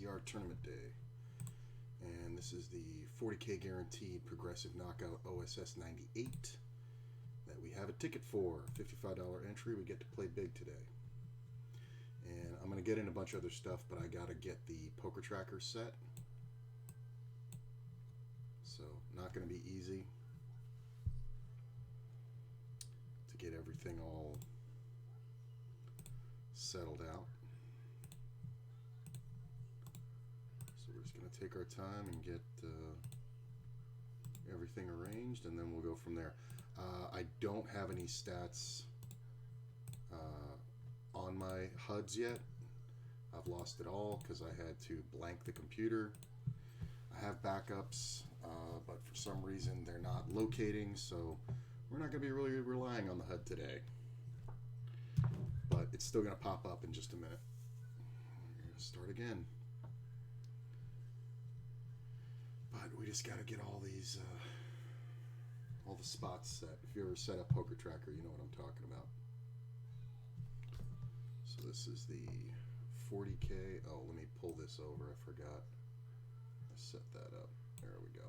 PTR tournament day. And this is the 40K guaranteed progressive knockout OSS 98 that we have a ticket for. $55 entry. We get to play big today. And I'm going to get in a bunch of other stuff, but I got to get the poker tracker set. So not going to be easy to get everything all settled out. So we're just going to take our time and get everything arranged, and then we'll go from there. I don't have any stats on my HUDs yet. I've lost it all because I had to blank the computer. I have backups, but for some reason they're not locating, so we're not going to be really relying on the HUD today. But it's still going to pop up in just a minute. We're going to start again. But we just got to get all these, all the spots set. If you ever set up Poker Tracker, you know what I'm talking about. So this is the 40K. Oh, let me pull this over. I forgot. I set that up. There we go.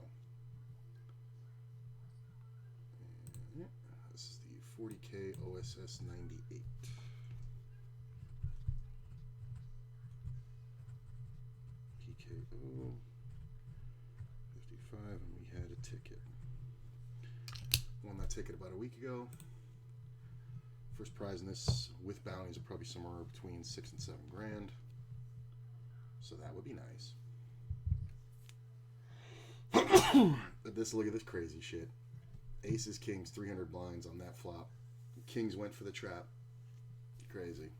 And this is the 40K OSS 98. PKO 55, and we had a ticket. Won that ticket about a week ago. First prize in this with bounties are probably somewhere between $6 and $7 grand. So that would be nice. Look at this crazy shit. Aces, kings, 300 blinds on that flop. Kings went for the trap. Crazy.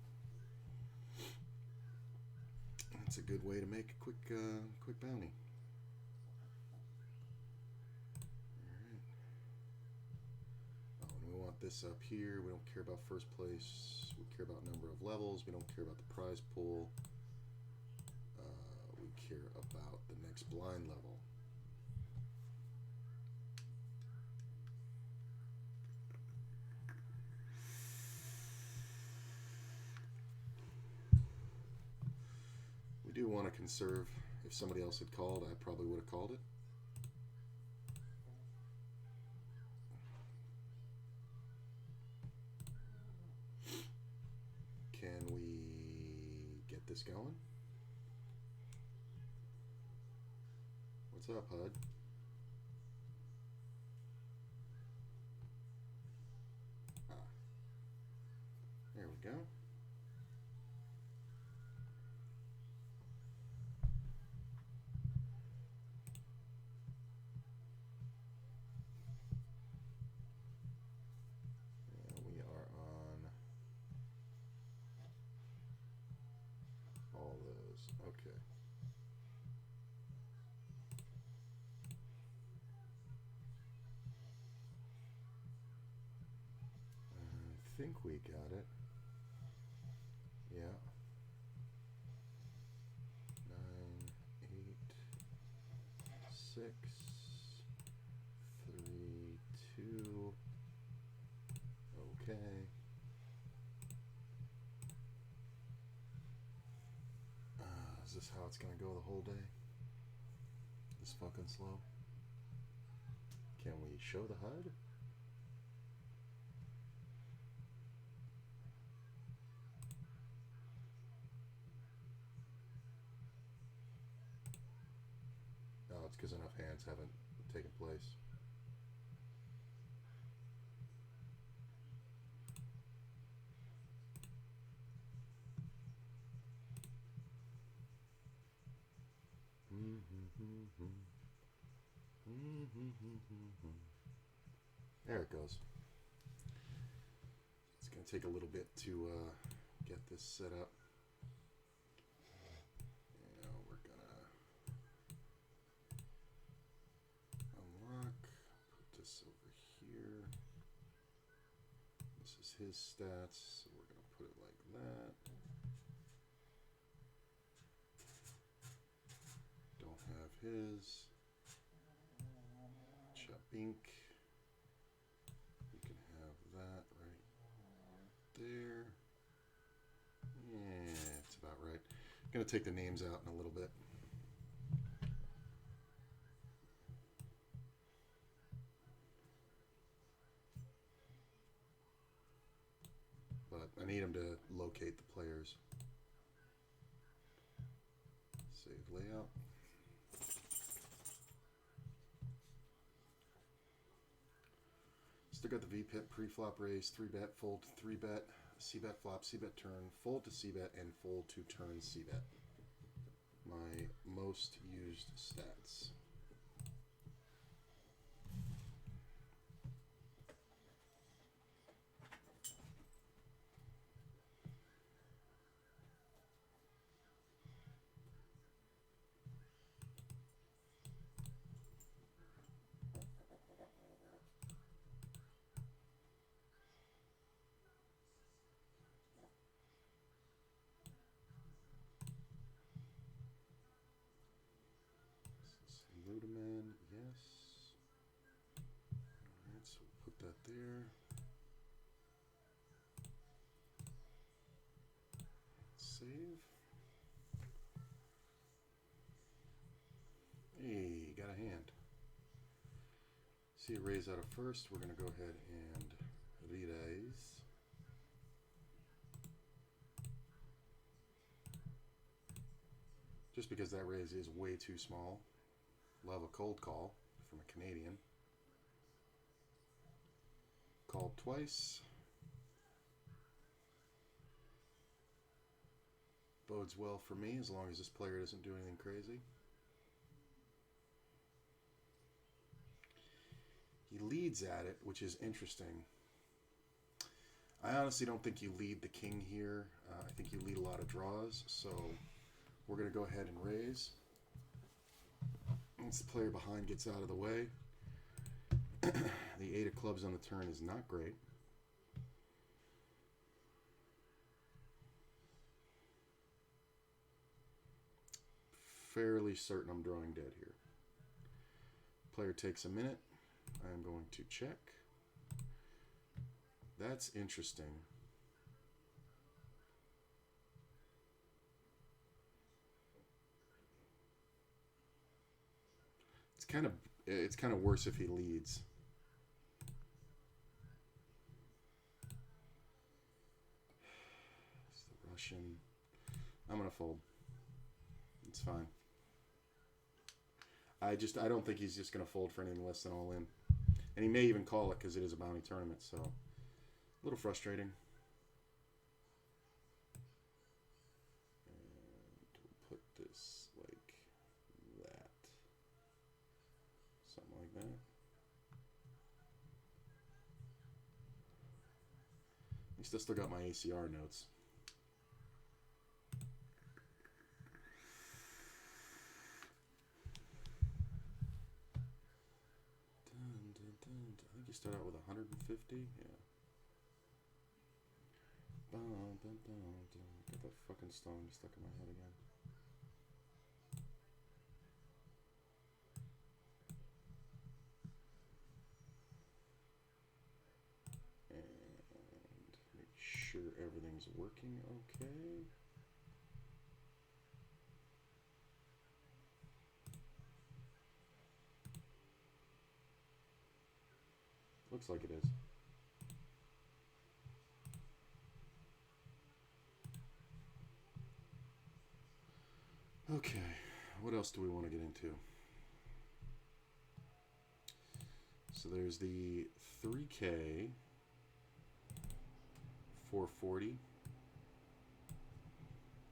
That's a good way to make a quick bounty. We want this up here. We don't care about first place. We care about number of levels. We don't care about the prize pool. We care about the next blind level. We do want to conserve. If somebody else had called, I probably would have called it. Can we get this going? What's up, HUD? There we go. We are on all those. Okay. I think we got it. Yeah. 9, 8, 6, 3, 2. Okay. Is this how it's gonna go the whole day? This fucking slow. Can we show the HUD? No, it's because enough hands haven't taken place. There it goes. It's going to take a little bit to get this set up. You know, we're going to unlock, put this over here. This is his stats, so we're going to put it like that. Don't have his. Chapink. You can have that right there. Yeah, it's about right. I'm going to take the names out in a little bit. I need him to locate the players. Save layout. Still got the V-pip pre-flop raise, 3-bet, fold to 3-bet, C-bet flop, C-bet turn, fold to C-bet, and fold to turn C-bet. My most used stats. Ludeman, yes. Alright, so we'll put that there. Save. Hey, got a hand. See it raise out of first. We're going to go ahead and re-raise. Just because that raise is way too small. Love a cold call from a Canadian. Called twice. Bodes well for me as long as this player doesn't do anything crazy. He leads at it, which is interesting. I honestly don't think you lead the king here. I think you lead a lot of draws, so we're going to go ahead and raise. Once the player behind gets out of the way, the 8 of clubs on the turn is not great. Fairly certain I'm drawing dead here. Player takes a minute. I'm going to check. That's interesting. It's kind of worse if he leads. It's the Russian. I'm gonna fold. It's fine. I don't think he's just gonna fold for anything less than all in. And he may even call it because it is a bounty tournament, so a little frustrating. And we'll put this like that. Something like that. At least I still got my ACR notes. I think you start out with 150. Yeah. Got that fucking stone stuck in my head again. And make sure everything's working okay. Looks like it is. Okay, what else do we want to get into? So there's the 3K 440.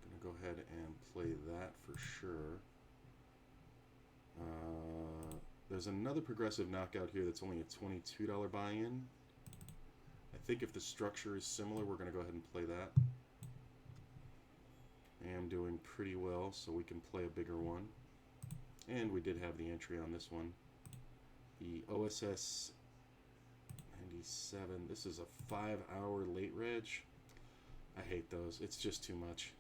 Gonna go ahead and play that for sure. There's another progressive knockout here that's only a $22 buy-in. I think if the structure is similar, we're going to go ahead and play that. I am doing pretty well, so we can play a bigger one. And we did have the entry on this one. The OSS 97. This is a 5-hour late reg. I hate those. It's just too much.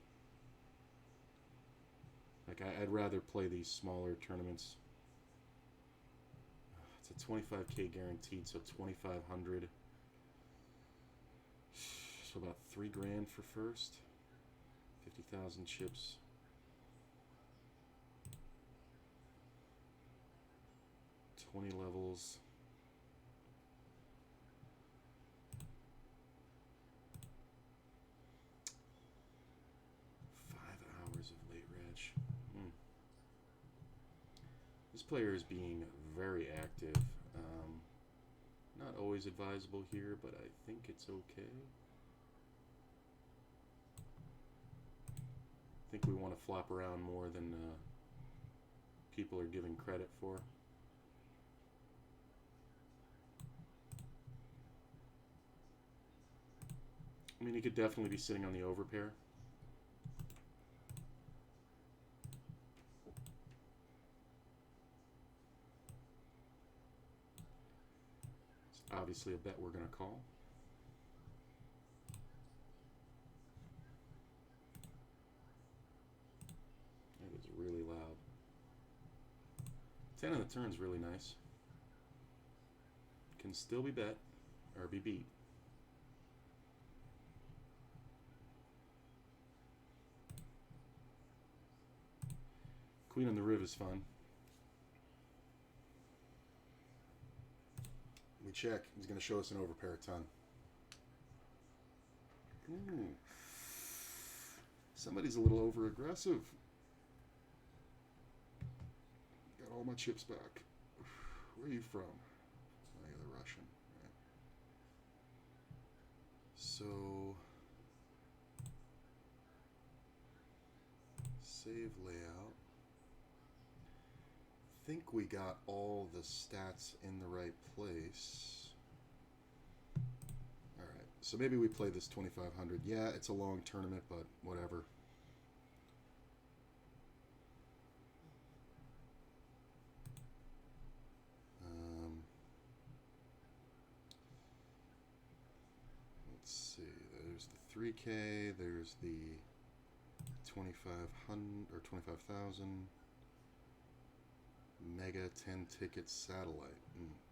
Like, I'd rather play these smaller tournaments. It's a 25K guaranteed, so 2,500. So about $3 for first. 50,000 chips. $20 levels. player is being very active. Not always advisable here, but I think it's okay. I think we want to flop around more than people are giving credit for. I mean, he could definitely be sitting on the overpair. It's obviously a bet we're going to call. That is really loud. 10 on the turn is really nice. Can still be bet or be beat. Queen on the riv is fun. We check. He's going to show us an overpair a ton. Ooh. Somebody's a little over aggressive. Got all my chips back. Where are you from? Oh, you're the Russian. Right. So, save layout. Think we got all the stats in the right place. Alright, so maybe we play this 2500. Yeah, it's a long tournament, but whatever. Let's see, there's the 3K, there's the 2500 or 25,000. Mega 10 ticket satellite.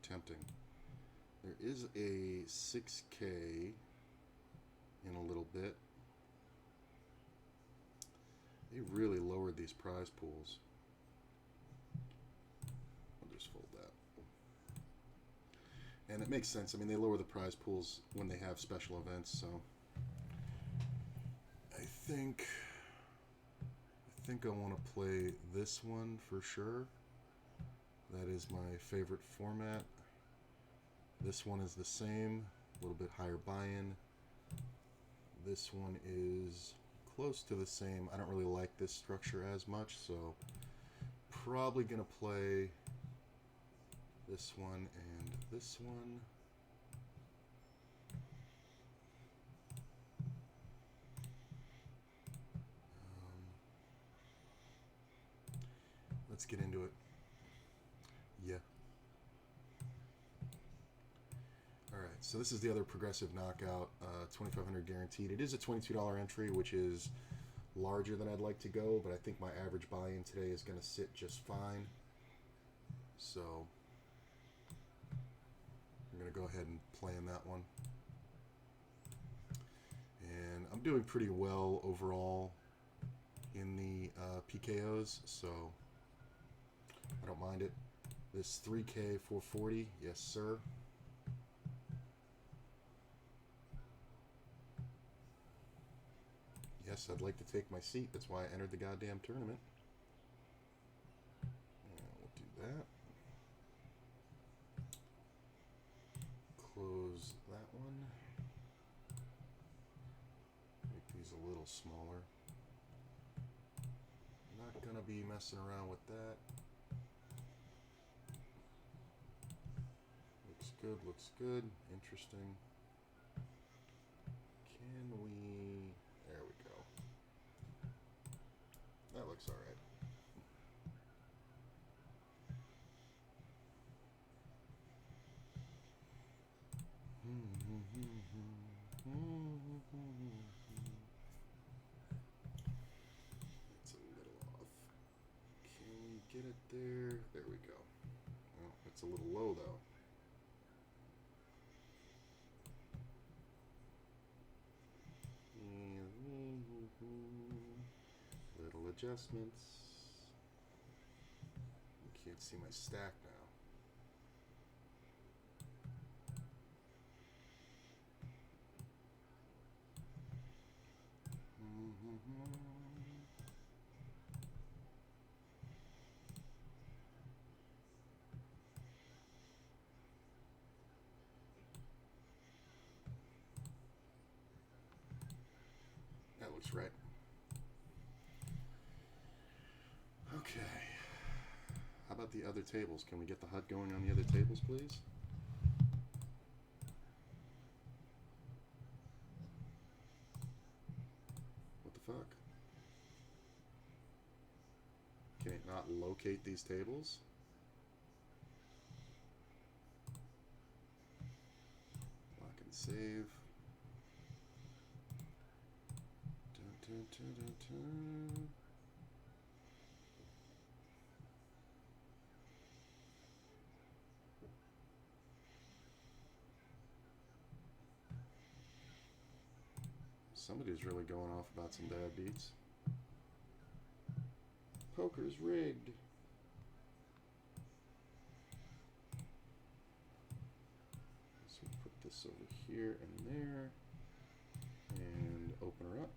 Tempting. There is a 6K in a little bit. They really lowered these prize pools. I'll just fold that. And it makes sense. I mean, they lower the prize pools when they have special events, so I think I want to play this one for sure. That is my favorite format. This one is the same, a little bit higher buy-in. This one is close to the same. I don't really like this structure as much, so probably gonna play this one and this one. Let's get into it. Yeah. Alright, so this is the other progressive knockout, 2500 guaranteed. It is a $22 entry, which is larger than I'd like to go, but I think my average buy-in today is going to sit just fine. So I'm going to go ahead and play in that one. And I'm doing pretty well overall in the PKOs, so I don't mind it. This 3K 440, yes sir. Yes, I'd like to take my seat. That's why I entered the goddamn tournament. We'll do that. Close that one. Make these a little smaller. Not gonna be messing around with that. Good, looks good, interesting. Can we, there we go. That looks all right. It's a little off. Can we get it there? There we go. Well, it's a little low though. Little adjustments. You can't see my stack now. looks right. Okay. How about the other tables? Can we get the HUD going on the other tables, please? What the fuck? Can it not locate these tables? Lock and save. Dun, dun, dun, dun, dun. Somebody's really going off about some bad beats. Poker's rigged. So put this over here and there. And open her up.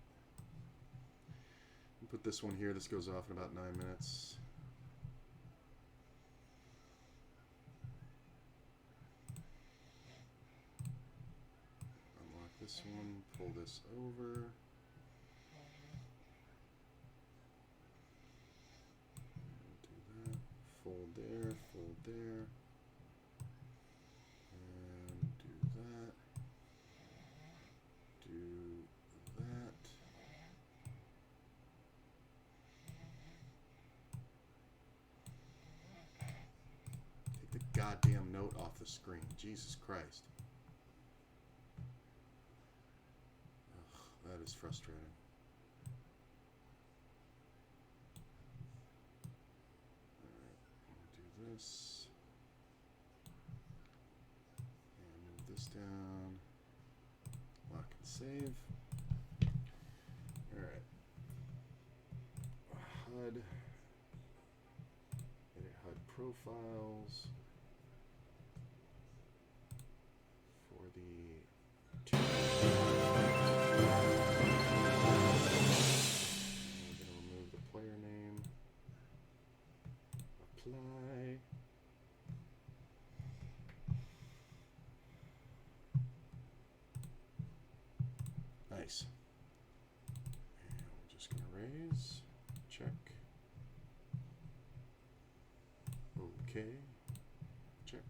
And put this one here. This goes off in about 9 minutes. Unlock this one. Pull this over. Fold there, fold there, and do that, do that. Take the goddamn note off the screen, Jesus Christ. Ugh, that is frustrating. This and move this down, lock and save. Alright, HUD, edit HUD profiles for the two. We're going to remove the player name, apply. Nice. And we're just going to raise, check, okay, check.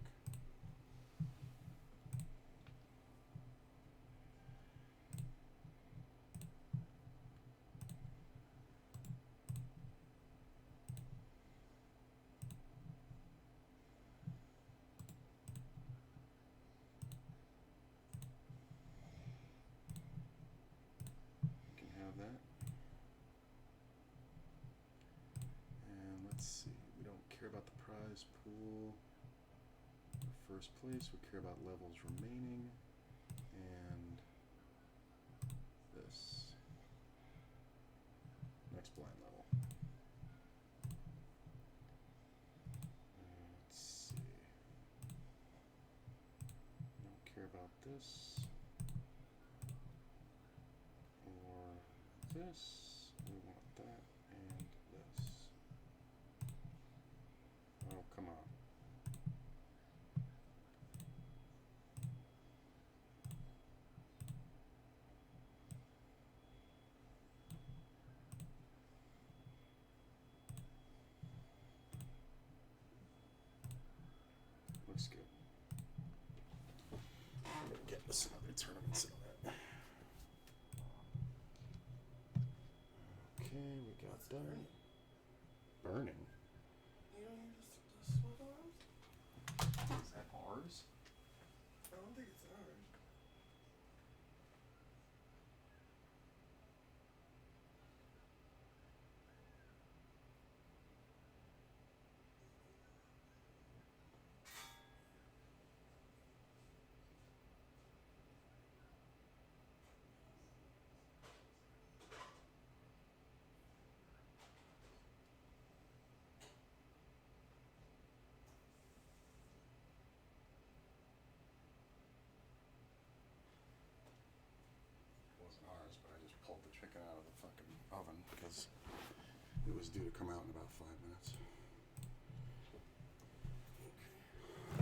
That. And let's see, we don't care about the prize pool. First place, we care about levels remaining and this next blind level. Let's see, we don't care about this. This, we want that, and this. Oh, come on. Looks good. I'm gonna get this another tournament set on that. Okay, we got done. Burning? You don't hear the smoke alarms? Is that ours? I don't think it's ours. Ours, but I just pulled the chicken out of the fucking oven because it was due to come out in about 5 minutes. Okay.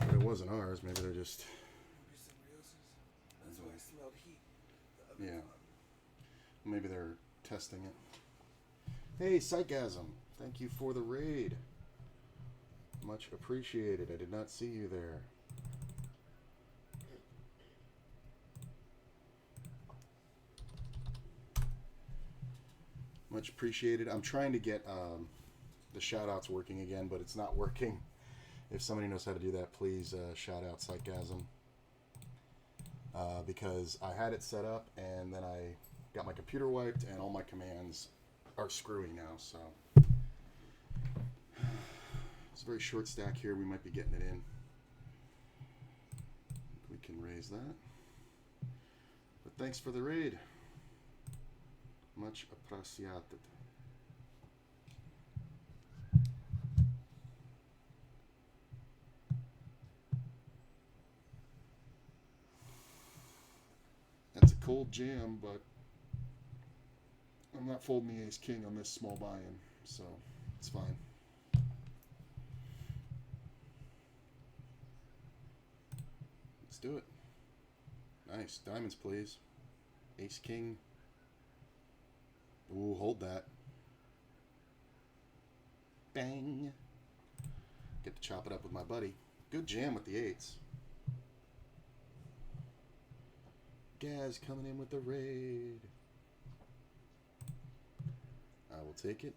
But it wasn't ours. Maybe they're just. Maybe somebody else's. That's why I smelled heat. Yeah. Maybe they're testing it. Hey, Psychasm. Thank you for the raid. Much appreciated. I did not see you there. Much appreciated. I'm trying to get the shout-outs working again, but it's not working. If somebody knows how to do that, please shout out Psychasm. Because I had it set up, and then I got my computer wiped, and all my commands are screwy now, so... It's a very short stack here. We might be getting it in. We can raise that. But thanks for the raid. Much appreciated. That's a cold jam, but I'm not folding the ace-king on this small buy-in, so it's fine. Let's do it. Nice. Diamonds, please. Ace-king. Ooh, hold that. Bang. Get to chop it up with my buddy. Good jam with the eights. Gaz coming in with the raid. I will take it.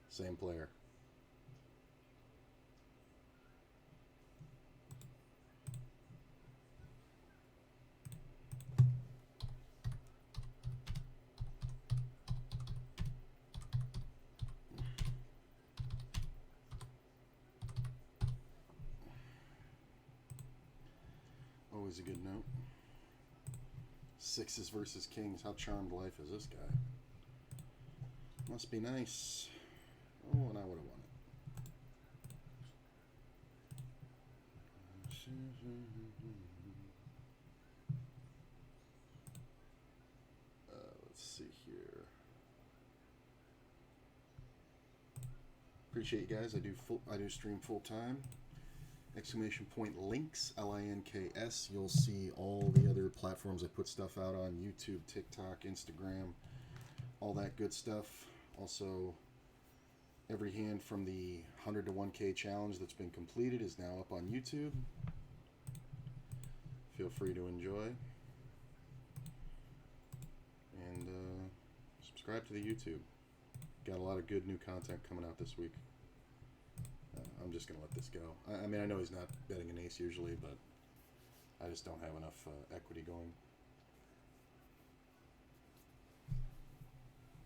Same player. Always a good note. Sixes versus kings. How charmed life is this guy? Must be nice. Oh, and I would have won it. Let's see here. Appreciate you guys. I do stream full time. Exclamation point links, LINKS. You'll see all the other platforms I put stuff out on: YouTube, TikTok, Instagram, all that good stuff. Also, every hand from the 100 to 1K challenge that's been completed is now up on YouTube. Feel free to enjoy. And subscribe to the YouTube. Got a lot of good new content coming out this week. I'm just going to let this go. I mean, I know he's not betting an ace usually, but I just don't have enough equity going.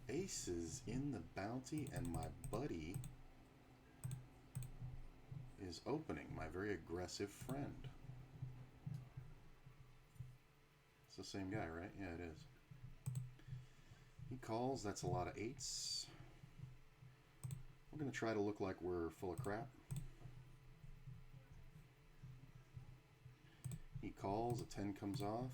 Aces in the bounty, and my buddy is opening, my very aggressive friend. It's the same guy, right? Yeah, it is. He calls. That's a lot of eights. We're going to try to look like we're full of crap. He calls, a 10 comes off.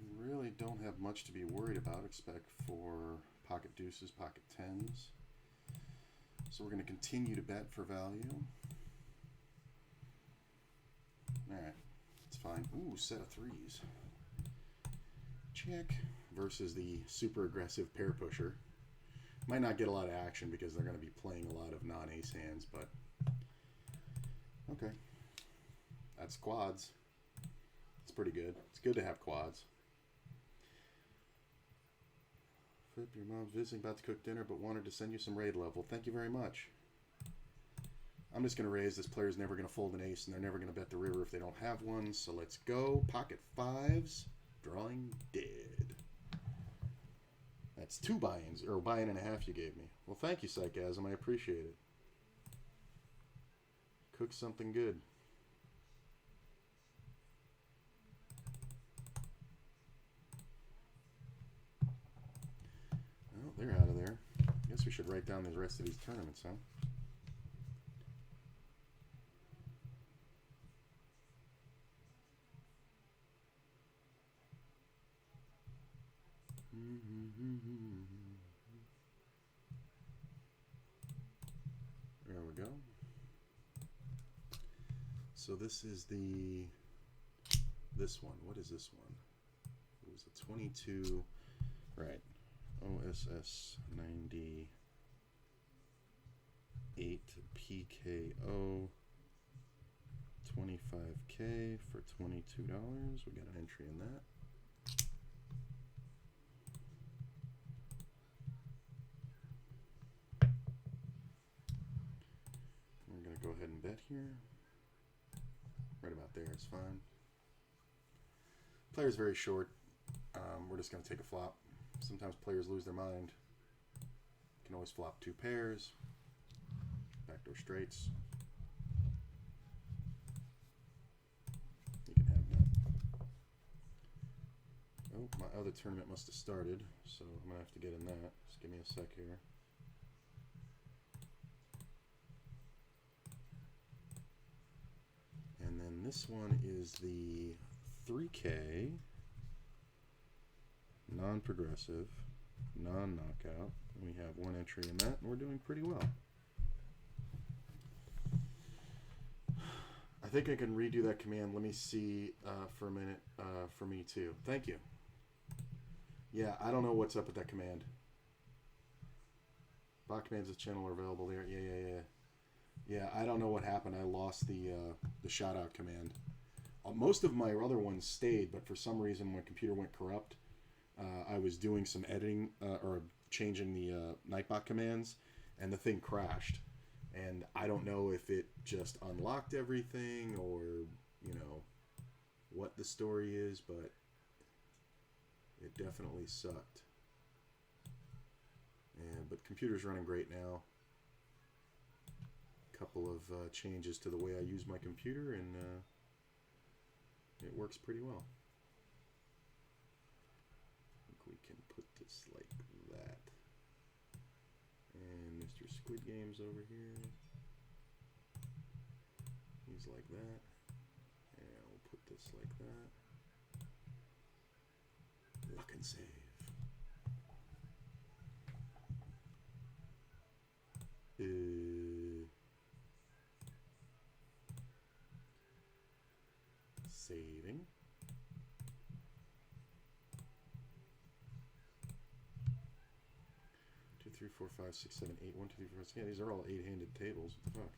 We really don't have much to be worried about except for pocket deuces, pocket tens. So we're going to continue to bet for value. Alright, it's fine. Ooh, set of threes. Check. Versus the super aggressive pair pusher. Might not get a lot of action because they're going to be playing a lot of non-ace hands, but okay. That's quads. It's pretty good. It's good to have quads. Flip, your mom's visiting, about to cook dinner, but wanted to send you some raid love. Well, thank you very much. I'm just going to raise. This player's never going to fold an ace, and they're never going to bet the river if they don't have one. So let's go. Pocket fives. Drawing dead. That's 2 buy-ins, or a buy-in and a half you gave me. Well, thank you, Psychasm. I appreciate it. Cook something good. Well, they're out of there. Guess we should write down the rest of these tournaments, huh? There we go. So this is the this one. What is this one? It was a 22, right? OSS 98 PKO 25K for $22. We got an entry in that. We're going to go ahead and bet here. Right about there is fine. Player's very short. We're just going to take a flop. Sometimes players lose their mind. Can always flop 2 pairs. Backdoor straights. You can have that. Oh, my other tournament must have started, so I'm going to have to get in that. Just give me a sec here. And then this one is the 3K, non-progressive, non-knockout. We have 1 entry in that, and we're doing pretty well. I think I can redo that command. Let me see for a minute for me too. Thank you. Yeah, I don't know what's up with that command. Bot commands this channel are available there. Yeah, I don't know what happened. I lost the shout out command. Most of my other ones stayed, but for some reason my computer went corrupt. I was doing some editing or changing the Nightbot commands, and the thing crashed. And I don't know if it just unlocked everything or, you know, what the story is, but it definitely sucked. But computer's running great now. Couple of changes to the way I use my computer, and it works pretty well. I think we can put this like that. And Mr. Squid Game's over here. He's like that. And we'll put this like that. Lock and save. Saving. 2, 3, 4, 5, 6, 7, 8. 1, 2, 3, 4, 6. Yeah, these are all 8-handed tables. What the fuck?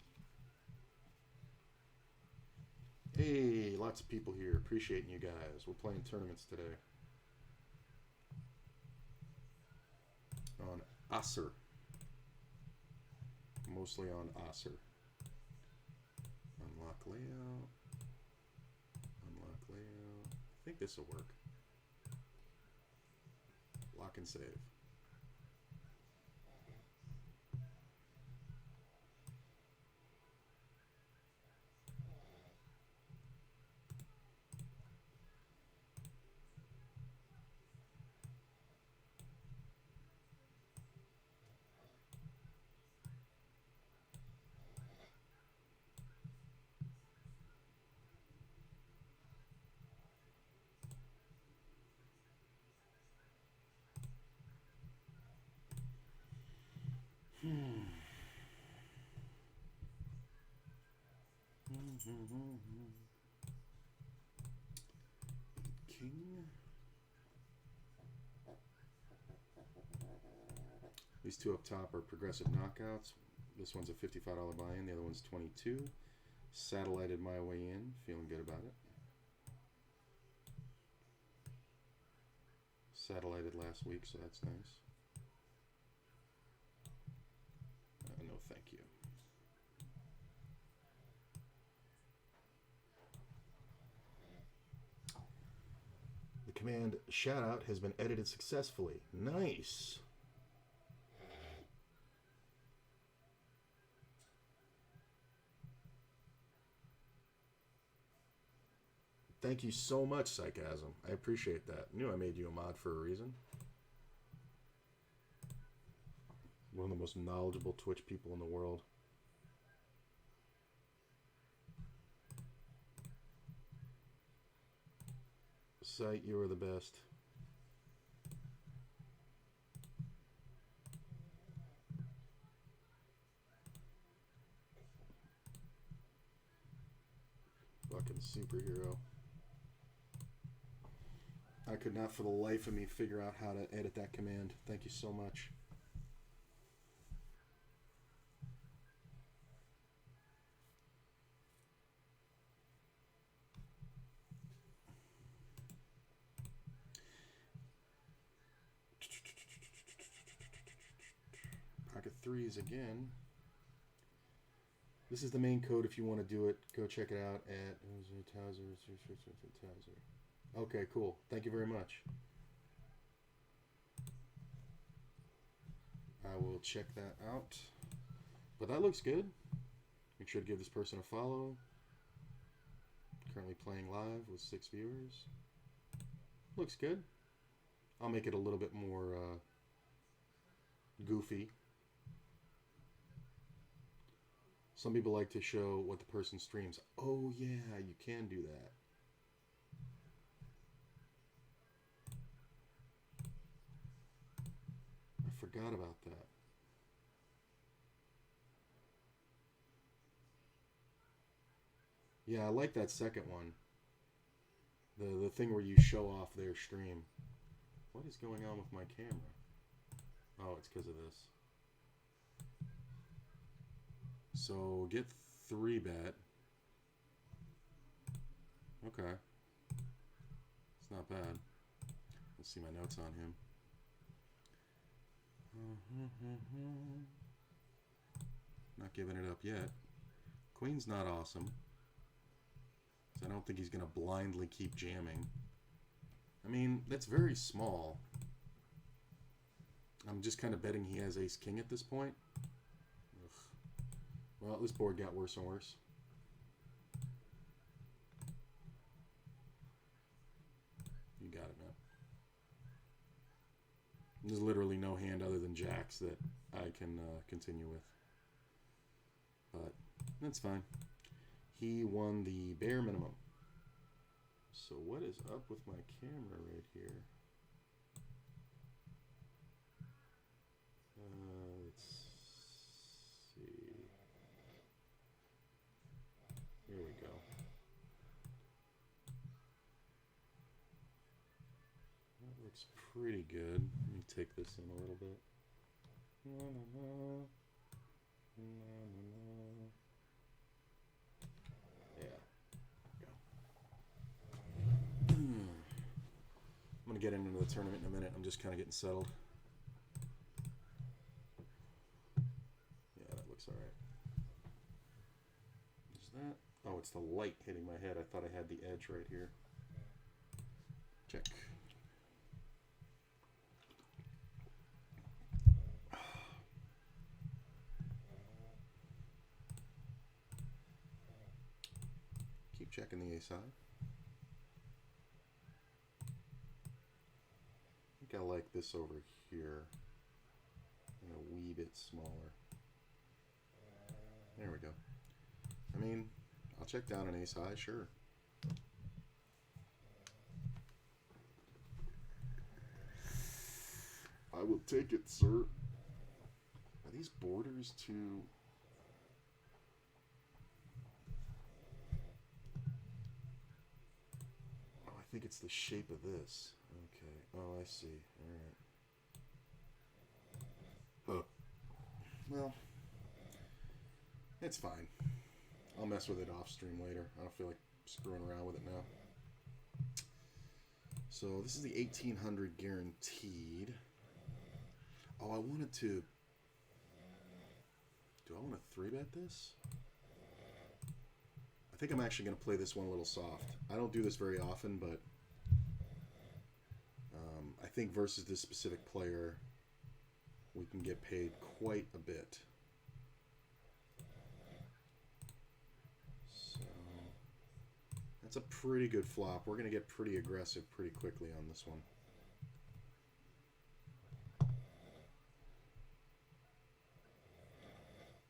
Hey, lots of people here. Appreciating you guys. We're playing tournaments today. On Acer. Mostly on Acer. Unlock layout. Unlock layout. I think this will work. Lock and save. King. These two up top are progressive knockouts. This one's a $55 buy-in. The other one's $22. Satellited my way in. Feeling good about it. Satellited last week, so that's nice. No, thank you. The command shoutout has been edited successfully. Nice. Thank you so much, Sarcasm. I appreciate that. I knew I made you a mod for a reason. One of the most knowledgeable Twitch people in the world. Sight, you are the best. Fucking superhero. I could not for the life of me figure out how to edit that command. Thank you so much. Pocket threes again. This is the main code if you want to do it. Go check it out at Towser. Okay, cool. Thank you very much. I will check that out. But that looks good. Make sure to give this person a follow. Currently playing live with 6 viewers. Looks good. I'll make it a little bit more goofy. Some people like to show what the person streams. Oh yeah, you can do that. I forgot about that. Yeah, I like that second one. The thing where you show off their stream. What is going on with my camera? Oh, it's because of this. So get 3-bet. Okay. It's not bad. Let's see my notes on him. Not giving it up yet. Queen's not awesome. So I don't think he's going to blindly keep jamming. I mean, that's very small. I'm just kind of betting he has ace-king at this point. Well, this board got worse and worse. You got it, man. There's literally no hand other than jacks that I can continue with. But that's fine. He won the bare minimum. So what is up with my camera right here? Let's see. Here we go. That looks pretty good. Let me take this in a little bit. Yeah. Go. I'm going to get into the tournament in a minute. I'm just kind of getting settled. Yeah, that looks all right. Is that? Oh, it's the light hitting my head. I thought I had the edge right here. Check. Keep checking the ace high. I think I like this over here. And a wee bit smaller. There we go. I mean, I'll check down an ace high, sure. I will take it, sir. Are these borders too... Oh, I think it's the shape of this. Okay. Oh, I see. All right. Oh. Well, it's fine. I'll mess with it off stream later. I don't feel like screwing around with it now. So this is the 1800 guaranteed. Oh, I wanted to... Do I want to 3-bet this? I think I'm actually going to play this one a little soft. I don't do this very often, but I think versus this specific player, we can get paid quite a bit. So that's a pretty good flop. We're going to get pretty aggressive pretty quickly on this one.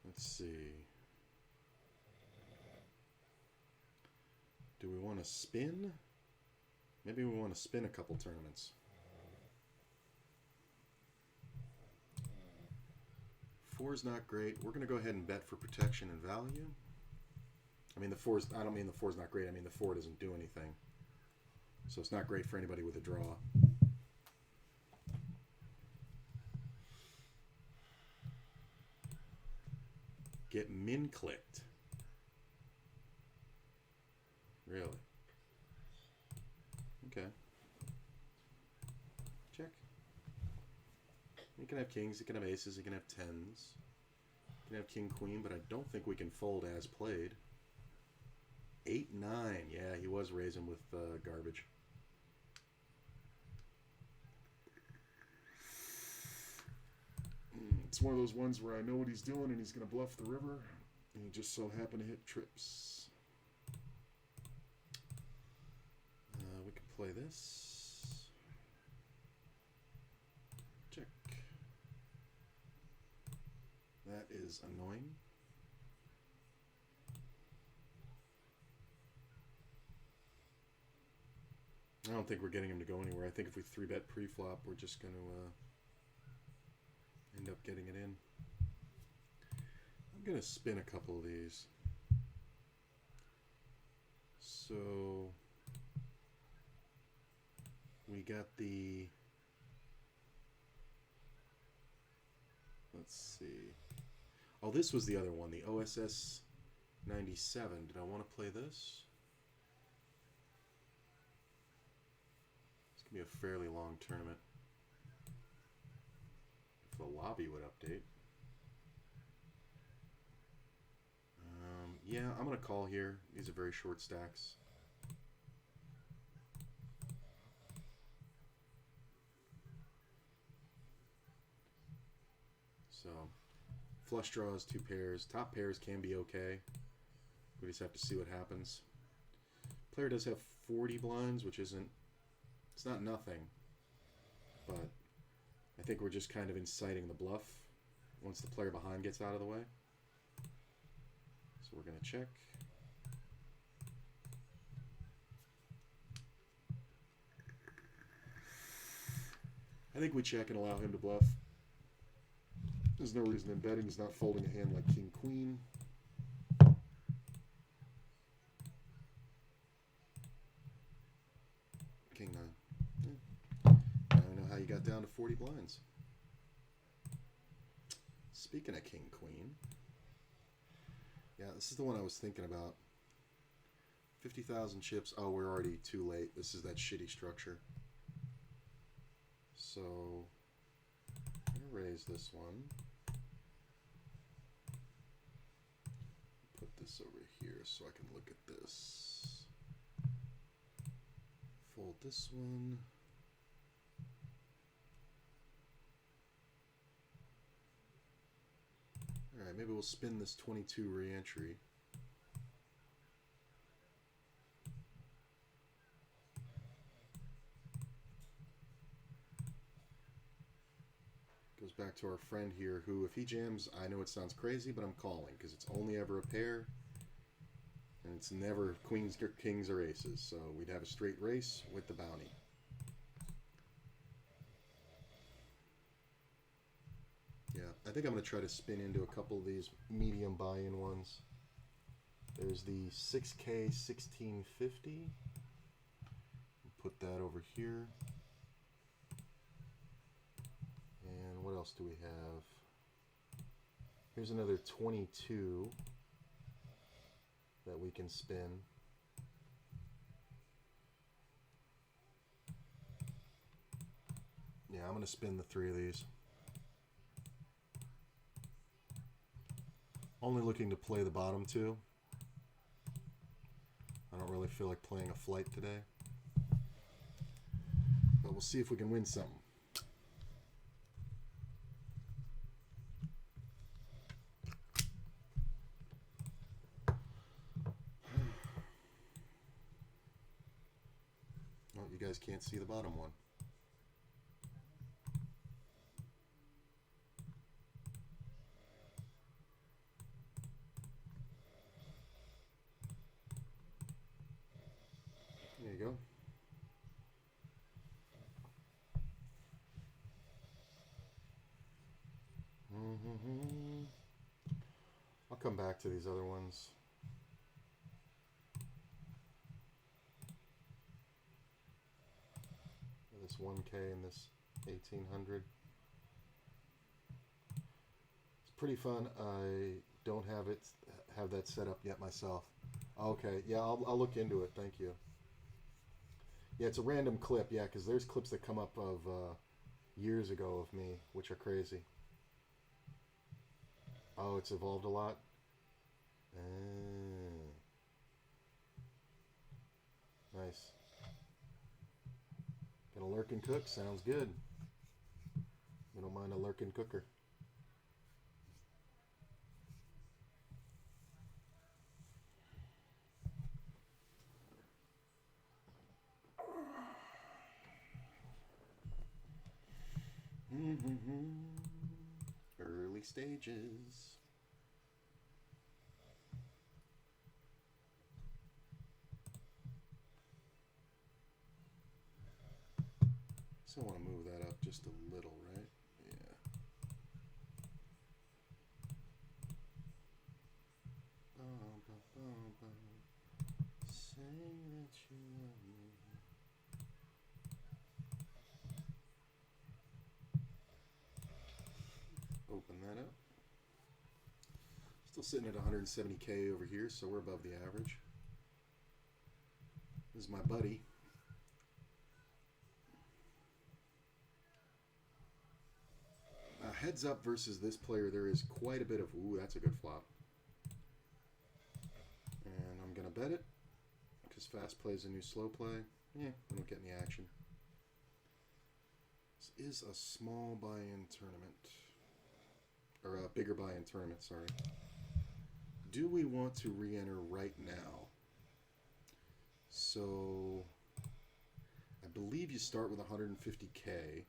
Let's see. Do we want to spin? Maybe we want to spin a couple tournaments. Four's not great. We're going to go ahead and bet for protection and value. I mean, the four's, I don't mean the four's not great. I mean, the four doesn't do anything. So it's not great for anybody with a draw. Get min clicked. Really? Okay. Check. You can have kings, you can have aces, you can have tens. You can have king, queen, but I don't think we can fold as played. 8-9. Yeah, he was raising with garbage. It's one of those ones where I know what he's doing and he's going to bluff the river. And he just so happened to hit trips. We can play this. Check. That is annoying. I don't think we're getting him to go anywhere. I think if we 3-bet pre-flop, we're just going to end up getting it in. I'm going to spin a couple of these. So we got the, let's see. Oh, this was the other one, the OSS 97. Did I want to play this? It's going to be a fairly long tournament. If the lobby would update. Yeah, I'm going to call here. These are very short stacks. So, flush draws, 2 pairs. Top pairs can be okay. We just have to see what happens. Player does have 40 blinds, which isn't, it's not nothing. But I think we're just kind of inciting the bluff once the player behind gets out of the way. So we're going to check. I think we check and allow him to bluff. There's no reason in betting. He's not folding a hand like king, queen. King 9. Yeah. Now I know how you got down to 40 blinds. Speaking of king, queen. Yeah, this is the one I was thinking about. 50,000 chips. Oh, we're already too late. This is that shitty structure. So, I'm going to raise this one. Put this over here so I can look at this. Fold this one. Alright, maybe we'll spin this 22 re-entry. Goes back to our friend here who, if he jams, I know it sounds crazy, but I'm calling because it's only ever a pair. And it's never queens, or kings, or aces. So we'd have a straight race with the bounty. Yeah, I think I'm going to try to spin into a couple of these medium buy-in ones. There's the 6K 1650. Put that over here. And what else do we have? Here's another 22 that we can spin. Yeah, I'm going to spin the 3 of these. Only looking to play the bottom 2. I don't really feel like playing a flight today. But we'll see if we can win something. Well, you guys can't see the bottom one. There you go. I'll come back to these other ones. 1K in this 1800. It's pretty fun. I don't have that set up yet myself. Okay, yeah, I'll look into it. Thank you. Yeah, it's a random clip. Yeah, because there's clips that come up of years ago of me, which are crazy. Oh, it's evolved a lot. Nice. Gonna lurk and cook. Sounds good. We don't mind a lurking cooker. Early stages. So I want to move that up just a little, right? Yeah. Say that you love me. Open that up. Still sitting at 170K over here, so we're above the average. This is my buddy. Heads up versus this player, there is quite a bit of... Ooh, that's a good flop. And I'm going to bet it, because fast play is a new slow play. Yeah, we don't get any action. This is a small buy-in tournament. Or a bigger buy-in tournament, sorry. Do we want to re-enter right now? So, I believe you start with 150K.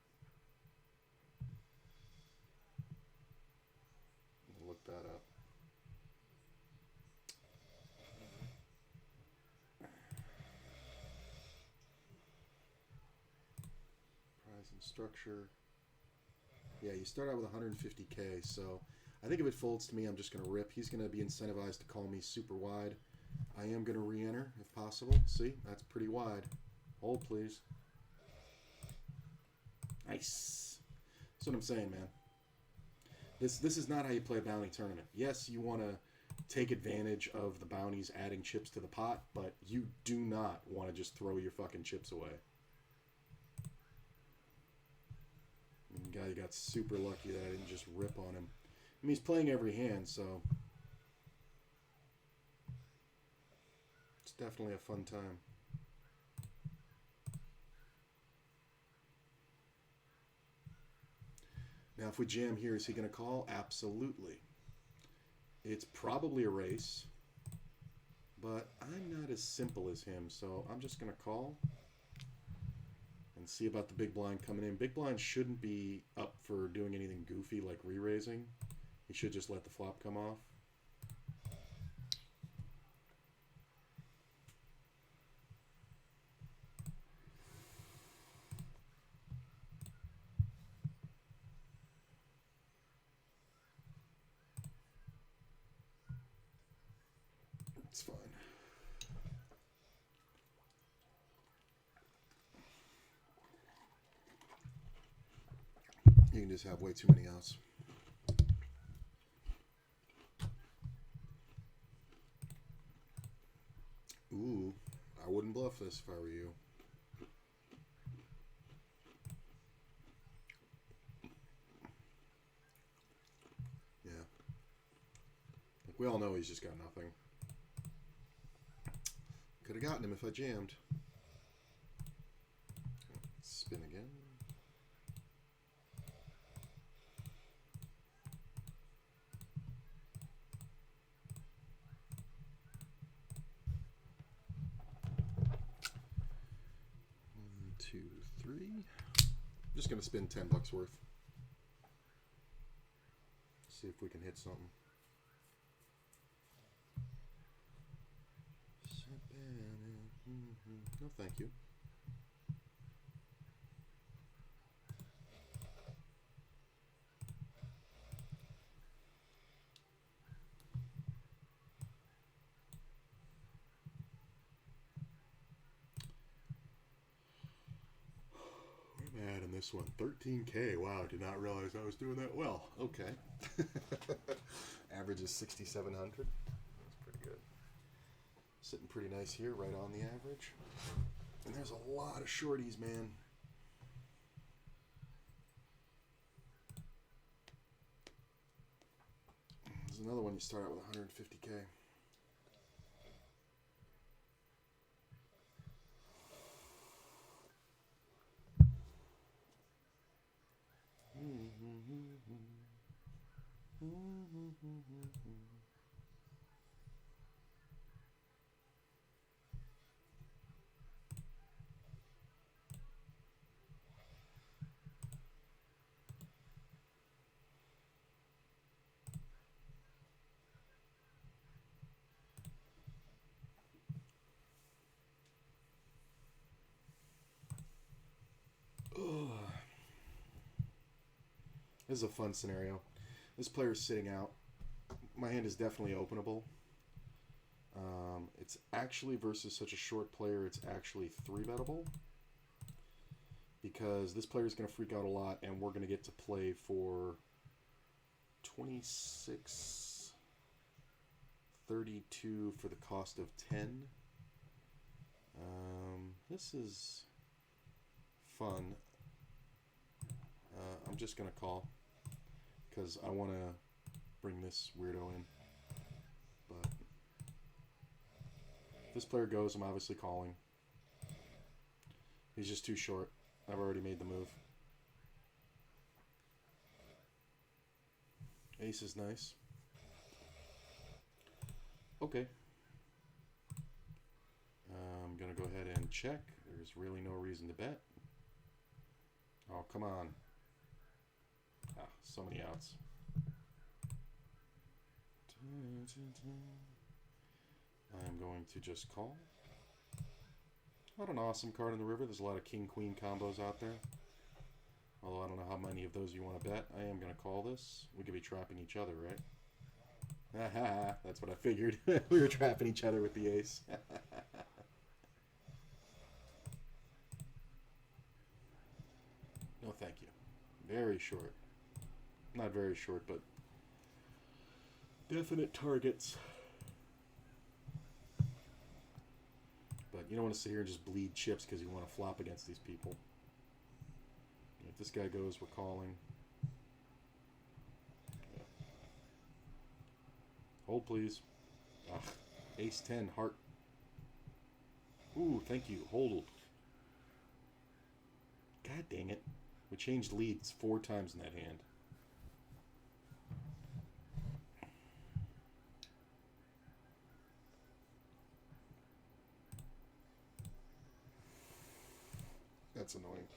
Look that up. Price and structure. Yeah, you start out with 150K, so I think if it folds to me, I'm just going to rip. He's going to be incentivized to call me super wide. I am going to re-enter if possible. See, that's pretty wide. Hold, please. Nice. That's what I'm saying, man. This is not how you play a bounty tournament. Yes, you want to take advantage of the bounties adding chips to the pot, but you do not want to just throw your fucking chips away. The guy got super lucky that I didn't just rip on him. I mean, he's playing every hand, so it's definitely a fun time. Now, if we jam here, is he going to call? Absolutely. It's probably a race, but I'm not as simple as him, so I'm just going to call and see about the big blind coming in. Big blind shouldn't be up for doing anything goofy like re-raising. He should just let the flop come off. It's fine. You can just have way too many outs. Ooh, I wouldn't bluff this if I were you. Yeah. Like we all know he's just got nothing. Could have gotten him if I jammed. Spin again. One, two, three. Just gonna spin $10 worth. See if we can hit something. No, thank you. this one. 13K. Wow, I did not realize I was doing that well. Okay. Average is 6,700. That's pretty good. Sitting pretty nice here, right on the average. And there's a lot of shorties, man. There's another one you start out with 150K. This is a fun scenario. This player is sitting out. My hand is definitely openable. It's actually, versus such a short player, it's actually 3-bettable. Because this player is going to freak out a lot, and we're going to get to play for 26.32 for the cost of 10. This is fun. I'm just going to call because I want to bring this weirdo in. But if this player goes, I'm obviously calling. He's just too short. I've already made the move. Ace is nice. Okay. I'm going to go ahead and check. There's really no reason to bet. Oh, come on. Ah, so many outs. I'm going to just call. Not an awesome card in the river. There's a lot of king-queen combos out there. Although I don't know how many of those you want to bet. I am going to call this. We could be trapping each other, right? Haha, that's what I figured. We were trapping each other with the ace. No, thank you. Very short. Not very short, but definite targets. But you don't want to sit here and just bleed chips because you want to flop against these people. If this guy goes, we're calling. Yeah. Hold, please. Ugh. Ace 10, heart. Ooh, thank you. Hold. God dang it. We changed leads 4 times in that hand. That's annoying.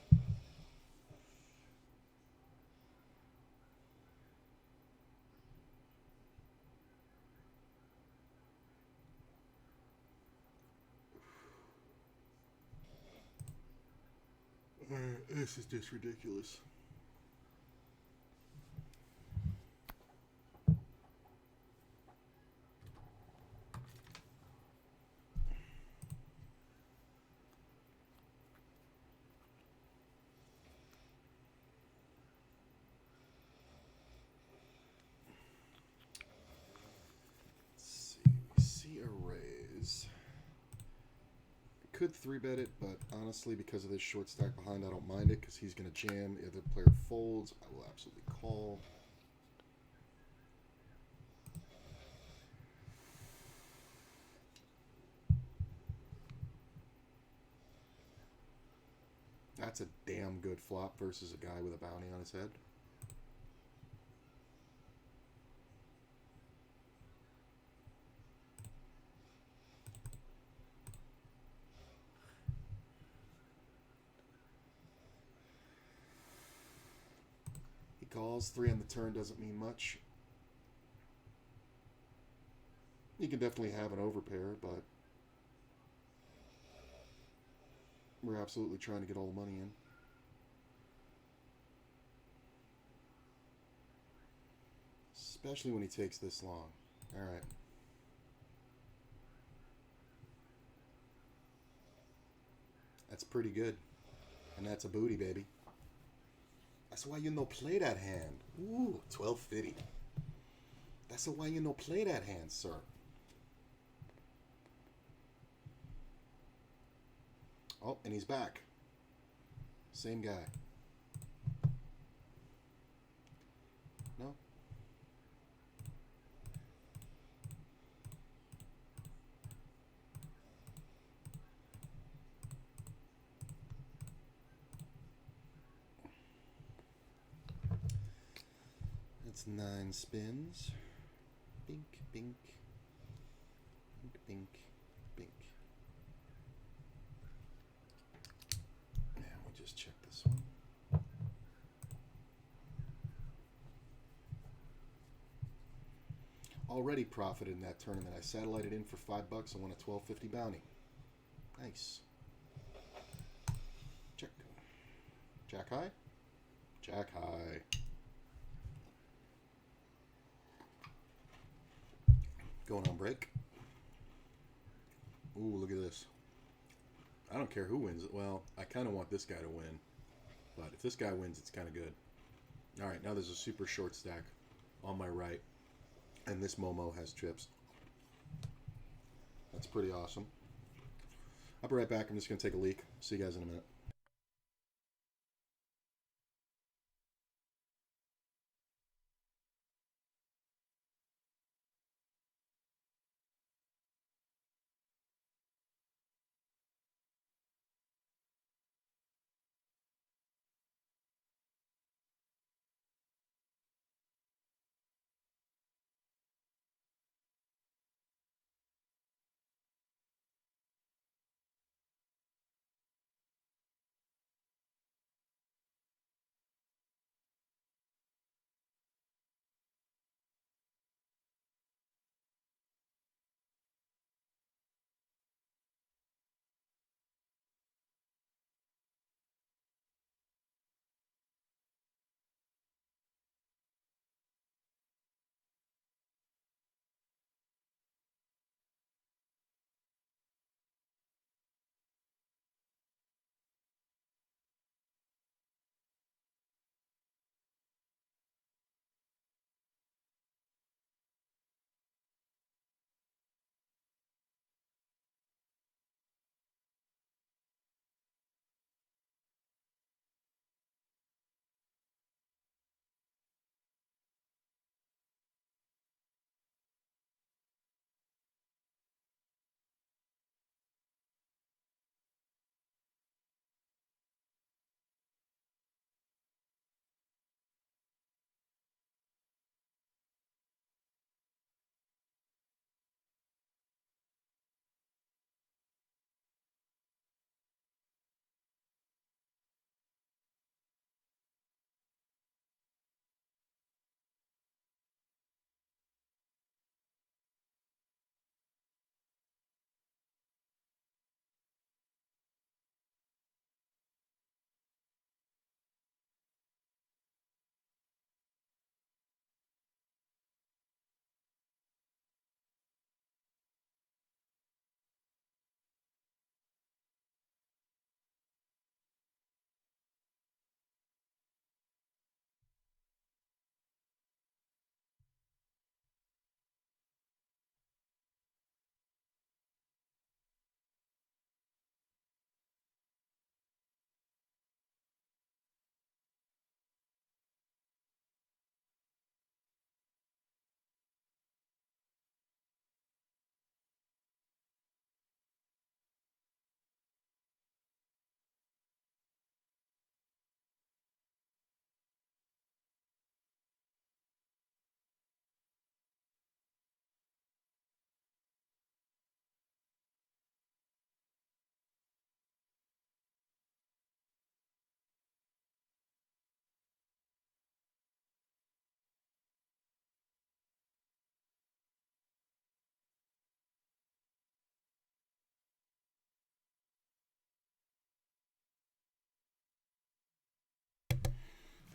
This is just ridiculous. See a raise. Could 3-bet it, but honestly, because of this short stack behind, I don't mind it because he's going to jam. If the player folds, I will absolutely call. That's a damn good flop versus a guy with a bounty on his head. Calls 3 on the turn doesn't mean much. You can definitely have an overpair, but we're absolutely trying to get all the money in. Especially when he takes this long. Alright. That's pretty good. And that's a booty, baby. That's why you no play that hand. Ooh, 1250. That's why you no play that hand, sir. Oh, and he's back. Same guy. No? That's 9 spins. Bink, bink. Bink, bink, bink. And we'll just check this one. Already profited in that tournament. I satellited in for $5 and won a $12.50 bounty. Nice. Check. Jack high? Jack high. Going on break. Ooh, look at this. I don't care who wins it. Well, I kind of want this guy to win. But if this guy wins, it's kind of good. All right, now there's a super short stack on my right. And this Momo has chips. That's pretty awesome. I'll be right back. I'm just going to take a leak. See you guys in a minute.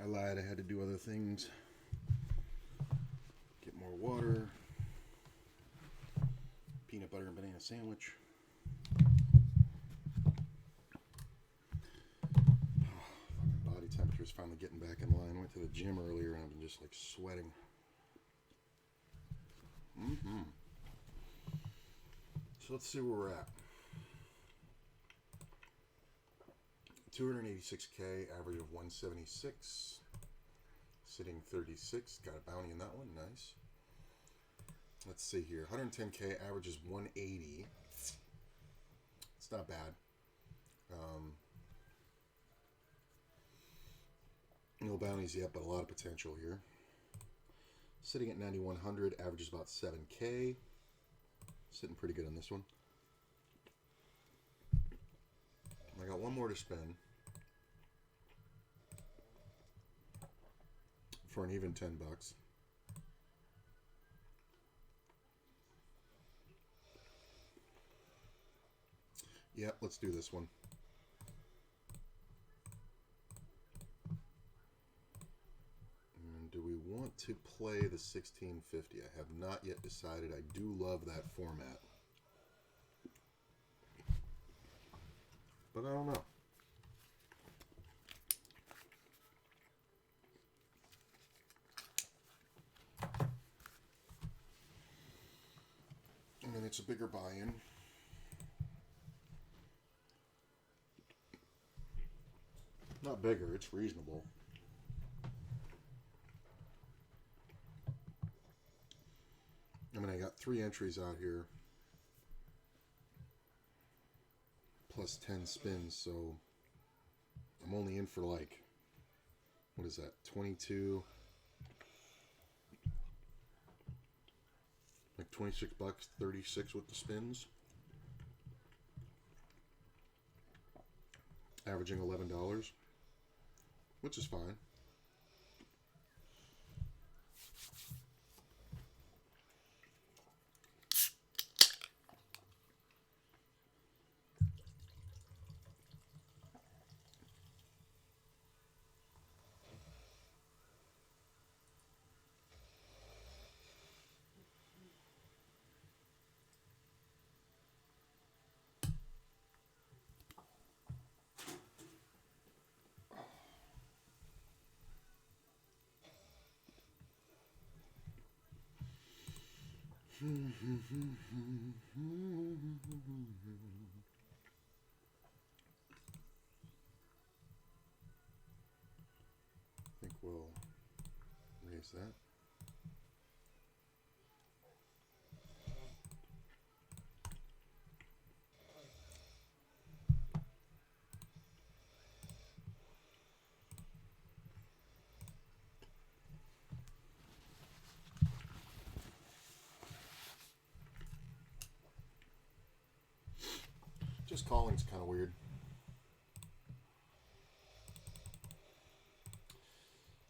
I lied. I had to do other things. Get more water. Peanut butter and banana sandwich. Body temperature Winter's finally getting back in line. Went to the gym earlier and I've been just like sweating. So let's see where we're at. 286K, average of 176. Sitting 36. Got a bounty in that one. Nice. Let's see here. 110K, average is 180. It's not bad. No bounties yet, but a lot of potential here. Sitting at 9100, average is about 7K. Sitting pretty good on this one. I got one more to spend for an even $10. Yep, let's do this one. And do we want to play the 1650? I have not yet decided. I do love that format, but I don't know. I mean, it's a bigger buy-in. Not bigger, it's reasonable. I mean, I got 3 entries out here, plus 10 spins, so I'm only in for like, what is that, 22, like $26, 36 with the spins, averaging $11, which is fine. I think we'll raise that. Just calling's kind of weird.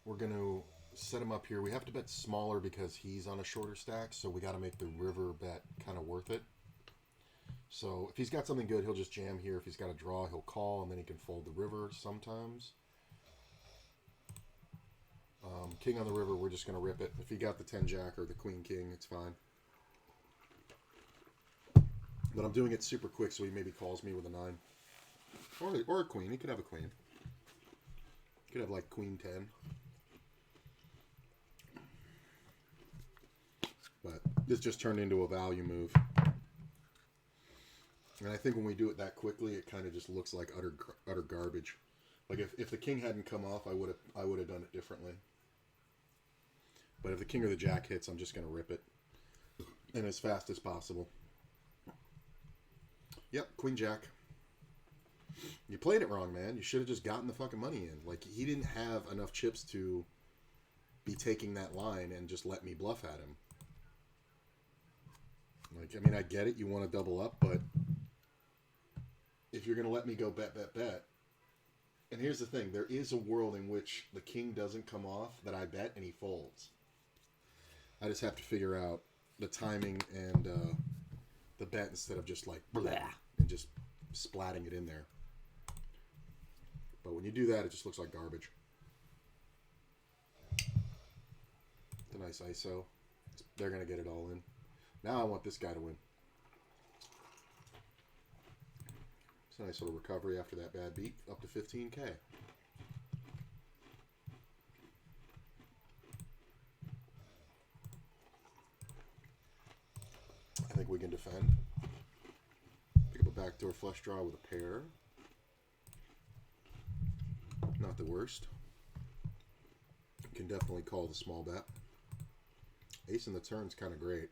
We're going to set him up here. We have to bet smaller because he's on a shorter stack, so we got to make the river bet kind of worth it. So if he's got something good, he'll just jam here. If he's got a draw, he'll call, and then he can fold the river sometimes. King on the river, we're just going to rip it. If he got the 10-jack or the queen-king, it's fine. But I'm doing it super quick, so he maybe calls me with a 9. Or a queen. He could have a queen. He could have, like, queen 10. But this just turned into a value move. And I think when we do it that quickly, it kind of just looks like utter garbage. Like, if the king hadn't come off, I would have done it differently. But if the king or the jack hits, I'm just going to rip it. And as fast as possible. Yep, queen jack. You played it wrong, man. You should have just gotten the fucking money in. Like, he didn't have enough chips to be taking that line and just let me bluff at him. Like, I mean, I get it. You want to double up, but if you're going to let me go bet, and here's the thing. There is a world in which the king doesn't come off that I bet and he folds. I just have to figure out the timing and the bet instead of just like blah and just splatting it in there. But when you do that, it just looks like garbage. It's a nice ISO. They're going to get it all in. Now I want this guy to win. It's a nice little recovery after that bad beat, up to 15K. we can defend. Pick up a backdoor flush draw with a pair. Not the worst. Can definitely call the small bet. Ace in the turn's kind of great.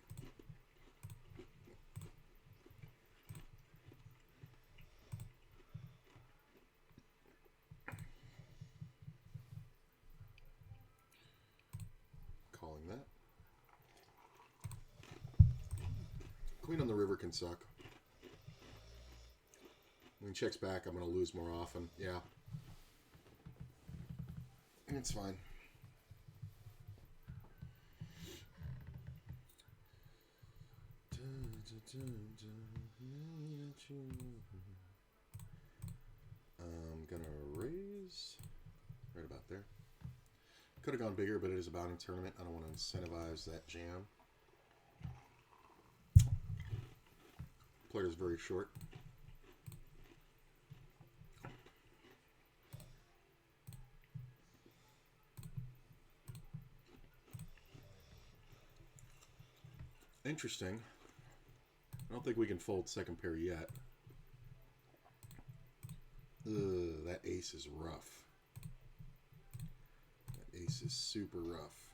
Calling that. Queen on the river can suck. When he checks back, I'm going to lose more often. Yeah. It's fine. I'm going to raise right about there. Could have gone bigger, but it is a bounding tournament. I don't want to incentivize that jam. Player's very short. Interesting. I don't think we can fold second pair yet. Ugh, that ace is rough. That ace is super rough.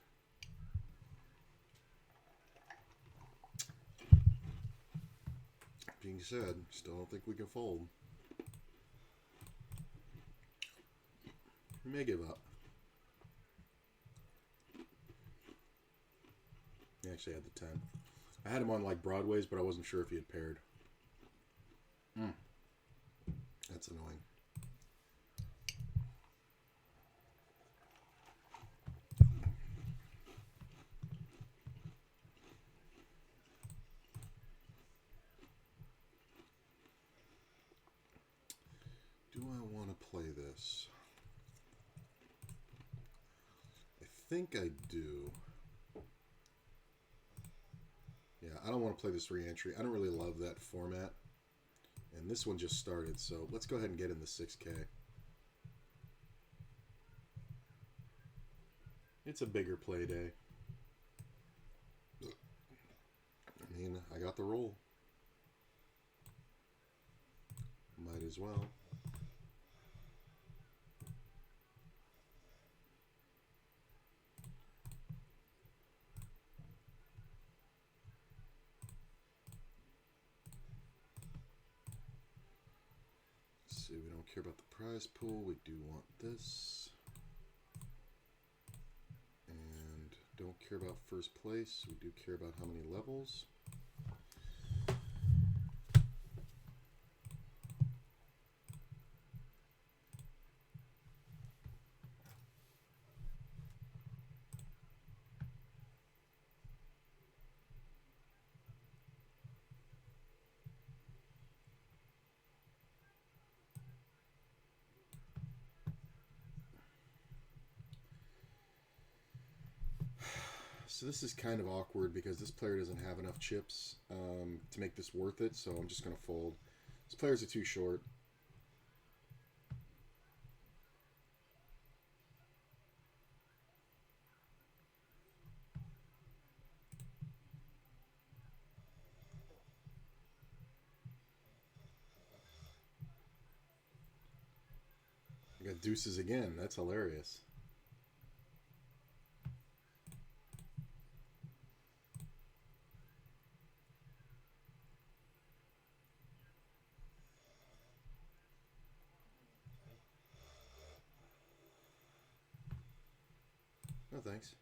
Being said, still don't think we can fold. We may give up. He actually had the 10. I had him on like broadways, but I wasn't sure if he had paired. That's annoying. Do I want to play this? I think I do. Yeah, I don't want to play this re-entry. I don't really love that format. And this one just started, so let's go ahead and get in the 6K. It's a bigger play day. I mean, I got the roll. Might as well. See, we don't care about the prize pool. We do want this. And don't care about first place. We do care about how many levels. So this is kind of awkward because this player doesn't have enough chips to make this worth it, so I'm just going to fold. These players are too short. I got deuces again. That's hilarious. No thanks.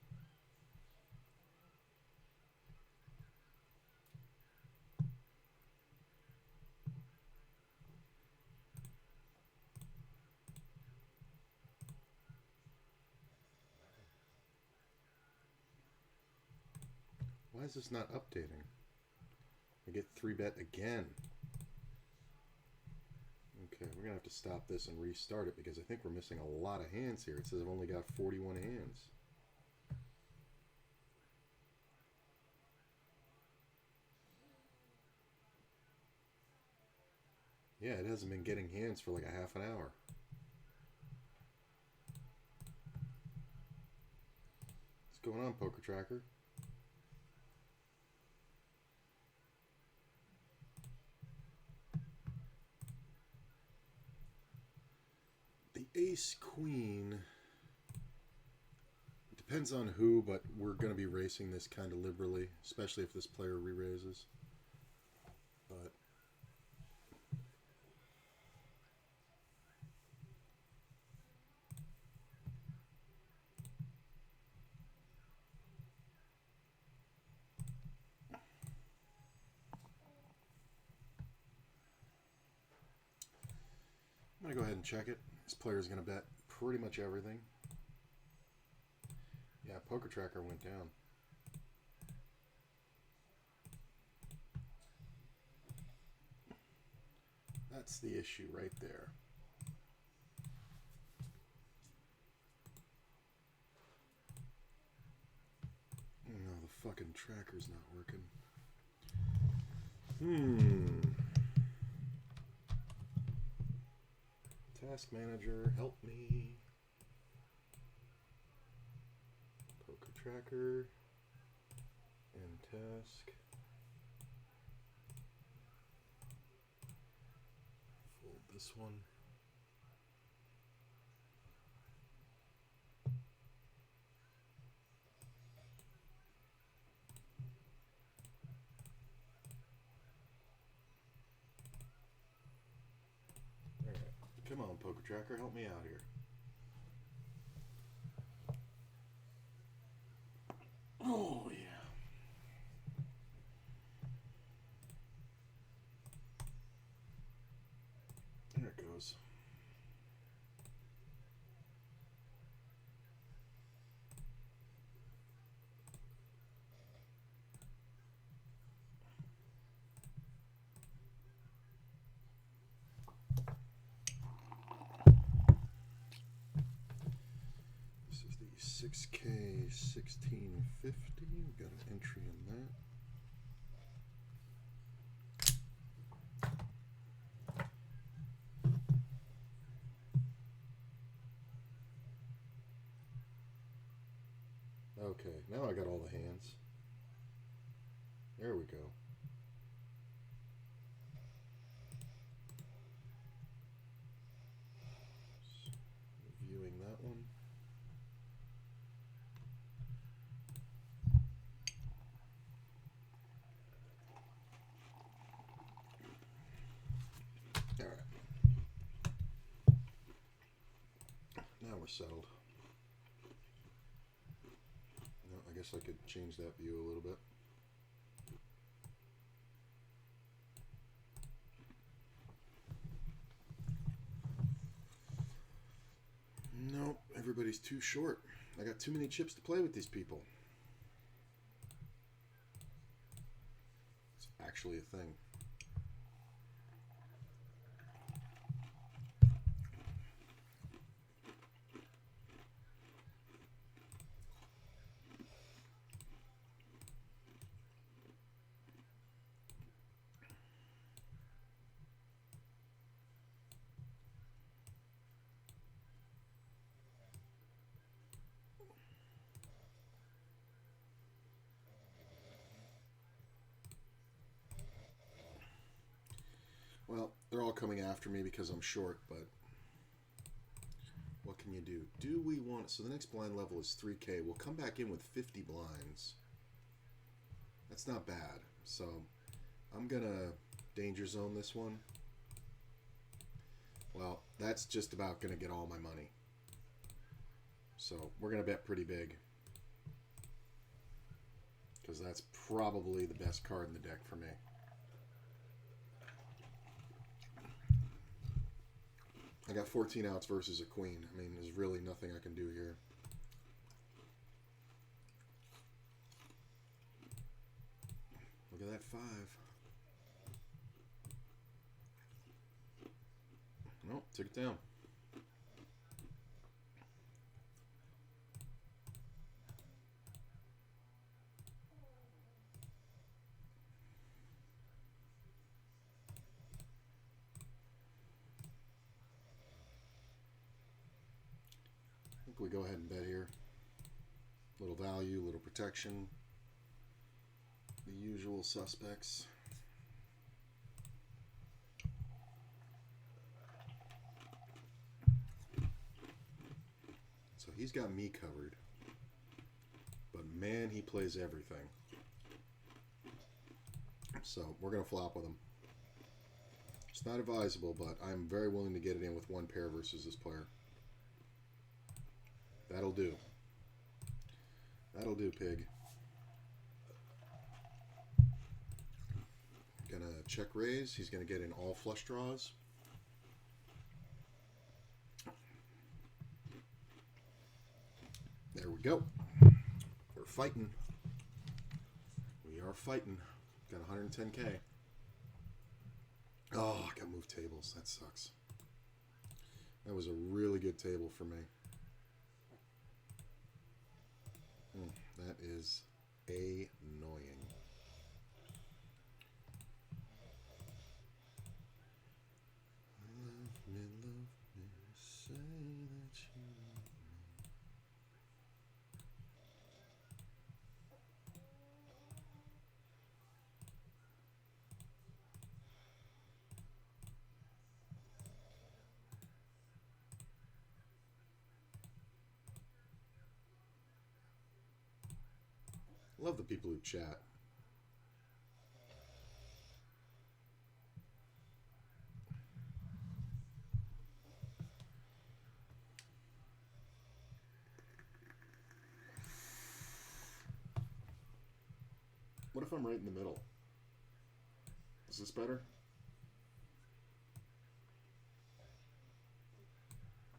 Why is this not updating? I get 3-bet again. Okay, we're going to have to stop this and restart it because I think we're missing a lot of hands here. It says I've only got 41 hands. Yeah, it hasn't been getting hands for like a half an hour. What's going on, Poker Tracker? ace queen. It depends on who, but we're going to be racing this kind of liberally, especially if this player re-raises. But I'm going to go ahead and check it. This player is going to bet pretty much everything. Yeah, Poker Tracker went down. That's the issue right there. No, the fucking tracker's not working. Task Manager, help me. Poker Tracker and Task. Fold this one. Alright, come on, Poker Tracker, help me out here. Oh, yeah. There it goes. This is the 6K 1650. We've got an entry in that. Okay, now I got all the hands. There we go. Viewing that one. All right. Now we're settled. No, I guess I could change that view a little bit. Nope, everybody's too short. I got too many chips to play with these people. It's actually a thing. Well, they're all coming after me because I'm short, but what can you do? Do we want... So the next blind level is 3K. We'll come back in with 50 blinds. That's not bad. So I'm going to danger zone this one. Well, that's just about going to get all my money. So we're going to bet pretty big. Because that's probably the best card in the deck for me. I got 14 outs versus a queen. I mean, there's really nothing I can do here. Look at that 5. Nope, took it down. We go ahead and bet here. Little value, little protection. The usual suspects. he's got me covered. But man, he plays everything. So we're going to flop with him. It's not advisable, but I'm very willing to get it in with one pair versus this player. That'll do. That'll do, pig. Gonna check raise. He's gonna get in all flush draws. There we go. We're fighting. We are fighting. Got 110K. Oh, I got moved tables. That sucks. That was a really good table for me. That is annoying. Love me, say that you love me. Love the people who chat. What if I'm right in the middle? Is this better?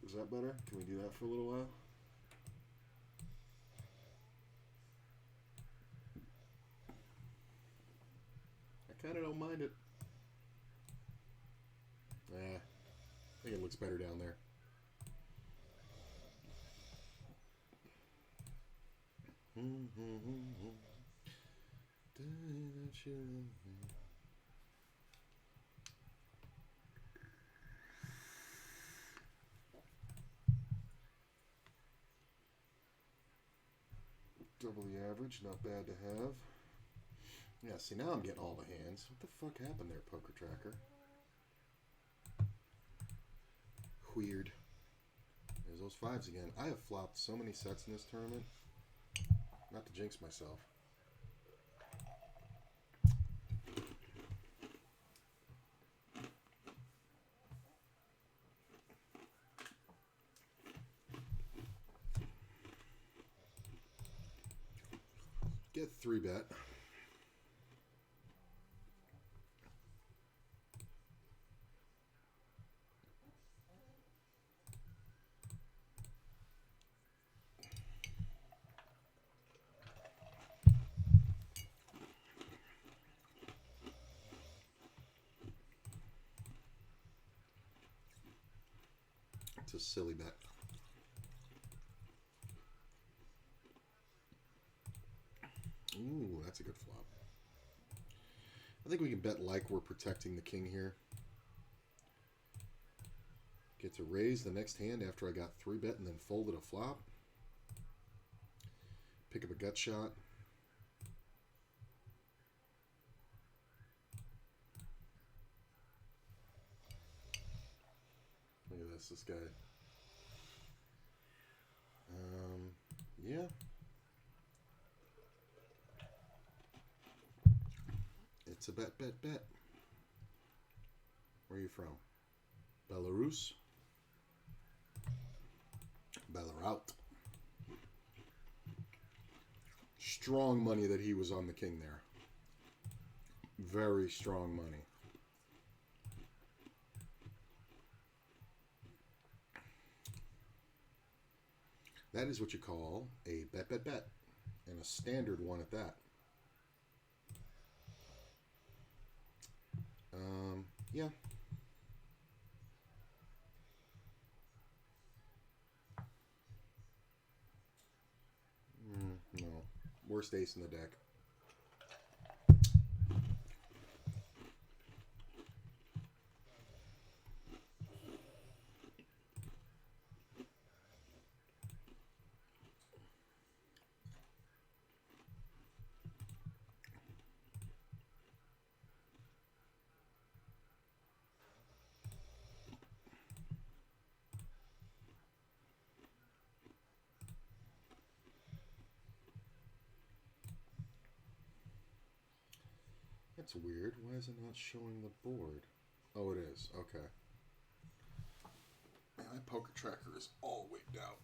Is that better? Can we do that for a little while? I kind of don't mind it. I think it looks better down there. Double the average, not bad to have. Yeah, see, now I'm getting all the hands. What the fuck happened there, Poker Tracker? Weird. There's those fives again. I have flopped so many sets in this tournament. Not to jinx myself. Get 3-bet. It's a silly bet. Ooh, that's a good flop. I think we can bet like we're protecting the king here. Get to raise the next hand after I got 3-bet and then folded a flop. Pick up a gut shot. Look at this guy. Yeah. It's a bet. Where are you from? Belarus? Belarus. Strong money that he was on the king there. Very strong money. That is what you call a bet. And a standard one at that. Yeah. No. Worst ace in the deck. That's weird. Why is it not showing the board? Oh, it is. Okay. Man, my poker tracker is all wigged out.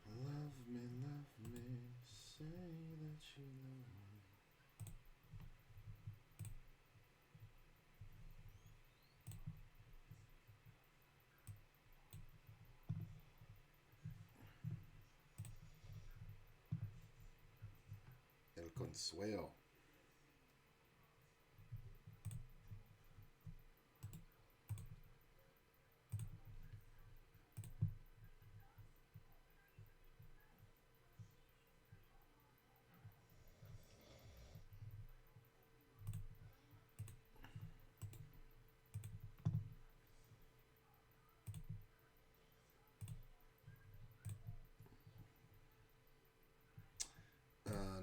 Love me, say that you love me. El Consuelo.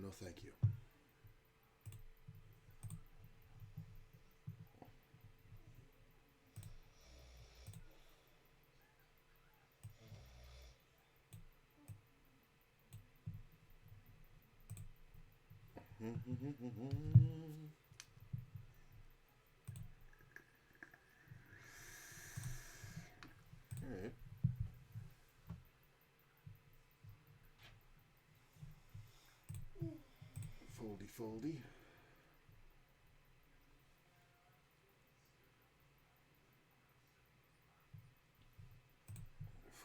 No, thank you. All right. Foldy, foldy.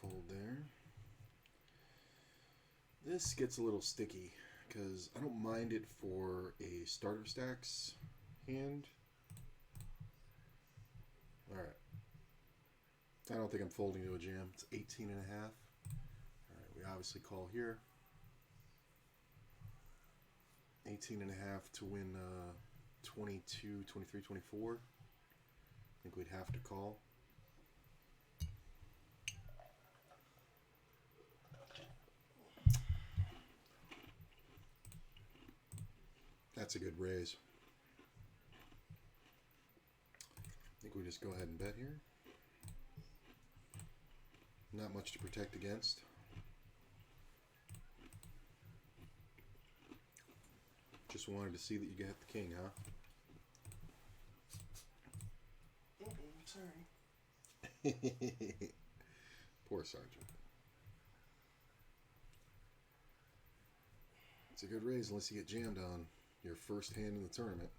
Fold there. This gets a little sticky because I don't mind it for a starter stacks hand. All right. I don't think I'm folding to a jam. It's 18 and a half. All right, we obviously call here. 18 and a half to win 22, 23, 24. I think we'd have to call. That's a good raise. I think we just go ahead and bet here. Not much to protect against. Just wanted to see that you got the king, huh? Sorry. Poor Sergeant. It's a good raise unless you get jammed on your first hand in the tournament.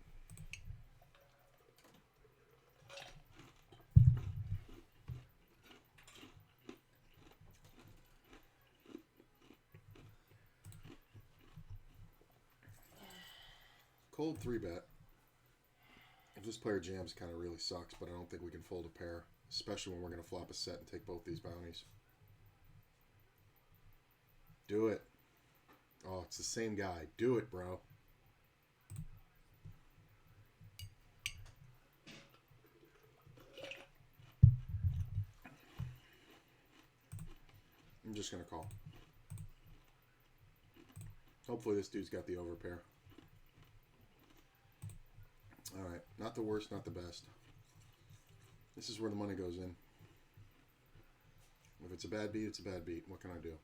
Cold 3-bet. If this player jams, kind of really sucks, but I don't think we can fold a pair, especially when we're going to flop a set and take both these bounties. Do it. Oh, it's the same guy. Do it, bro. I'm just going to call. Hopefully this dude's got the overpair. All right, not the worst, not the best. This is where the money goes in. If it's a bad beat, it's a bad beat. What can I do?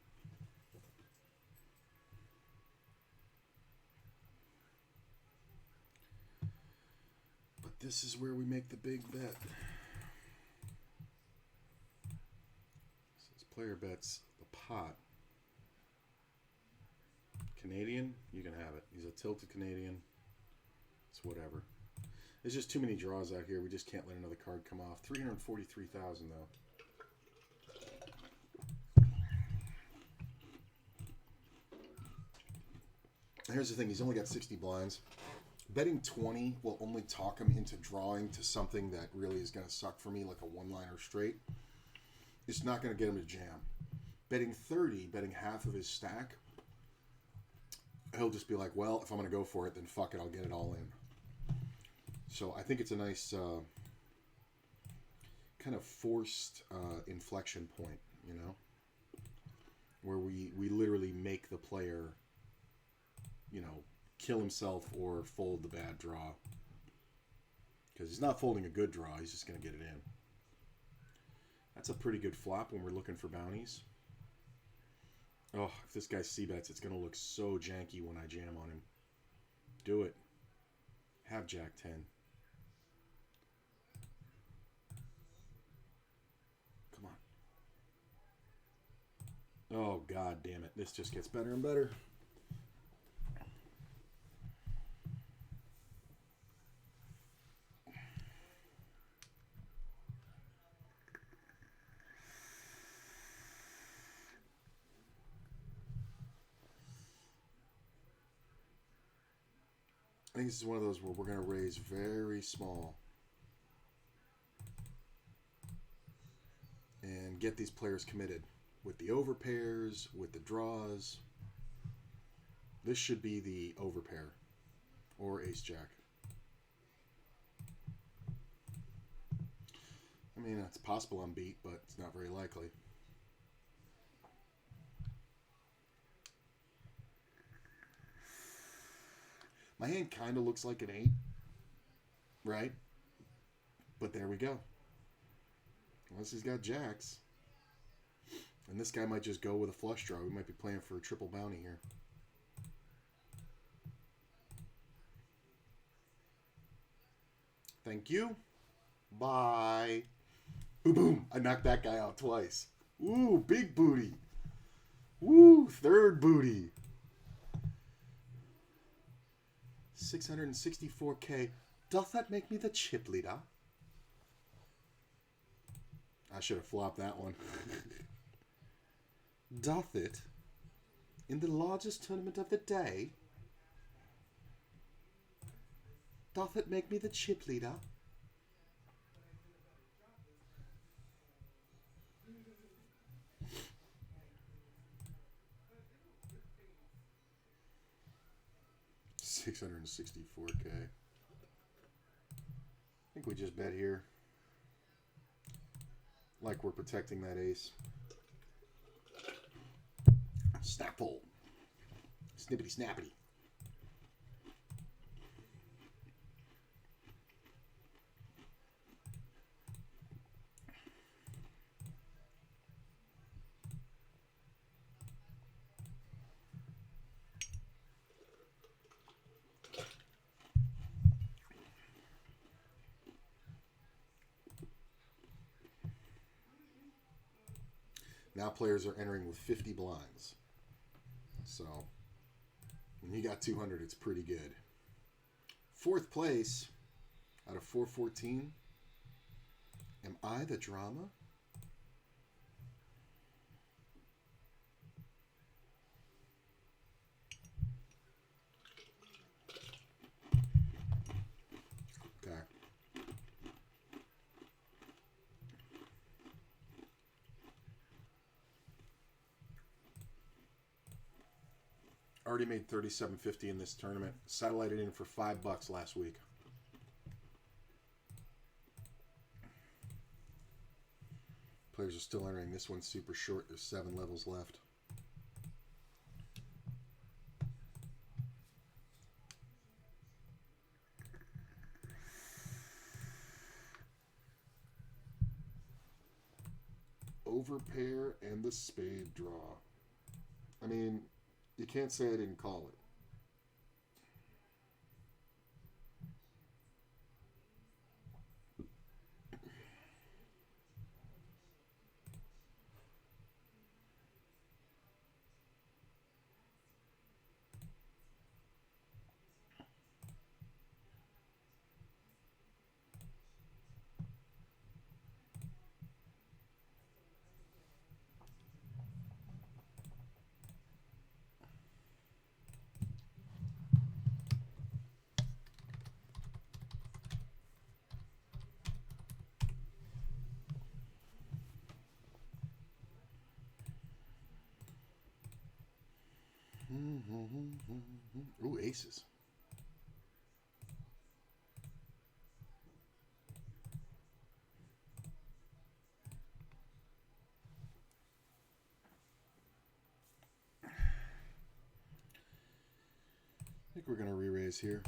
But this is where we make the big bet. This player bets the pot. Canadian, you can have it. He's a tilted Canadian. It's whatever. There's just too many draws out here. We just can't let another card come off. 343,000 though. Here's the thing. He's only got 60 blinds. Betting 20 will only talk him into drawing to something that really is going to suck for me, like a one-liner straight. It's not going to get him to jam. Betting 30, betting half of his stack, he'll just be like, well, if I'm going to go for it, then fuck it, I'll get it all in. So I think it's a nice kind of forced inflection point, you know, where we literally make the player, you know, kill himself or fold the bad draw. Because he's not folding a good draw, he's just going to get it in. That's a pretty good flop when we're looking for bounties. Oh, if this guy c-bets, it's going to look so janky when I jam on him. Do it. Have Jack 10. Come on. Oh, God damn it. This just gets better and better. I think this is one of those where we're going to raise very small and get these players committed with the overpairs, with the draws. This should be the overpair or ace-jack. I mean, it's possible I'm beat, but it's not very likely. My hand kind of looks like an 8, right? But there we go. Unless he's got jacks. And this guy might just go with a flush draw. We might be playing for a triple bounty here. Thank you. Bye. Boom, boom. I knocked that guy out twice. Ooh, big booty. Woo, third booty. 664K. Doth that make me the chip leader? I should have flopped that one. Doth it, in the largest tournament of the day, doth it make me the chip leader? $664K. I think we just bet here. Like we're protecting that ace. Snap hole. Snippity snappity. Now players are entering with 50 blinds. So, when you got 200, it's pretty good. Fourth place out of 414. Am I the drama? Okay. Already made $37.50 in this tournament. Satellited in for $5 last week. Players are still entering. This one's super short. There's 7 levels left. Overpair and the spade draw. I mean, you can't say I didn't call it. Ooh, aces. I think we're going to re-raise here.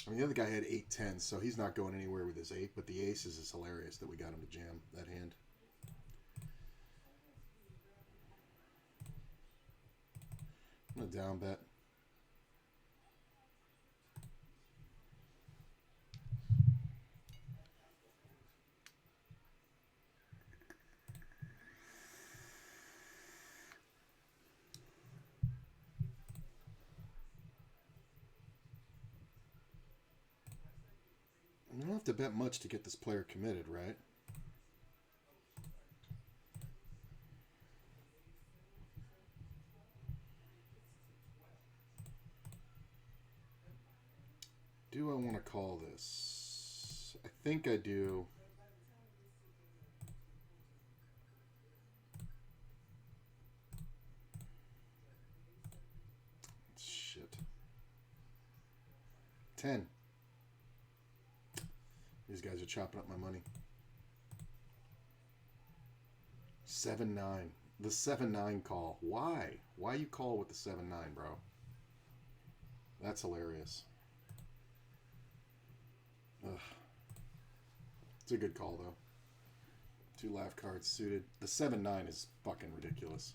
I mean, the other guy had 8-10, so he's not going anywhere with his 8, but the aces is hilarious that we got him to jam that hand. I'm going to down bet. You don't have to bet much to get this player committed, right? Do I want to call this? I think I do. Shit. 10. These guys are chopping up my money. 7-9. The 7-9 call. Why? Why you call with the 7-9, bro? That's hilarious. Ugh. It's a good call, though. 2 laugh cards suited. The 7-9 is fucking ridiculous.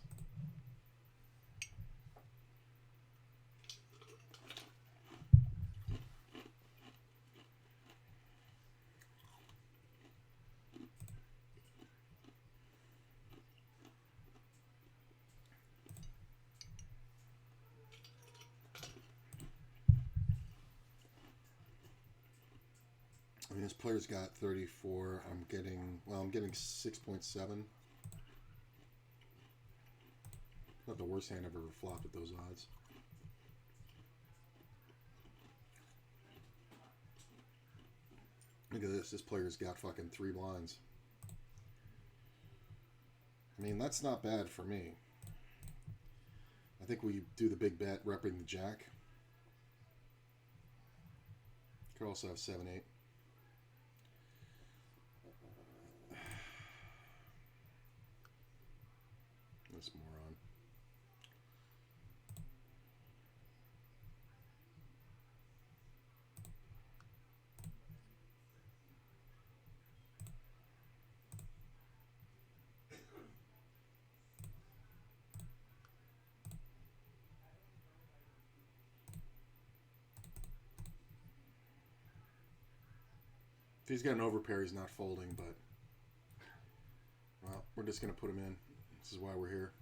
I mean, this player's got 34. I'm getting 6.7. Not the worst hand I've ever flopped at those odds. Look at this. This player's got fucking 3 blinds. I mean, that's not bad for me. I think we do the big bet, repping the jack. Could also have 7-8. This moron. If he's got an overpair, he's not folding, but well, we're just going to put him in. This is why we're here.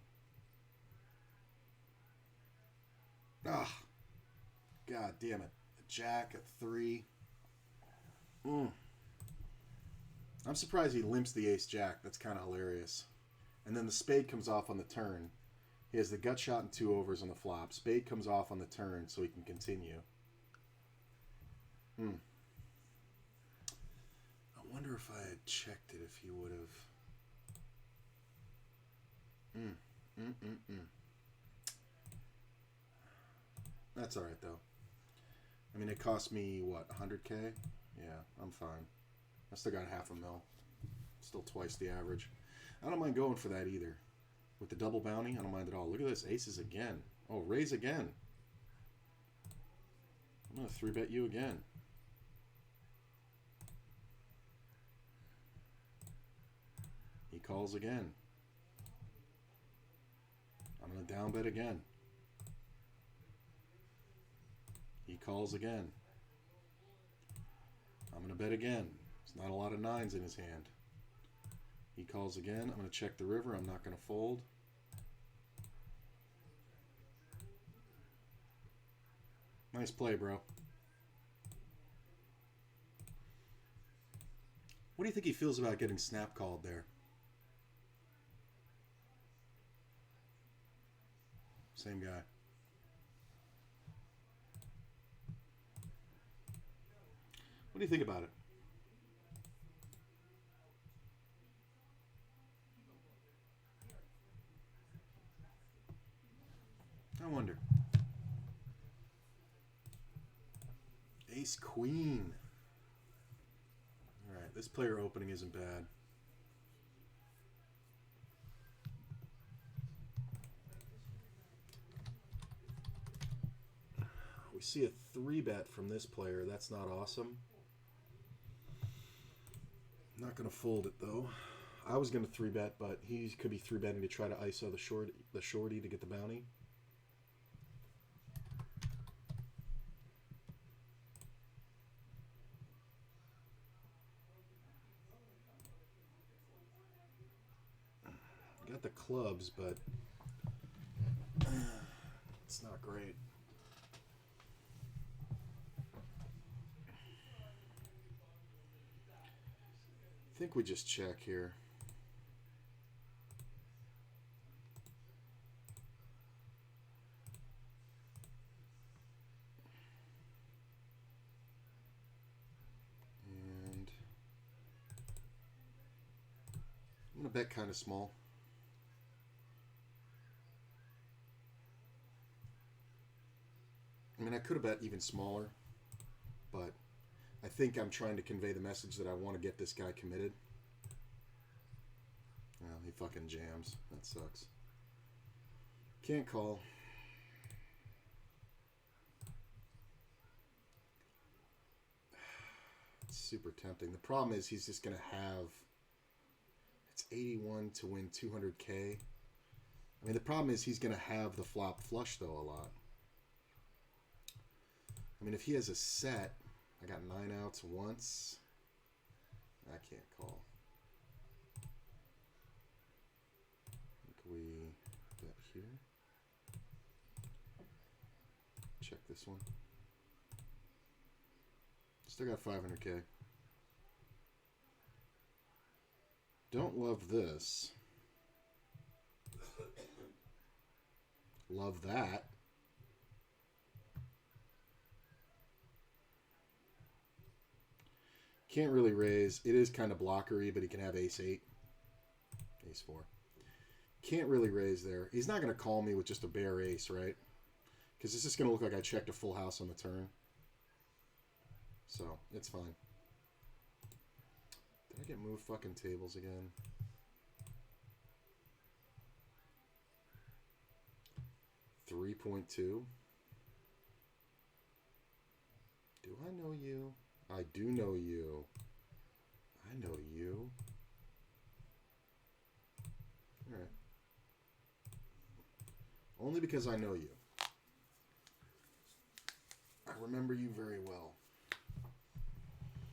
Ah, God damn it. A jack, a 3. I'm surprised he limps the ace jack. That's kind of hilarious. And then the spade comes off on the turn. He has the gut shot and 2 overs on the flop. Spade comes off on the turn so he can continue. I wonder if I had checked it, if he would have. That's alright, though. I mean, it cost me, what, 100K? Yeah, I'm fine. I still got half a mil. Still twice the average. I don't mind going for that either. With the double bounty, I don't mind at all. Look at this. Aces again. Oh, raise again. I'm going to 3-bet you again. He calls again. I'm going to down bet again. He calls again. I'm going to bet again. There's not a lot of 9s in his hand. He calls again. I'm going to check the river. I'm not going to fold. Nice play, bro. What do you think he feels about getting snap called there? Same guy. What do you think about it? I wonder. Ace Queen. All right, this player opening isn't bad. We see a 3-bet from this player. That's not awesome. Not going to fold it, though. I was going to 3-bet, but he could be 3-betting to try to ISO the shorty to get the bounty. Got the clubs, but it's not great. I think we just check here. And I'm going to bet kind of small. I mean, I could have bet even smaller, but I think I'm trying to convey the message that I want to get this guy committed. Well, he fucking jams. That sucks. Can't call. It's super tempting. The problem is he's just going to have... It's 81 to win 200K. I mean, the problem is he's going to have the flop flush, though, a lot. I mean, if he has a set, I got 9 outs once. I can't call. Can we bet here? Check this one. Still got 500K. Don't love this. Love that. Can't really raise. It is kind of blockery, but he can have ace-8. Ace-4. Can't really raise there. He's not going to call me with just a bare ace, right? Because it's just going to look like I checked a full house on the turn. So, it's fine. Did I get moved fucking tables again? $3.2. Do I know you? I do know you. I know you. All right. Only because I know you. I remember you very well.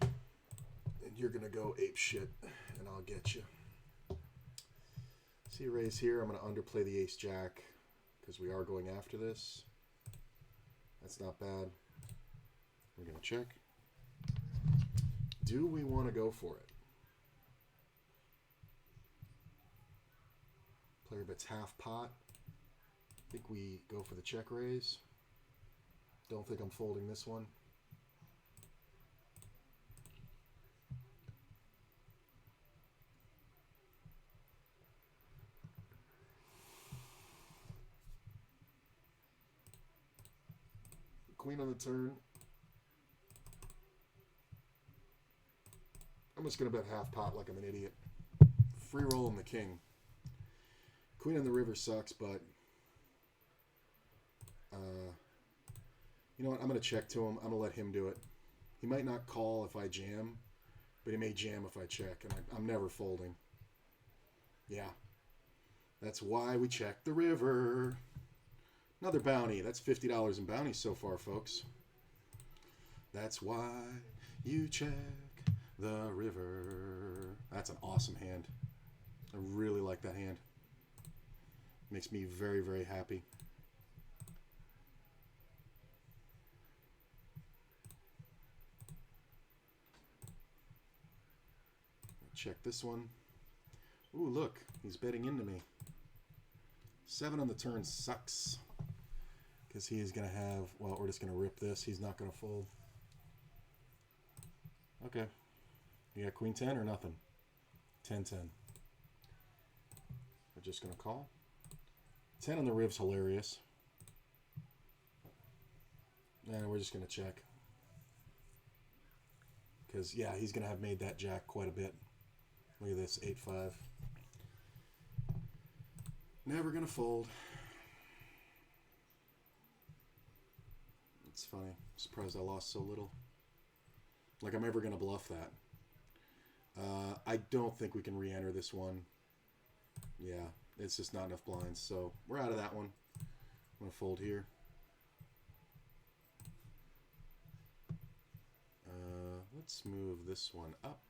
And you're going to go ape shit, and I'll get you. See a raise here. I'm going to underplay the ace-jack because we are going after this. That's not bad. We're going to check. Do we want to go for it? Player bets half pot. I think we go for the check raise. Don't think I'm folding this one. Queen on the turn. I'm just going to bet half pot like I'm an idiot. Free rolling the king. Queen on the river sucks, but... you know what? I'm going to check to him. I'm going to let him do it. He might not call if I jam, but he may jam if I check, and I'm never folding. Yeah. That's why we check the river. Another bounty. That's $50 in bounties so far, folks. That's why you check the river. That's an awesome hand. I really like that hand. Makes me very, very happy. Check this one. Ooh, look. He's betting into me. 7 on the turn sucks. Because he is going to have... Well, we're just going to rip this. He's not going to fold. Okay. You got queen 10 or nothing? 10-10. We're just going to call. 10 on the rib's hilarious. And we're just going to check. Because, yeah, he's going to have made that jack quite a bit. Look at this, 8-5. Never going to fold. It's funny. Surprised I lost so little. Like I'm ever going to bluff that. I don't think we can re-enter this one. Yeah, it's just not enough blinds. So we're out of that one. I'm going to fold here. Let's move this one up.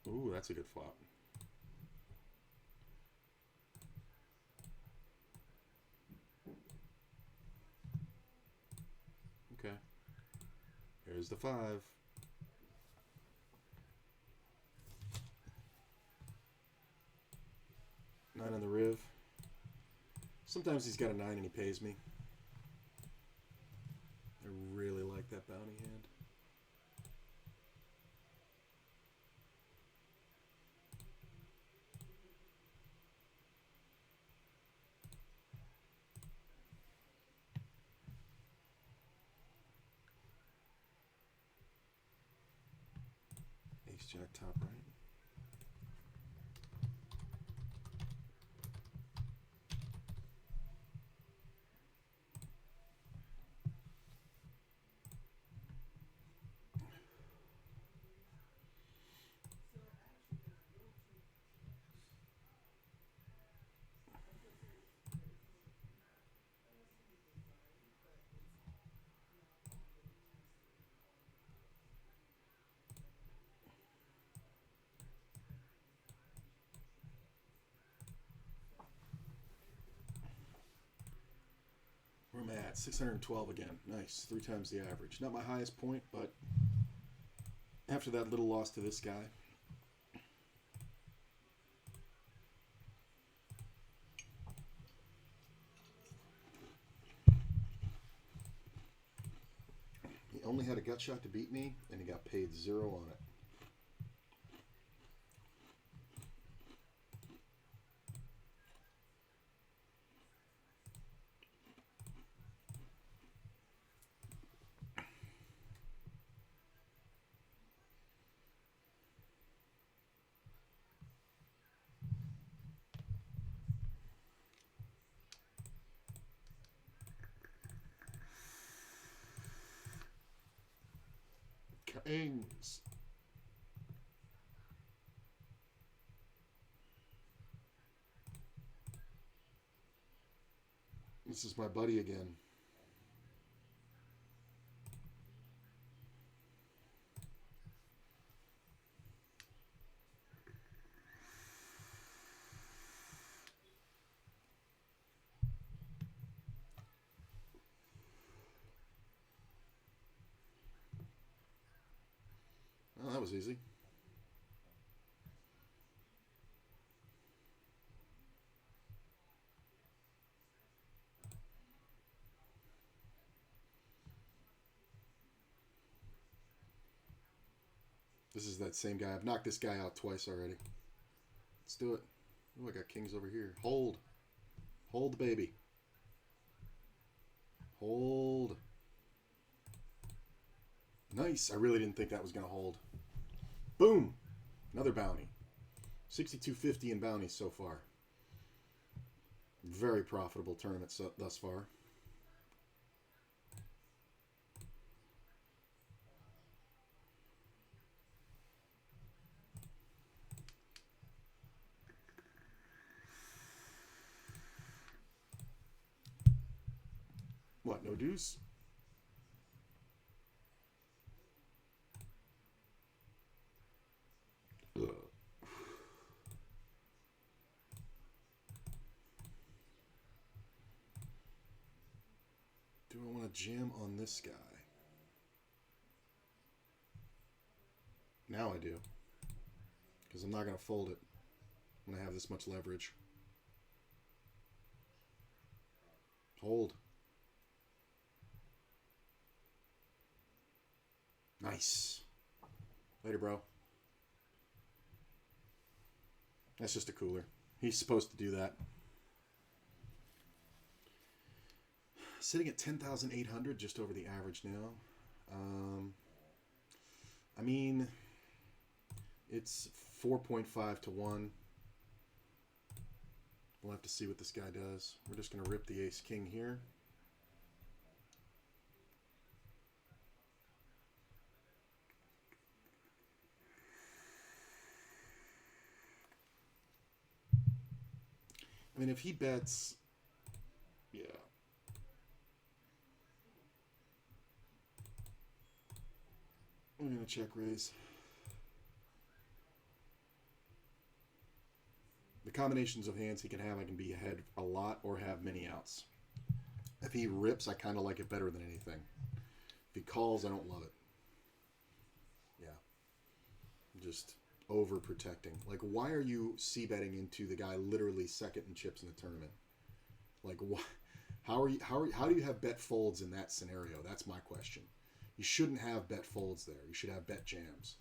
Ooh, that's a good flop. Okay. Here's the 5. Nine on the riv. Sometimes he's got a 9 and he pays me. I really like that bounty hand. Ace jack top right. Where am I at? 612 again. Nice. 3 times the average. Not my highest point, but after that little loss to this guy. He only had a gut shot to beat me, and he got paid 0 on it. Kings. This is my buddy again. Oh, that was easy. This is that same guy. I've knocked this guy out twice already. Let's do it. Oh, I got kings over here. Hold. Hold the baby. Hold. Nice. I really didn't think that was going to hold. Boom. Another bounty. 62.50 in bounties so far. Very profitable tournament thus far. What, no deuce? Ugh. Do I want to jam on this guy? Now I do. Because I'm not going to fold it when I have this much leverage. Hold. Nice. Later, bro. That's just a cooler. He's supposed to do that. Sitting at 10,800, just over the average now. I mean, it's 4.5 to 1. We'll have to see what this guy does. We're just going to rip the ace-king here. I mean, if he bets... Yeah. We're going to check raise. The combinations of hands he can have, I can be ahead a lot or have many outs. If he rips, I kind of like it better than anything. If he calls, I don't love it. Yeah. Just overprotecting. Like, why are you c-betting into the guy literally second in chips in the tournament? Like, how do you have bet folds in that scenario? That's my question. You shouldn't have bet folds there. You should have bet jams.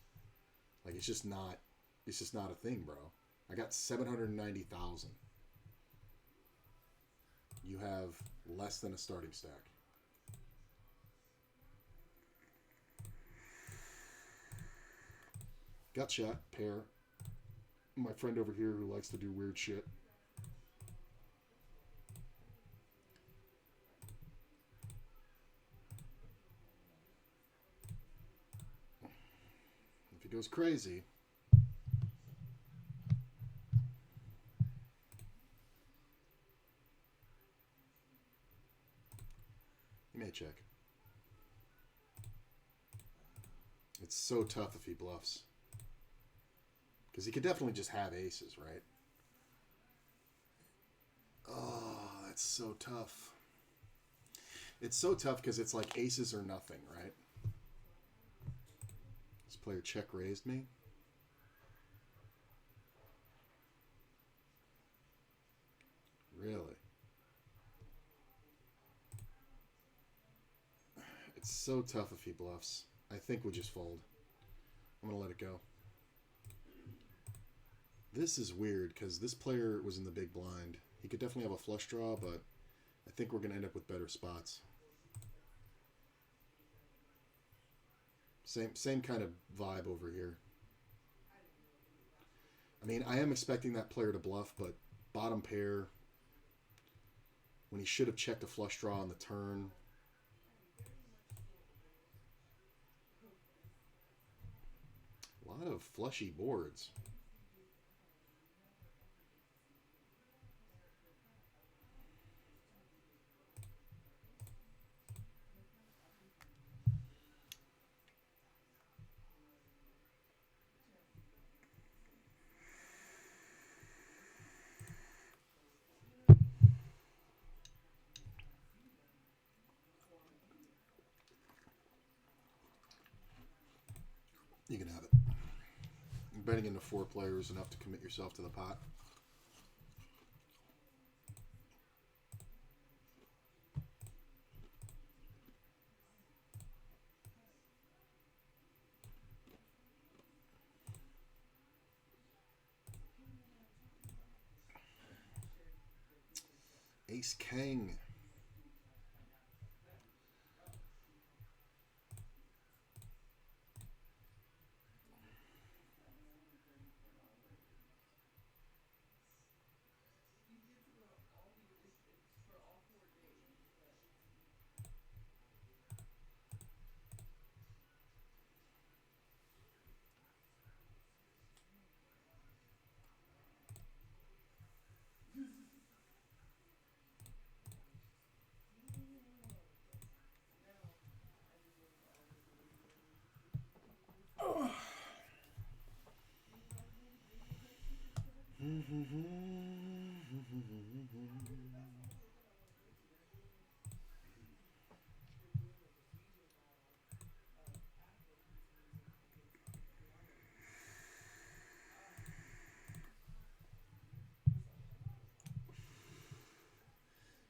Like, it's just not a thing, bro. I got 790,000. You have less than a starting stack. Gut shot, pair. My friend over here who likes to do weird shit. If he goes crazy, he may check. It's so tough if he bluffs. Because he could definitely just have aces, right? Oh, that's so tough. It's so tough because it's like aces or nothing, right? This player check raised me. Really? It's so tough if he bluffs. I think we'll just fold. I'm going to let it go. This is weird because this player was in the big blind. He could definitely have a flush draw, but I think we're going to end up with better spots. Same kind of vibe over here. I mean, I am expecting that player to bluff, but bottom pair, when he should have checked a flush draw on the turn. A lot of flushy boards. You can have it. Betting into 4 players enough to commit yourself to the pot. Ace King.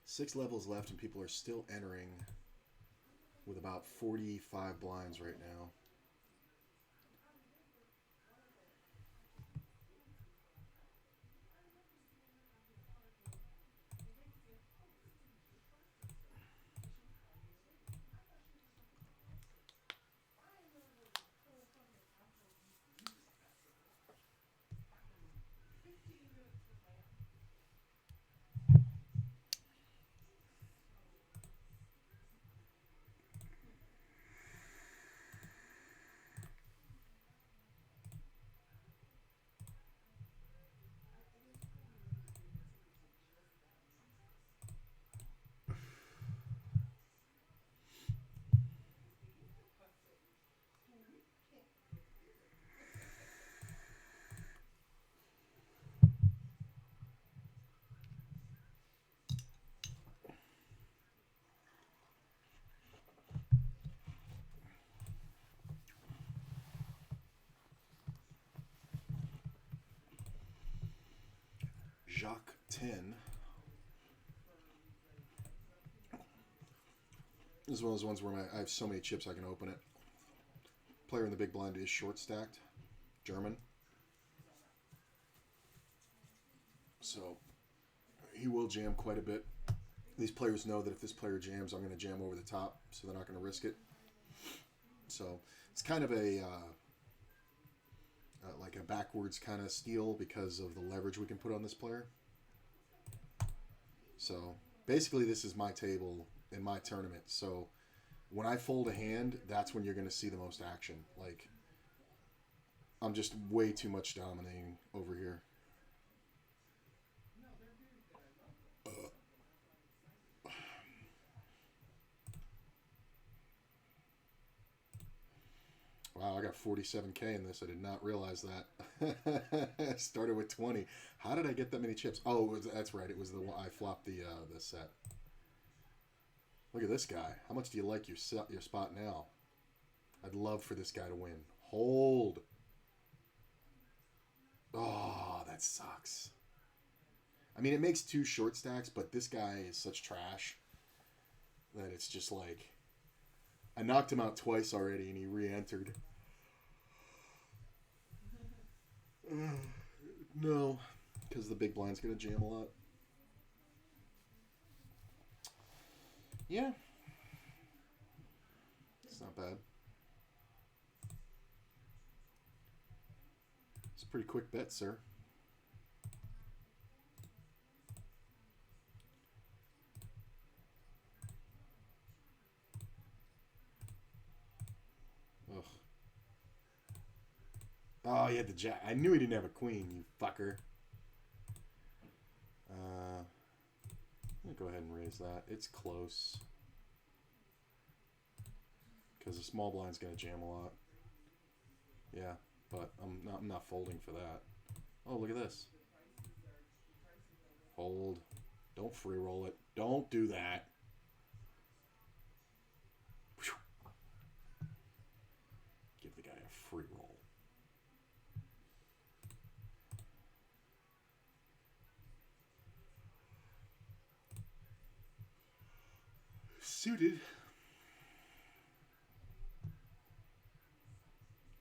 Six levels left and people are still entering with about 45 blinds right now. Jacques 10. This is one of those ones where I have so many chips I can open it. Player in the big blind is short stacked. German. So he will jam quite a bit. These players know that if this player jams, I'm going to jam over the top, so they're not going to risk it. So it's kind of a like a backwards kind of steal because of the leverage we can put on this player. So basically this is my table in my tournament. So when I fold a hand, that's when you're going to see the most action. Like, I'm just way too much dominating over here. Wow, I got 47K in this. I did not realize that. Started with 20. How did I get that many chips? Oh, that's right. It was the one I flopped the set. Look at this guy. How much do you like your spot now? I'd love for this guy to win. Hold. Oh, that sucks. I mean, it makes 2 short stacks, but this guy is such trash that it's just like... I knocked him out twice already, and he re-entered. No, because the big blind's going to jam a lot. Yeah. It's not bad. It's a pretty quick bet, sir. Ugh. Oh, he had the jack. I knew he didn't have a queen, you fucker. I'm going to go ahead and raise that. It's close. Because the small blind's going to jam a lot. Yeah, but I'm not folding for that. Oh, look at this. Hold. Don't free roll it. Don't do that. Whew. Give the guy a free roll. Suited.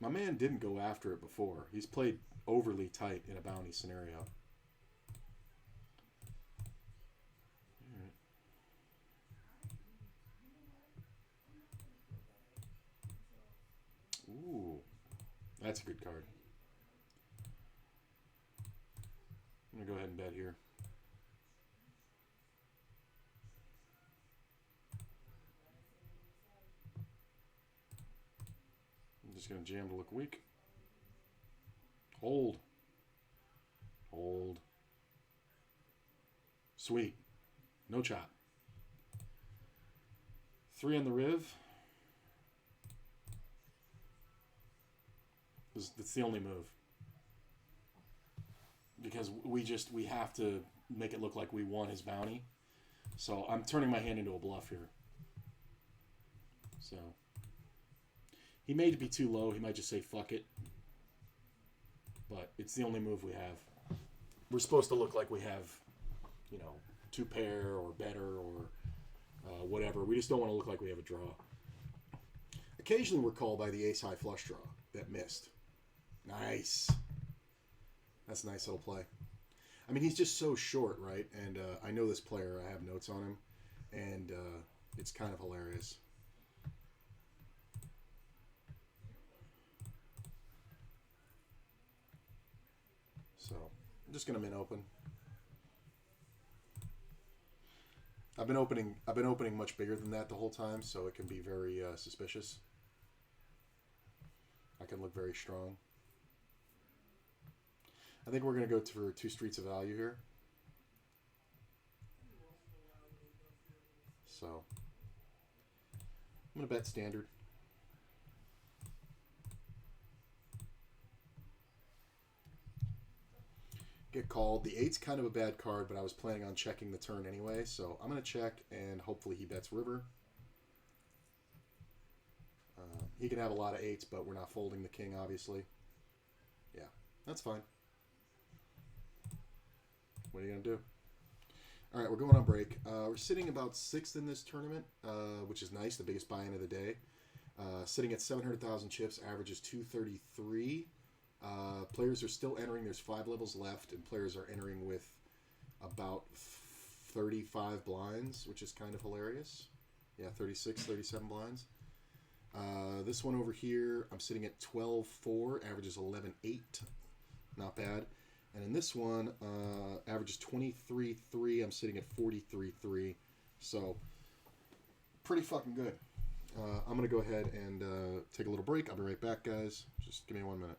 My man didn't go after it before. He's played overly tight in a bounty scenario. Ooh, that's a good card. I'm going to go ahead and bet here. I'm just going to jam to look weak. Hold. Hold. Sweet. No chop. 3 on the riv. That's the only move. Because we have to make it look like we won his bounty. So I'm turning my hand into a bluff here. So he may be too low. He might just say fuck it. But it's the only move we have. We're supposed to look like we have, 2 pair or better or whatever. We just don't want to look like we have a draw. Occasionally we're called by the ace-high flush draw that missed. Nice. That's a nice little play. I mean, he's just so short, right? And I know this player. I have notes on him. And it's kind of hilarious. So, I'm just going to min open. I've been opening much bigger than that the whole time, so it can be very suspicious. I can look very strong. I think we're going to go for 2 streets of value here. So, I'm going to bet standard. Get called. The 8's kind of a bad card, but I was planning on checking the turn anyway, so I'm going to check, and hopefully he bets river. He can have a lot of 8s, but we're not folding the king, obviously. Yeah, that's fine. What are you going to do? All right, we're going on break. We're sitting about 6th in this tournament, which is nice, the biggest buy-in of the day. Sitting at 700,000 chips, average is 233. Players are still entering. There's 5 levels left, and players are entering with about 35 blinds, which is kind of hilarious. Yeah, 36, 37 blinds. This one over here, I'm sitting at 12.4, averages 11.8. Not bad. And in this one, averages 23.3. I'm sitting at 43.3. So, pretty fucking good. I'm going to go ahead and take a little break. I'll be right back, guys. Just give me 1 minute.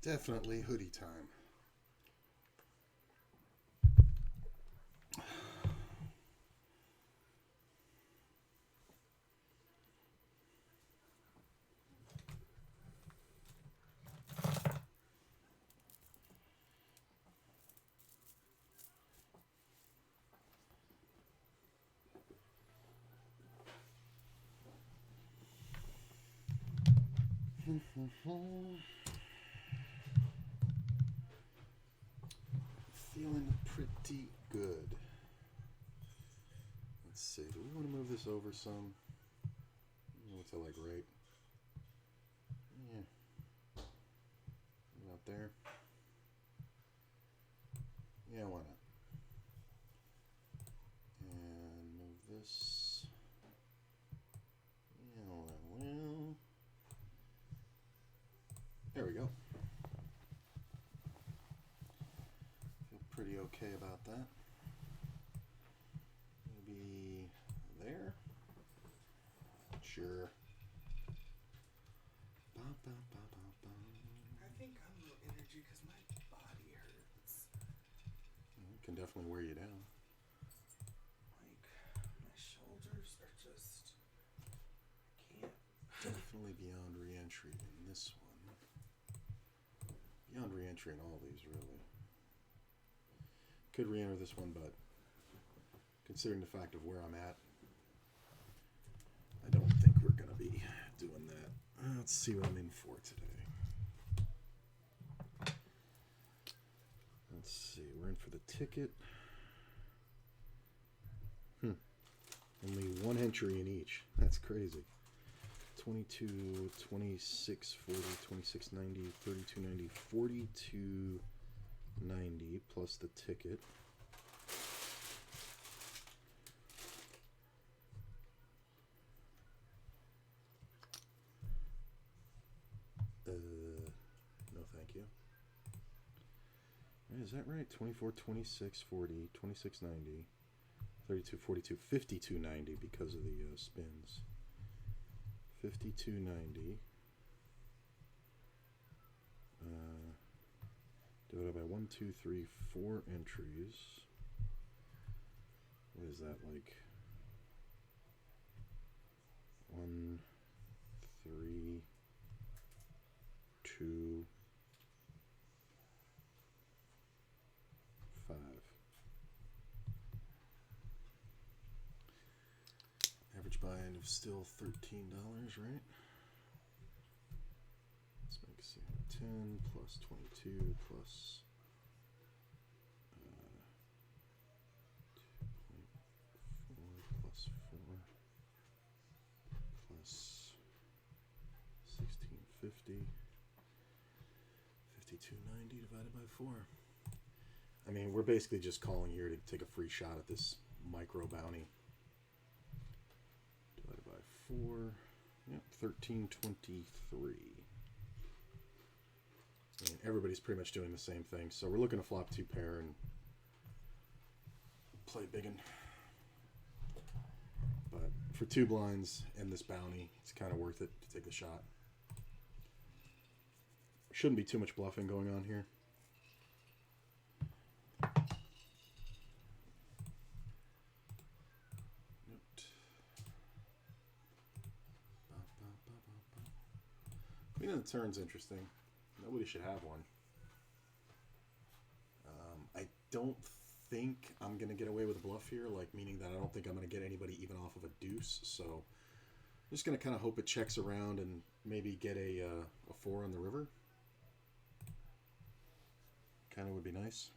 Definitely hoodie time. Feeling pretty good. Let's see. Do we want to move this over some? What's that like, right? Yeah. About there. Yeah, why not? And move this. Yeah, well. There we go. Feel pretty okay about that. Maybe there. Sure. I think I'm low energy because my body hurts. It can definitely wear you down. Like, my shoulders are just... I can't. Definitely beyond re-entry in this one. Beyond re-entry in all these, really. Could re-enter this one, but considering the fact of where I'm at, I don't think we're going to be doing that. Let's see what I'm in for today. Let's see, we're in for the ticket. Only one entry in each. That's crazy. 22, 26, 40, 26, 90, 32, 90, 42, 90 plus the ticket. No, thank you. Is that right? 24, 26, 40, 26, 90, 32, 42, 52, 90 because of the spins. 52, 90. Divided by 1, 2, 3, 4 entries. What is that like? 1, 3, 2, 5. Average buy-in of still $13, right? Let's make it 10 plus 22 plus 2.4 plus 4 plus 1650. 5290 divided by 4. I mean, we're basically just calling here to take a free shot at this micro bounty. Divided by 4. Yep, 1323. And everybody's pretty much doing the same thing. So we're looking to flop 2 pair and play biggin. But for 2 blinds and this bounty, it's kind of worth it to take the shot. Shouldn't be too much bluffing going on here. Queen of the turn's interesting. Nobody should have one. I don't think I'm going to get away with a bluff here, like meaning that I don't think I'm going to get anybody even off of a deuce. So I'm just going to kind of hope it checks around and maybe get a 4 on the river. Kind of would be nice.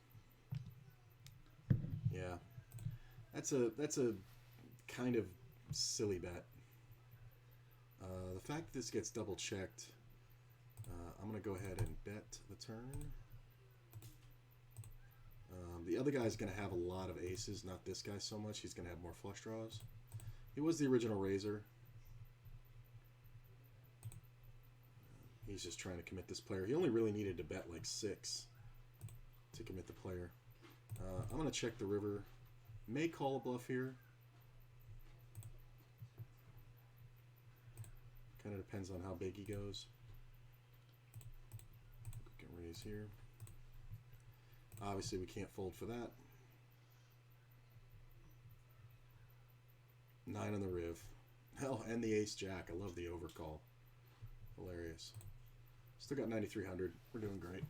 Yeah, that's a kind of silly bet. The fact that this gets double checked, I'm going to go ahead and bet the turn. The other guy's going to have a lot of aces, not this guy so much. He's going to have more flush draws. He was the original raiser. He's just trying to commit this player. He only really needed to bet like 6 to commit the player. I'm going to check the river. May call a bluff here. Kind of depends on how big he goes. We can raise here. Obviously, we can't fold for that. 9 on the riv. Hell, and the ace-jack. I love the overcall. Hilarious. Still got 9,300. We're doing great.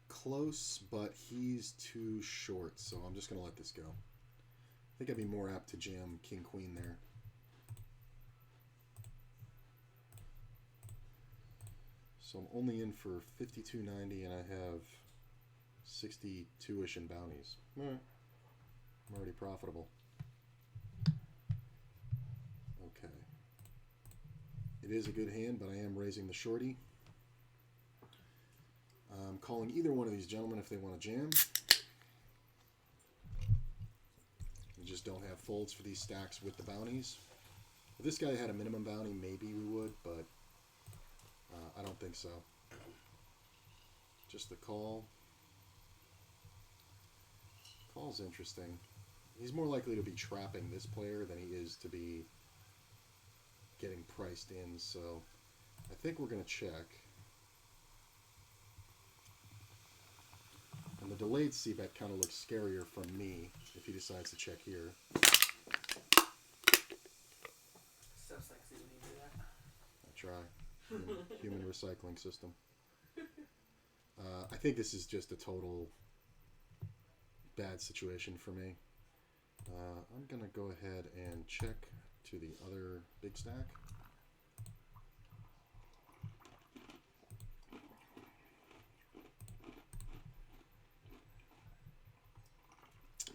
Close, but he's too short, so I'm just going to let this go. think I'd be more apt to jam King Queen there. So I'm only in for $52.90 and I have 62-ish in bounties. I'm already profitable. Okay. It is a good hand, but I am raising the shorty. I'm calling either one of these gentlemen if they want to jam. We just don't have folds for these stacks with the bounties. If this guy had a minimum bounty, maybe we would, but I don't think so. Just the call. Call's interesting. He's more likely to be trapping this player than he is to be getting priced in, so I think we're going to check. And the delayed c-bet kind of looks scarier from me if he decides to check here. So sexy when you do that. I try. Human recycling system. I think this is just a total bad situation for me. I'm going to go ahead and check to the other big stack.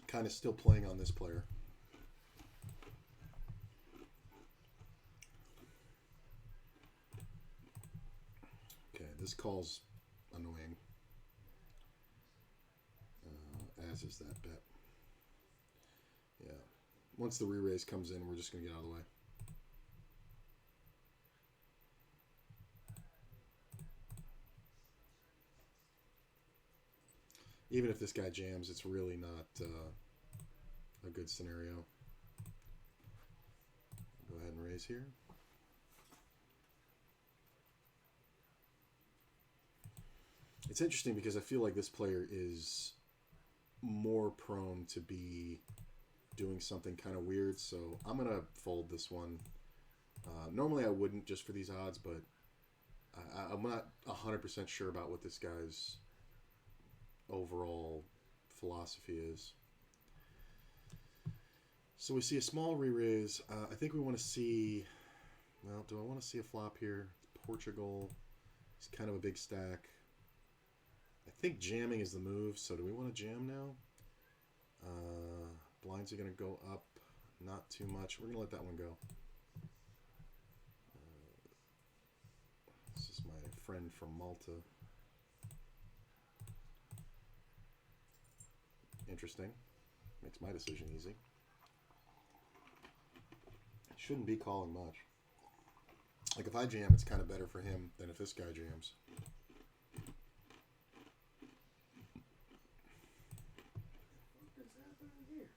Kind of still playing on this player. Okay, this call's annoying. As is that bet. Yeah. Once the re-raise comes in, we're just going to get out of the way. Even if this guy jams, it's really not a good scenario. Go ahead and raise here. It's interesting because I feel like this player is more prone to be doing something kind of weird, so I'm going to fold this one. Normally I wouldn't just for these odds, but I'm not 100% sure about what this guy's overall philosophy is. So we see a small re-raise. I think we want to see, well, do I want to see a flop here? Portugal. It's kind of a big stack. I think jamming is the move, so do we want to jam now? Blinds are going to go up, not too much. We're going to let that one go. This is my friend from Malta. Interesting. Makes my decision easy. Shouldn't be calling much. Like if I jam, it's kind of better for him than if this guy jams. What is happening here?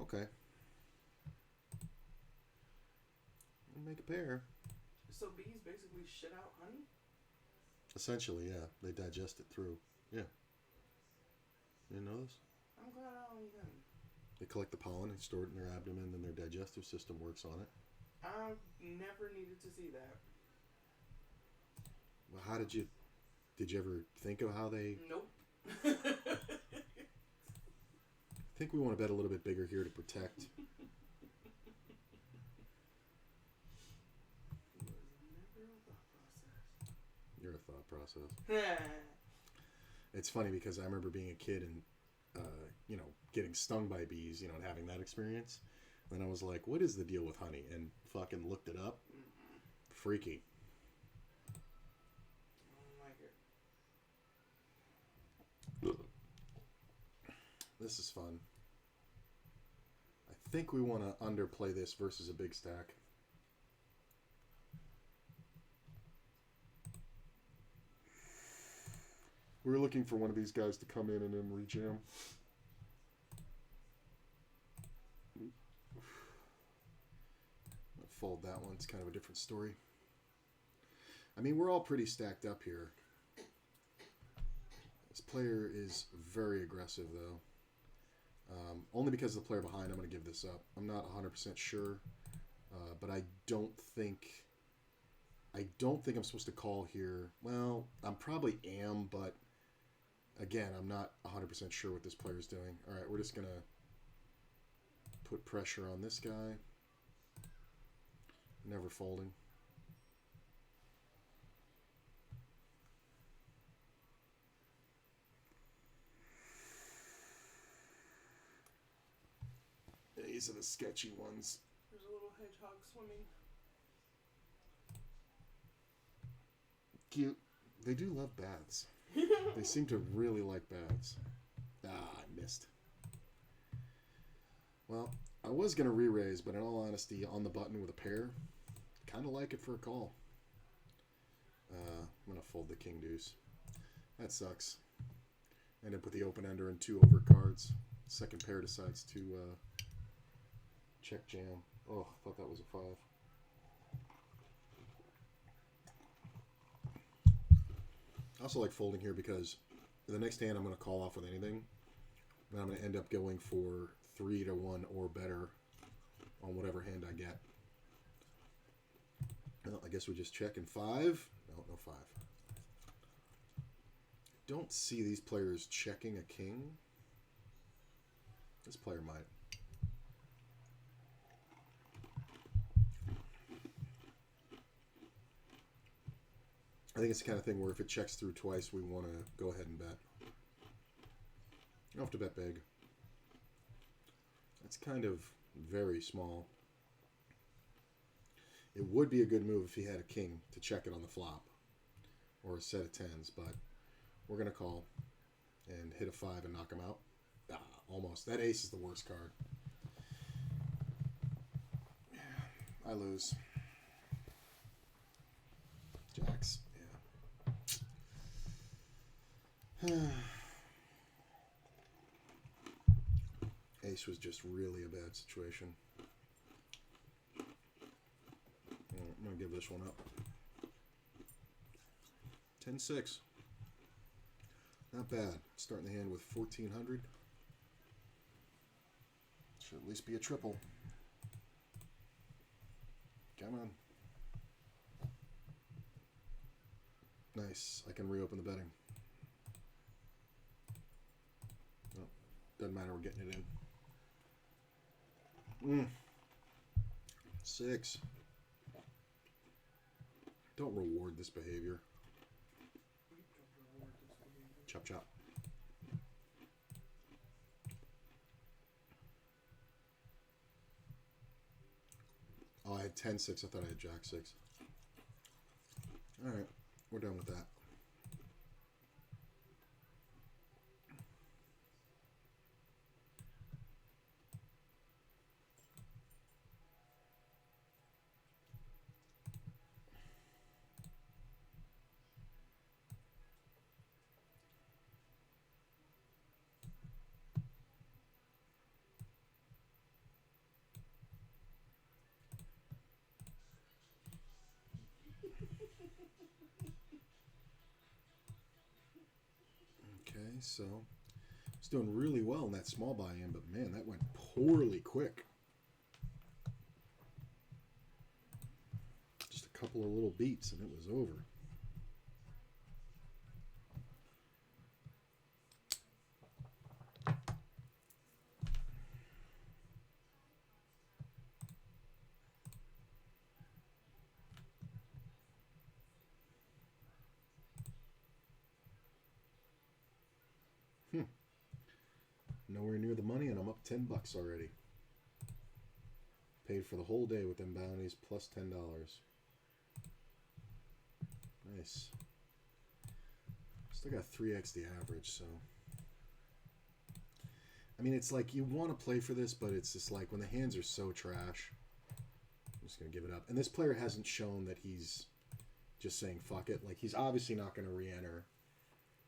Okay. We'll make a pair. So bees basically shit out honey? Essentially, yeah. They digest it through. Yeah. You didn't know this? I'm glad I don't eat honey. They collect the pollen and store it in their abdomen, then their digestive system works on it. I've never needed to see that. Well, how did you ever think of how they... Nope. I think we want to bet a little bit bigger here to protect. You're a thought process. It's funny because I remember being a kid and, getting stung by bees, and having that experience. And I was like, what is the deal with honey? And fucking looked it up. Freaky. I don't like it. This is fun. I think we want to underplay this versus a big stack. We were looking for one of these guys to come in and then rejam. I'll fold that one. It's kind of a different story. I mean, we're all pretty stacked up here. This player is very aggressive, though. Only because of the player behind, I'm going to give this up. I'm not 100% sure, but I don't think I don't think I'm supposed to call here. Well, I'm probably am, but again, I'm not 100% sure what this player is doing. All right, we're just going to put pressure on this guy. Never folding. These are the sketchy ones. There's a little hedgehog swimming. Cute. They do love baths. They seem to really like baths. Ah, I missed. Well, I was going to re-raise, but in all honesty, on the button with a pair, kind of like it for a call. I'm going to fold the king deuce. That sucks. End up with the open ender and 2 over cards. Second pair decides to check jam. Oh, I thought that was a 5. I also like folding here because the next hand I'm going to call off with anything. And I'm going to end up going for 3 to 1 or better on whatever hand I get. Well, I guess we just check in 5. No 5. Don't see these players checking a king. This player might. I think it's the kind of thing where if it checks through twice, we want to go ahead and bet. You don't have to bet big. That's kind of very small. It would be a good move if he had a king to check it on the flop. Or a set of 10s, but we're going to call and hit a 5 and knock him out. Ah, almost. That ace is the worst card. I lose. Jacks. Yeah. Ace was just really a bad situation. I'm going to give this one up. 10-6. Not bad. Starting the hand with 1,400. Should at least be a triple. Come on. Nice. I can reopen the betting. Oh, doesn't matter. We're getting it in. 6. Don't reward this behavior. Chop, chop. Oh, I had 10-6. I thought I had Jack-6. All right. We're done with that. Okay, so it's doing really well in that small buy-in, but man, that went poorly quick. Just a couple of little beats and it was over. Nowhere near the money, and I'm up $10 already. Paid for the whole day with them bounties plus $10. Nice. Still got 3x the average, so. I mean, it's like you want to play for this, but it's just like when the hands are so trash, I'm just going to give it up. And this player hasn't shown that he's just saying fuck it. Like, he's obviously not going to re-enter.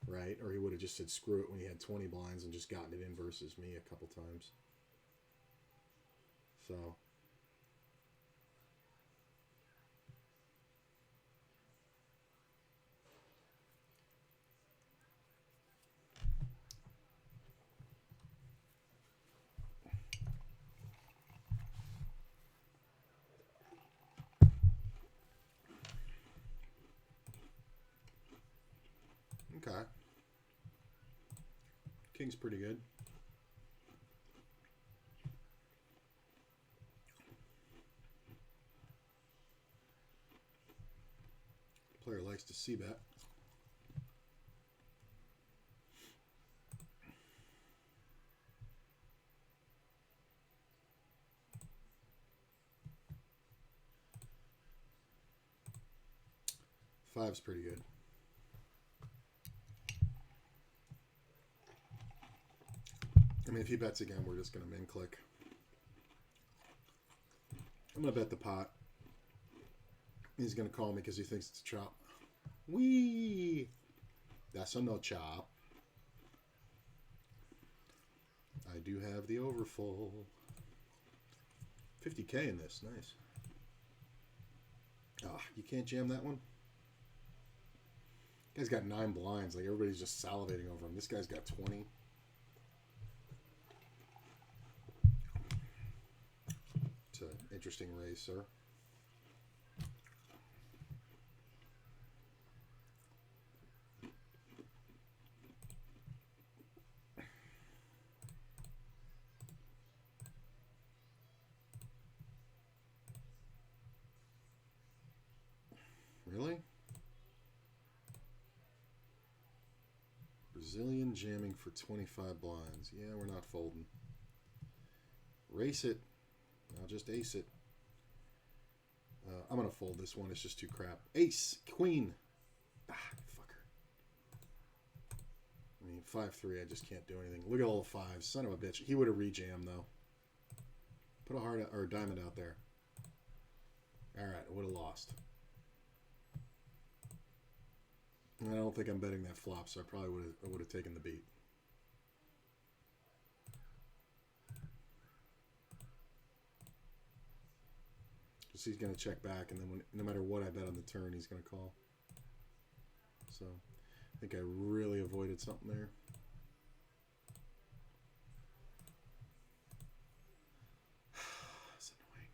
Right? Or he would have just said screw it when he had 20 blinds and just gotten it in versus me a couple times. So. King's pretty good. Player likes to see bet. Five's pretty good. I mean, if he bets again, we're just going to min click. I'm going to bet the pot. He's going to call me because he thinks it's a chop. Wee! That's a no chop. I do have the overfull. 50K in this. Nice. Ah, you can't jam that one? Guy's got 9 blinds. Like, everybody's just salivating over him. This guy's got 20. It's an interesting raise, sir. Really? Brazilian jamming for 25 blinds. Yeah, we're not folding. Race it. I'll just ace it. I'm going to fold this one. It's just too crap. Ace. Queen. Ah, fucker. I mean, 5-3. I just can't do anything. Look at all the fives. Son of a bitch. He would have rejammed, though. Put a heart or a diamond out there. All right. I would have lost. I don't think I'm betting that flop, so I probably would have taken the beat. Because he's going to check back, and then no matter what I bet on the turn, he's going to call. So I think I really avoided something there. It's annoying.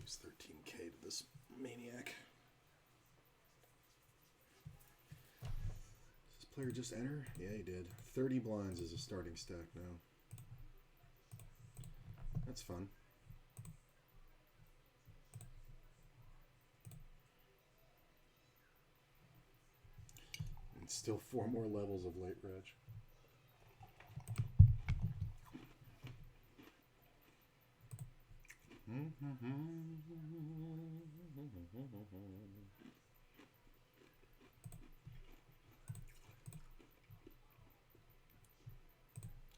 Lose 13K to this maniac. Player just enter? Yeah, he did. 30 blinds is a starting stack now. That's fun. And still 4 more levels of late reg.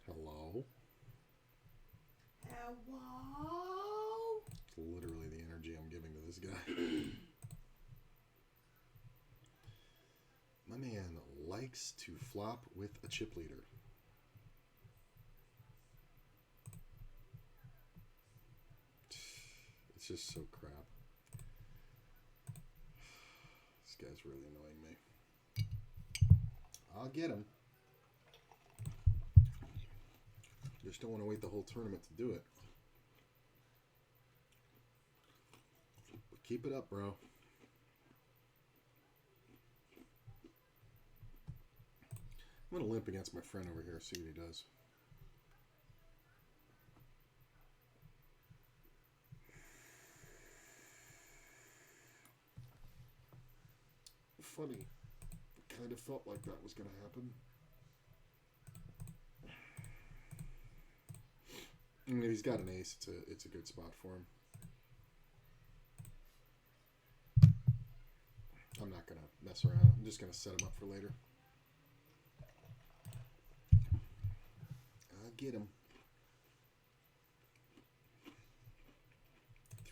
Hello? Hello? It's literally the energy I'm giving to this guy. My man likes to flop with a chip leader. It's just so crap. This guy's really annoying me. I'll get him. Just don't want to wait the whole tournament to do it. But keep it up, bro. I'm going to limp against my friend over here, see what he does. Funny. Kind of felt like that was going to happen. I mean, if he's got an ace, it's a good spot for him. I'm not going to mess around. I'm just going to set him up for later. I'll get him.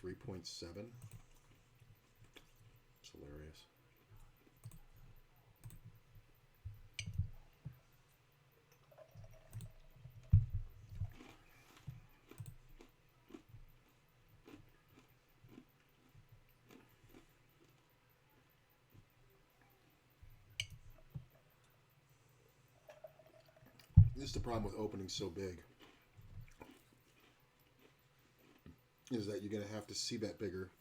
3.7. It's hilarious. This is the problem with opening so big. Is that you're going to have to see bet bigger.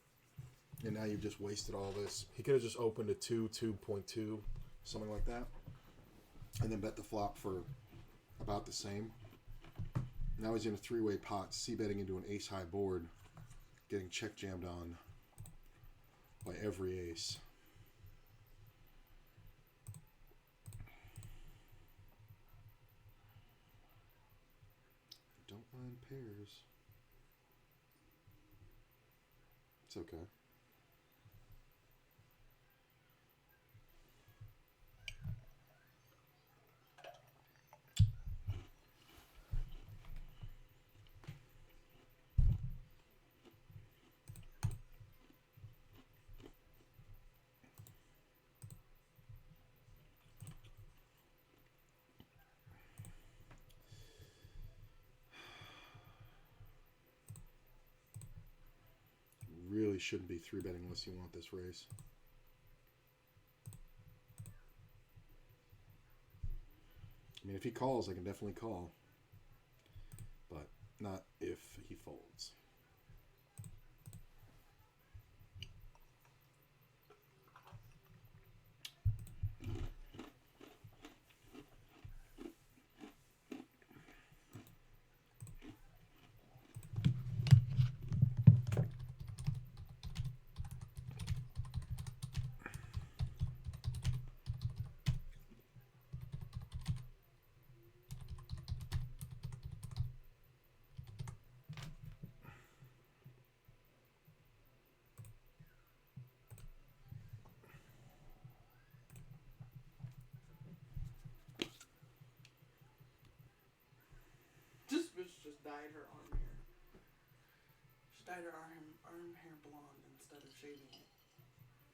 And now you've just wasted all this. He could have just opened a 2, 2.2, something like that. And then bet the flop for about the same. Now he's in a three-way pot, c-betting into an ace-high board, getting check jammed on by every ace. Don't mind pairs. It's okay. Really shouldn't be 3-betting unless you want this race. I mean, if he calls, I can definitely call. But not if he folds. This bitch just dyed her arm hair. She dyed her arm hair blonde instead of shaving it.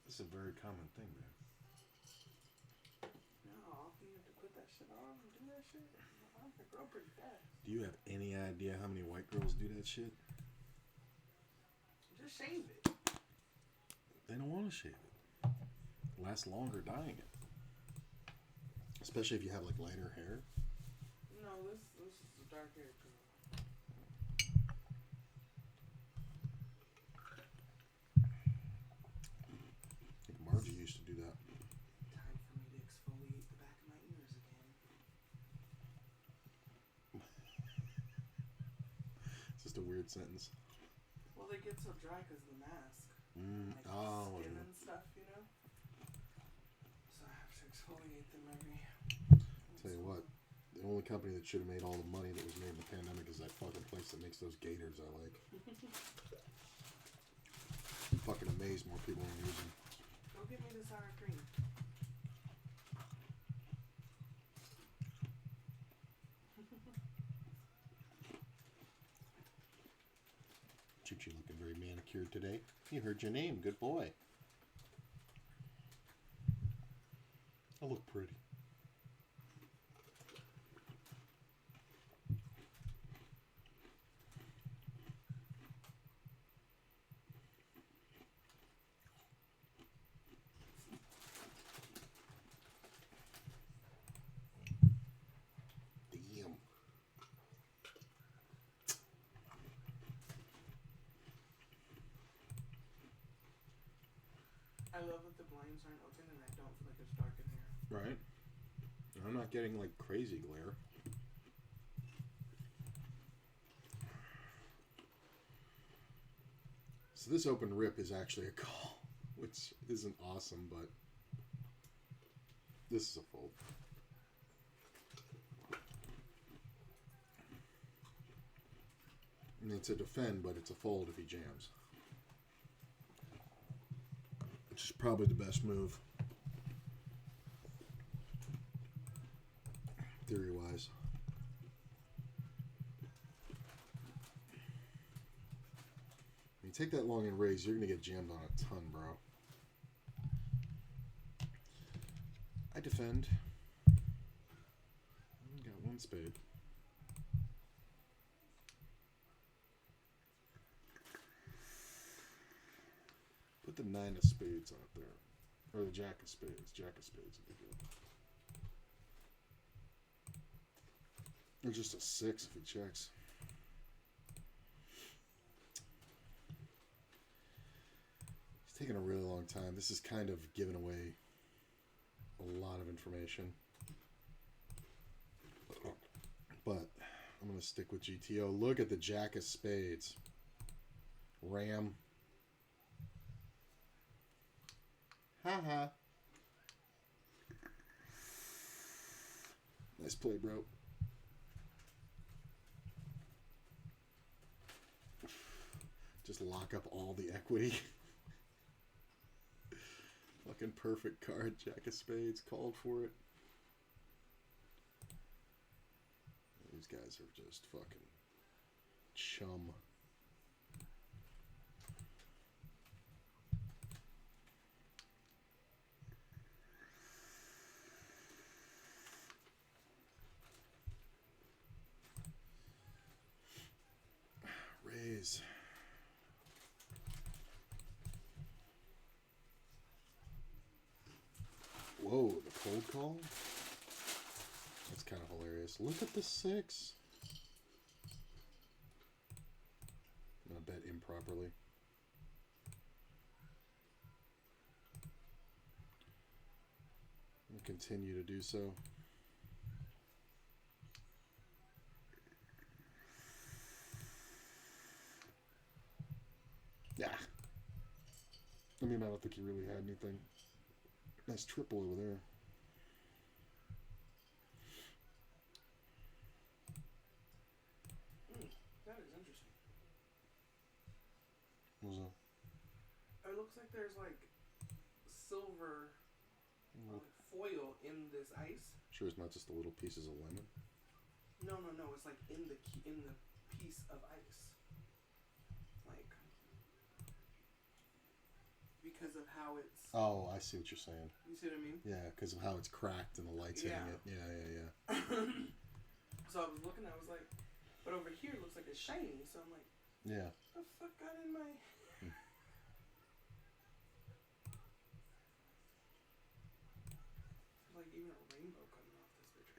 This is a very common thing, man. No, you have to put that shit on and do that shit. My arm hair grow pretty fast. Do you have any idea how many white girls do that shit? Just shave it. They don't want to shave it. It lasts longer dyeing it. Especially if you have like lighter hair. No, this is a dark hair girl. I think Margie used to do that. Time for me to exfoliate the back of my ears again. It's just a weird sentence. Well, they get so dry because of the mask. Like Oh, skin and stuff, you know? So I have to exfoliate them every... Tell you what, the only company that should have made all the money that was made in the pandemic is that fucking place that makes those gaiters I like. I'm fucking amazed more people are using. Go get me the sour cream. Choo-choo looking very manicured today. You heard your name, good boy. I look pretty. Damn. I love that the blinds aren't open and I don't feel like it's dark in here. Right. I'm not getting like crazy glare. So this open rip is actually a call, which isn't awesome, but this is a fold. I mean, it's a defend, but it's a fold if he jams. Which is probably the best move. Theory-wise. When you take that long and raise, you're going to get jammed on a ton, bro. I defend. Got one spade. Put the 9 of spades out there. Or the jack of spades. Jack of spades would be good. Or just a 6 if he checks. It's taking a really long time. This is kind of giving away a lot of information. But I'm going to stick with GTO. Look at the Jack of Spades. Ram. Ha. Nice play, bro. Just lock up all the equity. Fucking perfect card. Jack of Spades called for it. These guys are just fucking chum. Raise. Whoa, the cold call? That's kind of hilarious. Look at the 6. I'm going to bet improperly. I'm going to continue to do so. Yeah. I mean, I don't think he really had anything. Nice triple over there. That is interesting. What was that? It looks like there's like silver foil in this ice. Sure, it's not just the little pieces of lemon. No. It's like in the piece of ice. Like because of how it's. Oh, I see what you're saying. You see what I mean? Yeah, because of how it's cracked and the light's hitting it. Yeah. So I was looking, I was like, but over here it looks like it's shiny. So I'm like, yeah. what the fuck got in my? Like even a rainbow coming off this picture.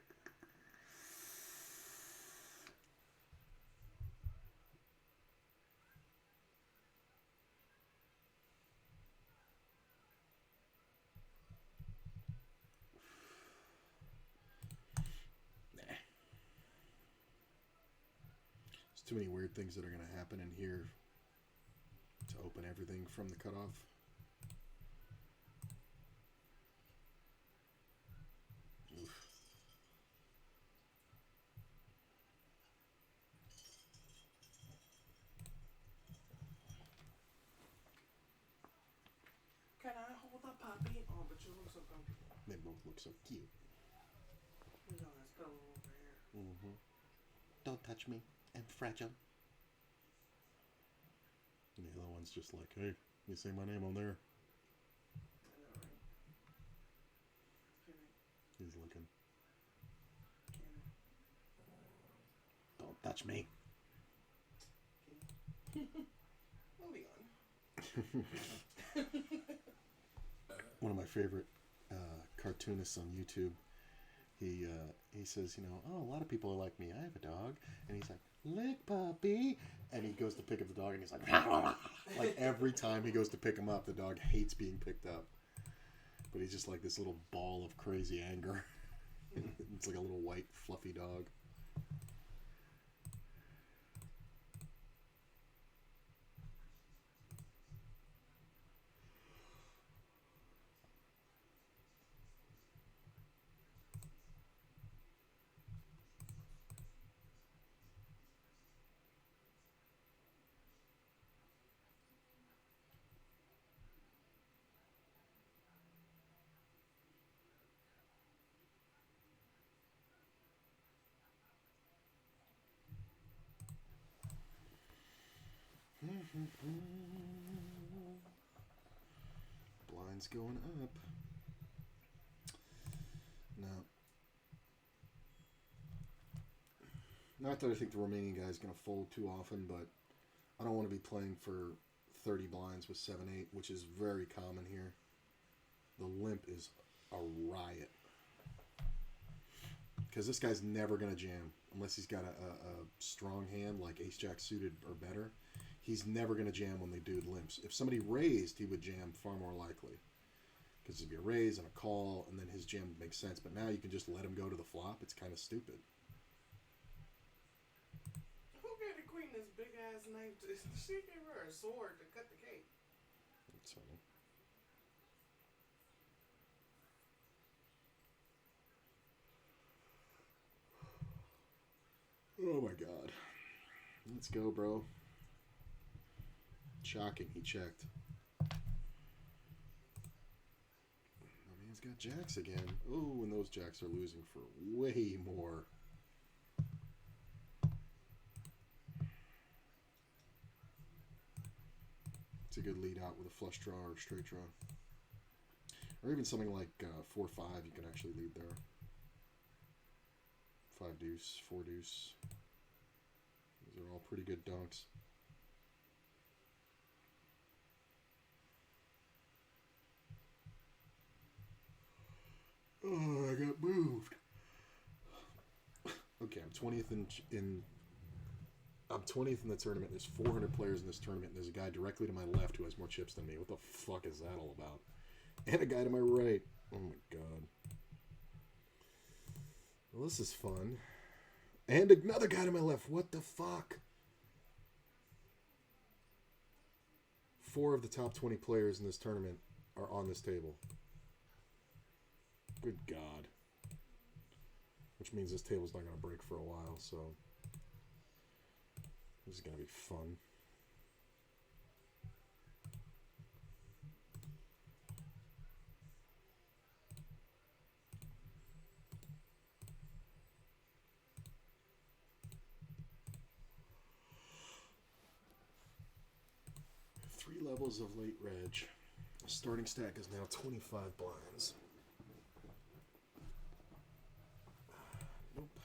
There's too many weird things that are going to happen in here to open everything from the cutoff. Oof. Can I hold a puppy? Oh, but you look so comfortable. They both look so cute. You know, that's pillow over here. Mm-hmm. Don't touch me. I'm fragile. And the other one's just like, hey, you say my name on there. I know, right? Can I? He's looking. Can I? Don't touch me. Moving on. One of my favorite cartoonists on YouTube. He says, oh, a lot of people are like me. I have a dog, and he's like, lick puppy, and he goes to pick up the dog, and he's like, like every time he goes to pick him up, the dog hates being picked up, but he's just like this little ball of crazy anger. It's like a little white fluffy dog. Blinds going up. Now, not that I think the remaining guy is going to fold too often, but I don't want to be playing for 30 blinds with 7-8, which is very common here. The limp is a riot. Because this guy's never going to jam unless he's got a strong hand like ace-jack suited or better. He's never going to jam when they do limps. If somebody raised, he would jam far more likely. Because it'd be a raise and a call, and then his jam would make sense. But now you can just let him go to the flop. It's kind of stupid. ass knife. She gave her a sword to cut the cake. That's funny. Oh my god. Let's go, bro. Shocking, he checked. My man's got jacks again. Oh, and those jacks are losing for way more. It's a good lead out with a flush draw or straight draw. Or even something like 4-5, you can actually lead there. 5 deuce, 4 deuce. These are all pretty good donks. Oh, I got moved. Okay, I'm 20th I'm 20th in the tournament. There's 400 players in this tournament. And there's a guy directly to my left who has more chips than me. What the fuck is that all about? And a guy to my right. Oh my god. Well, this is fun. And another guy to my left. What the fuck? 4 of the top 20 players in this tournament are on this table. Good God. Which means this table's not going to break for a while, so this is going to be fun. Three levels of late reg. The starting stack is now 25 blinds. Nope.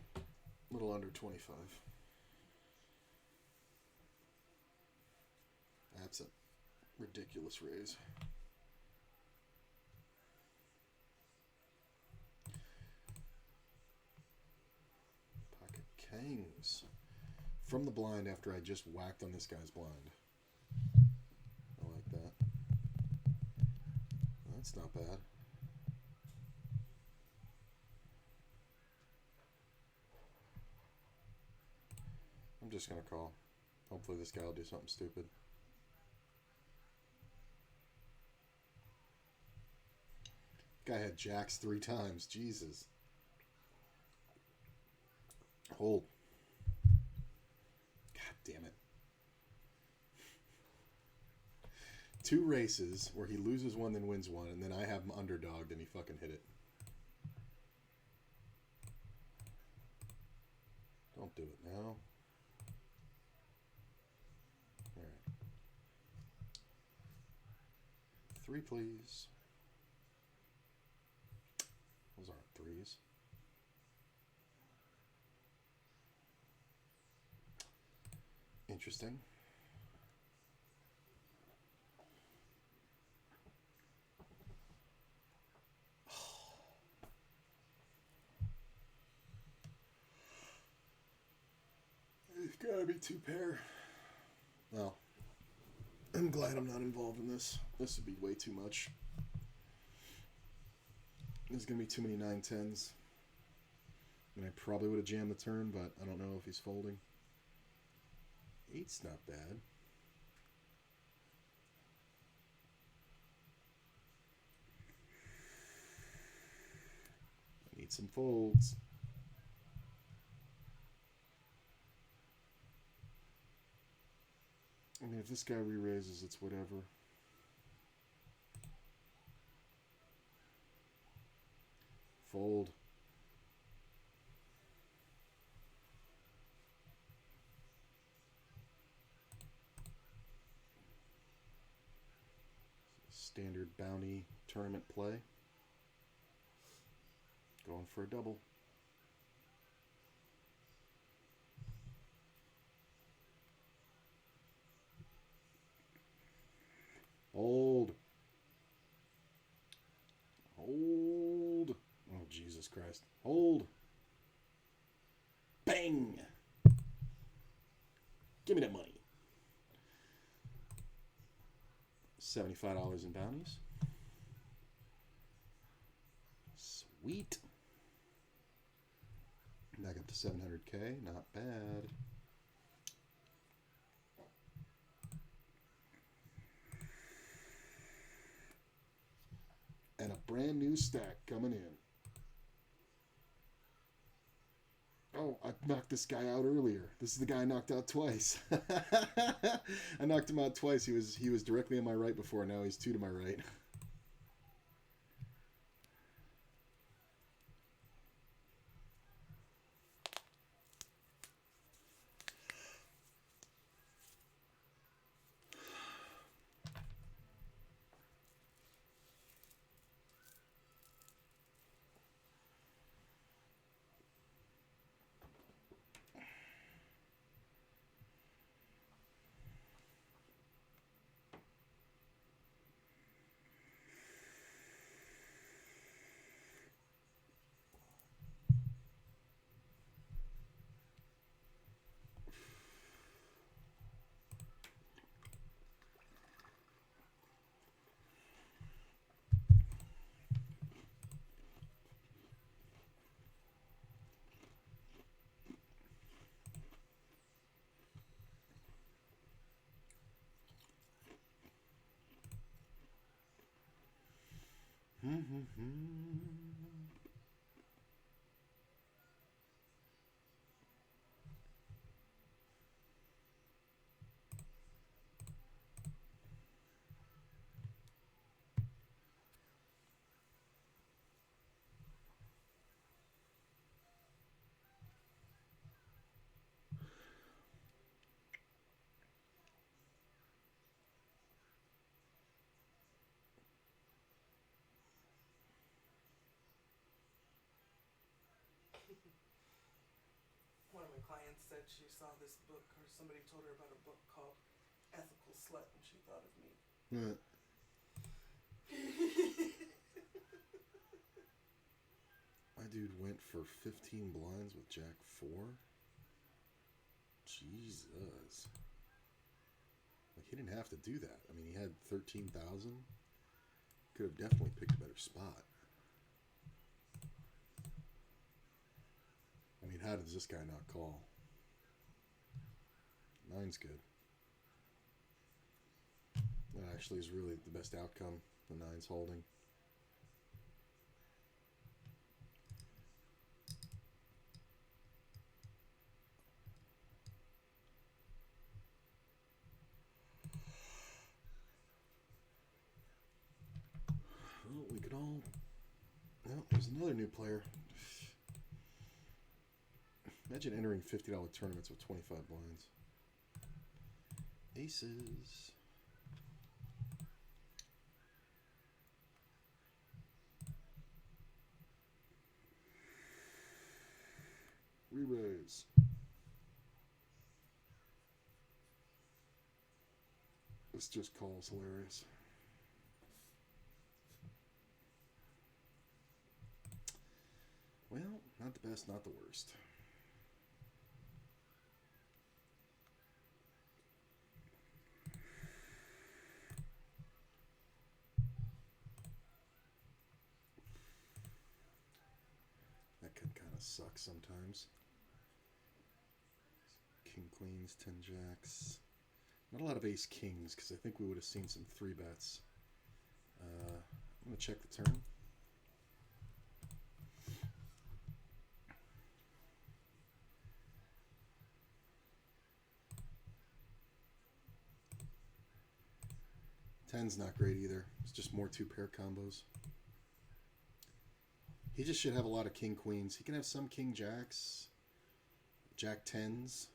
A little under 25. That's a ridiculous raise. Pocket kings. From the blind after I just whacked on this guy's blind. I like that. That's not bad. I'm just going to call. Hopefully this guy will do something stupid. Guy had jacks 3 times. Jesus. Hold. God damn it. 2 races where he loses 1 then wins 1, and then I have him underdogged and he fucking hit it. Don't do it now. Alright. 3, please. Those aren't 3s. Interesting. It's gotta be 2 pair. Well, I'm glad I'm not involved in this. This would be way too much. There's gonna be too many 9-10s. And I probably would have jammed the turn, but I don't know if he's folding. 8's not bad. I need some folds. I mean, if this guy re-raises, it's whatever. Fold. Standard bounty tournament play. Going for a double. Hold. Hold. Oh, Jesus Christ. Hold. Bang. Give me that money. $75 in bounties. Sweet. Back up to 700K. Not bad. And a brand new stack coming in. Oh, I knocked this guy out earlier. This is the guy I knocked out twice. I knocked him out twice. He was directly on my right before. Now he's 2 to my right. One of my clients said she saw this book, or somebody told her about a book called Ethical Slut, and she thought of me. What? My dude went for 15 blinds with Jack 4. Jesus. Like, he didn't have to do that. I mean, he had 13,000. Could have definitely picked a better spot. I mean, how does this guy not call? 9's good. That actually is really the best outcome. The 9's holding. Well, we could all... No, there's another new player. Imagine entering $50 tournaments with 25 blinds. Aces. Re-raise. This just calls hilarious. Well, not the best, not the worst. That could kind of suck sometimes. King, queens, 10 jacks. Not a lot of ace kings, because I think we would have seen some 3-bets. I'm going to check the turn. Ten's not great either. It's just more 2-pair combos. He just should have a lot of king queens. He can have some king jacks, jack 10s.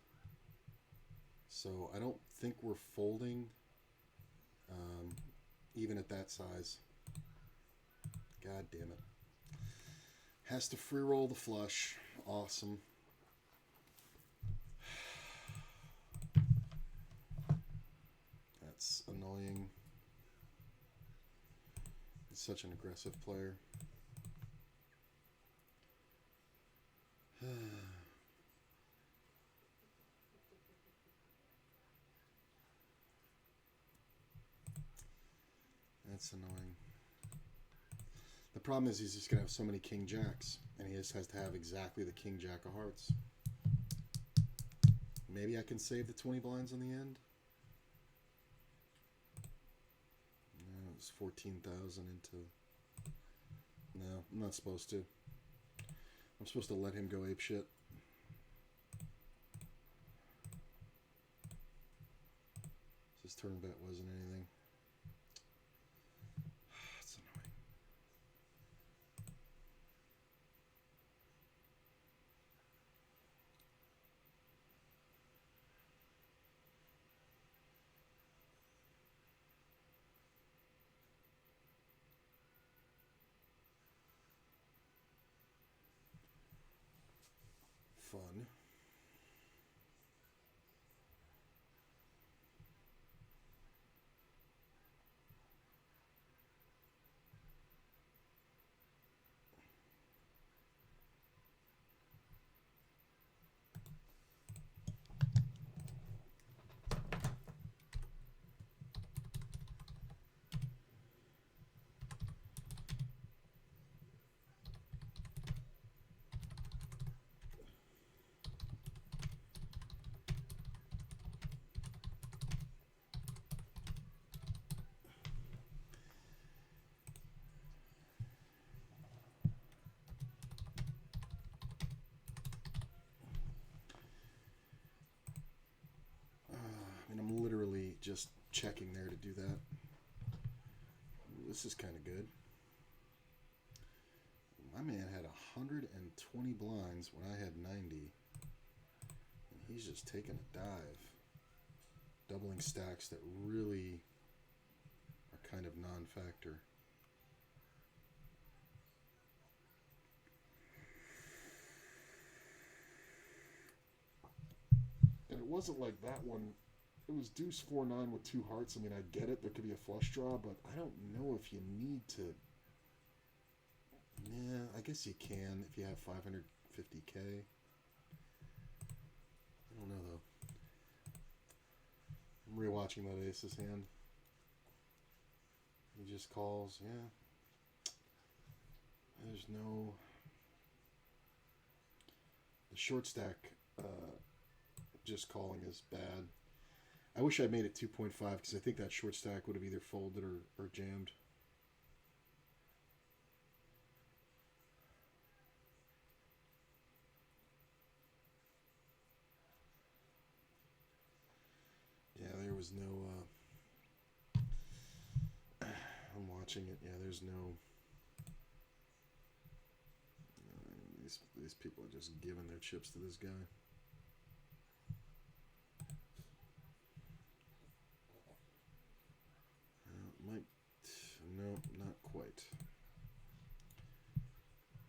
So I don't think we're folding even at that size. God damn it. Has to free roll the flush. Awesome. That's annoying. He's such an aggressive player. That's annoying. The problem is he's just going to have so many king jacks, and he just has to have exactly the king jack of hearts. Maybe I can save the 20 blinds on the end. No, it's 14,000 into... No, I'm not supposed to. I'm supposed to let him go apeshit. His turn bet wasn't anything. That's annoying. Fun. I'm literally just checking there to do that. This is kind of good. My man had 120 blinds when I had 90. And he's just taking a dive. Doubling stacks that really are kind of non-factor. And it wasn't like that one. It was deuce 4-9 with 2 hearts. I mean, I get it. There could be a flush draw, but I don't know if you need to. Yeah, I guess you can if you have 550K. I don't know, though. I'm rewatching that ace's hand. He just calls, yeah. There's no... The short stack just calling is bad. I wish I made it 2.5 because I think that short stack would have either folded or jammed. Yeah, there was no... I'm watching it. Yeah, there's no... These people are just giving their chips to this guy. No, not quite.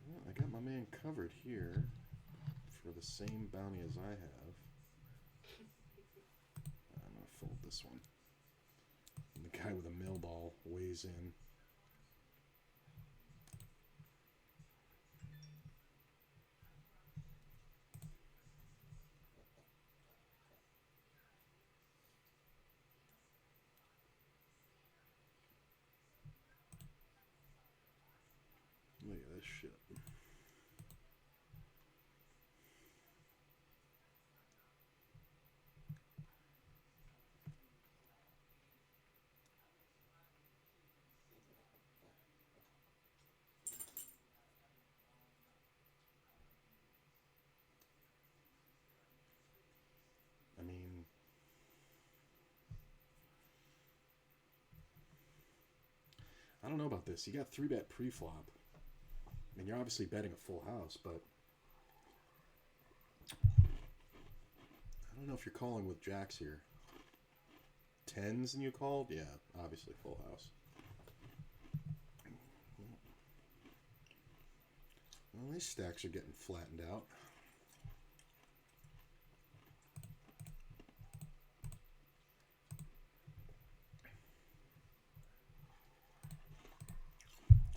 Well, I got my man covered here for the same bounty as I have. I'm going to fold this one. And the guy with a mill ball weighs in. Look at this shit. I mean, I don't know about this. You got 3-bet pre-flop. I mean, you're obviously betting a full house, but I don't know if you're calling with jacks here. 10s and you called? Yeah, obviously full house. Well, these stacks are getting flattened out.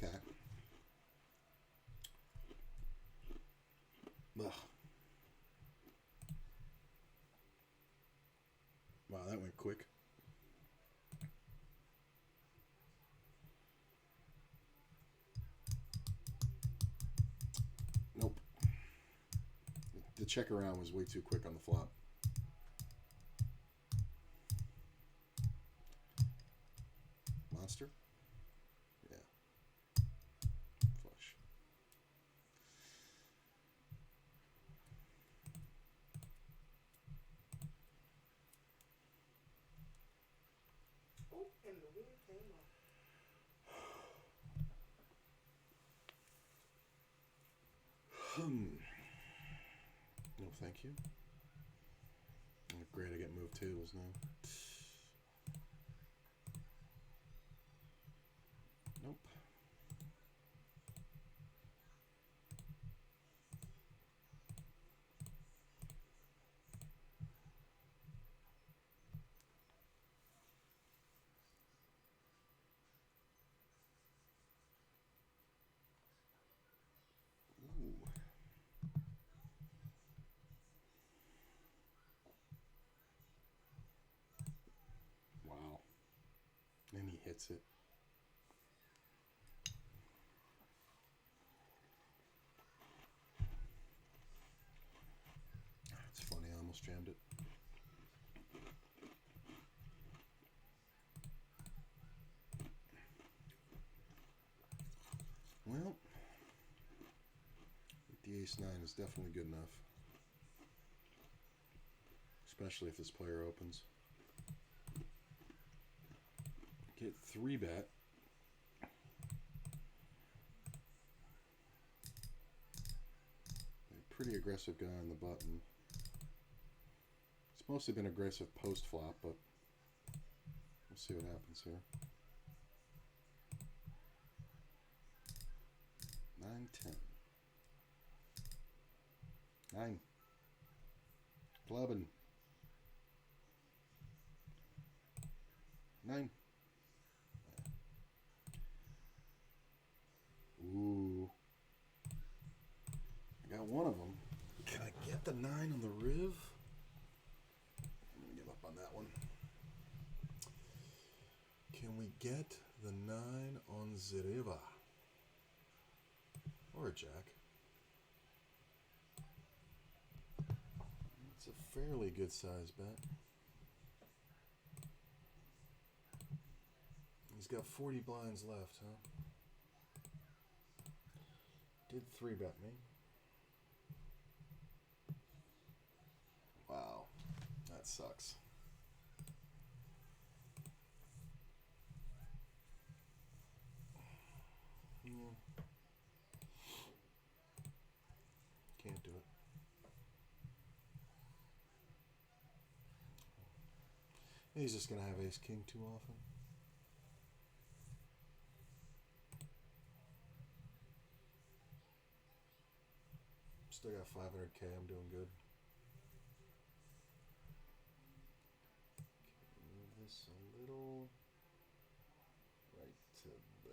Okay. Ugh. Wow, that went quick. the check around was way too quick on the flop. Monster? Yeah. Flush. Oh, and the wheel came up. No, thank you. Oh, great, I get moved tables now. Nope. Ooh. Wow. And he hits it. It's funny, I almost jammed it. Well, the ace-9 is definitely good enough. Especially if this player opens. Get 3-bet. Pretty aggressive guy on the button. It's mostly been aggressive post-flop, but we'll see what happens here. 9, 10. 9. Clubbing. 9. Ooh. I got one of them. Can I get the 9 on the riv? I'm gonna give up on that one. Can we get the 9 on the river? Or a jack? It's a fairly good size bet. He's got 40 blinds left, huh? Did 3-bet me. Wow, that sucks. Yeah. Can't do it. He's just gonna have ace-king too often. Still got 500K, I'm doing good. Move this a little right to there.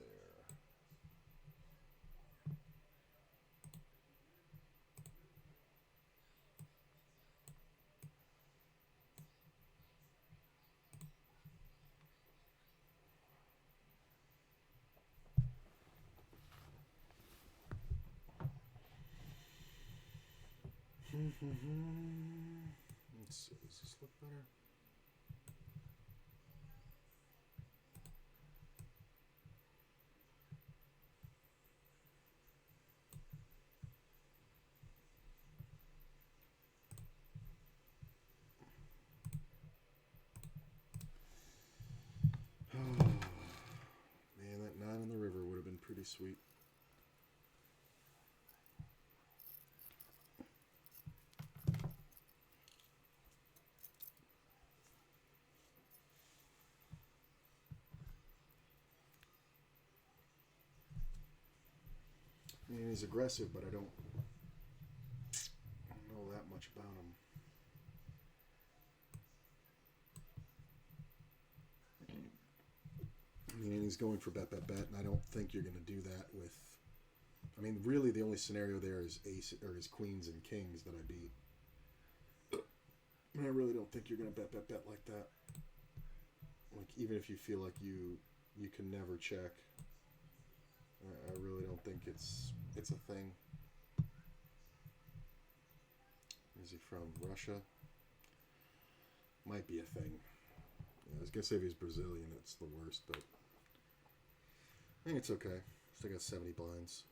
Let's see, does this look better? Man, that 9 on the river would have been pretty sweet. I mean, he's aggressive, but I don't know that much about him. I mean, he's going for bet, bet, bet, and I don't think you're going to do that with... I mean, really, the only scenario there is ace or is queens and kings that I beat. And I really don't think you're going to bet, bet, bet like that. Like, even if you feel like you can never check, I really don't think it's a thing. Is he from Russia? Might be a thing. Yeah, I was gonna say if he's Brazilian, it's the worst, but I think it's okay. Still got 70 blinds.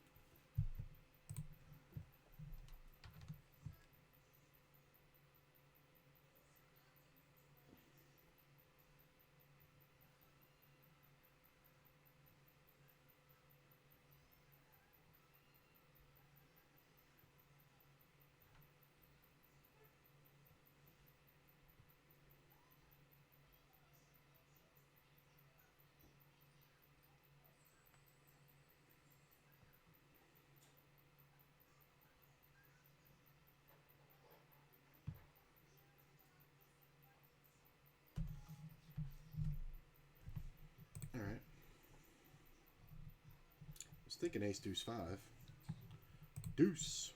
All right. I was thinking ace deuce 5. Deuce.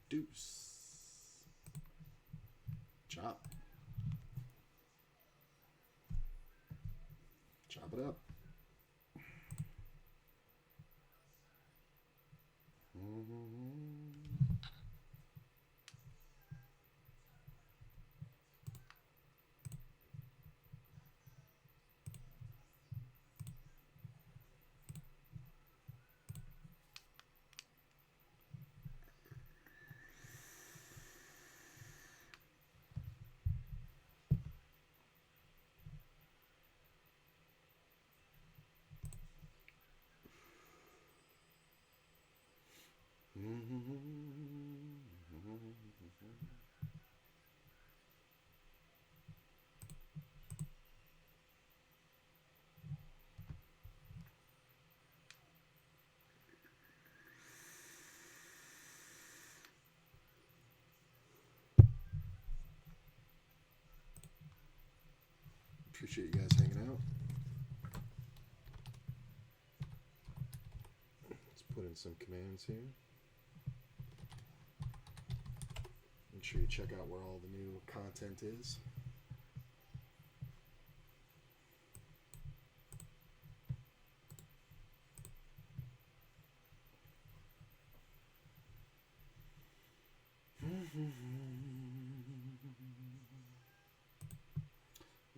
Deuce. Chop. Chop it up. Appreciate you guys hanging out. Let's put in some commands here. Make sure you check out where all the new content is.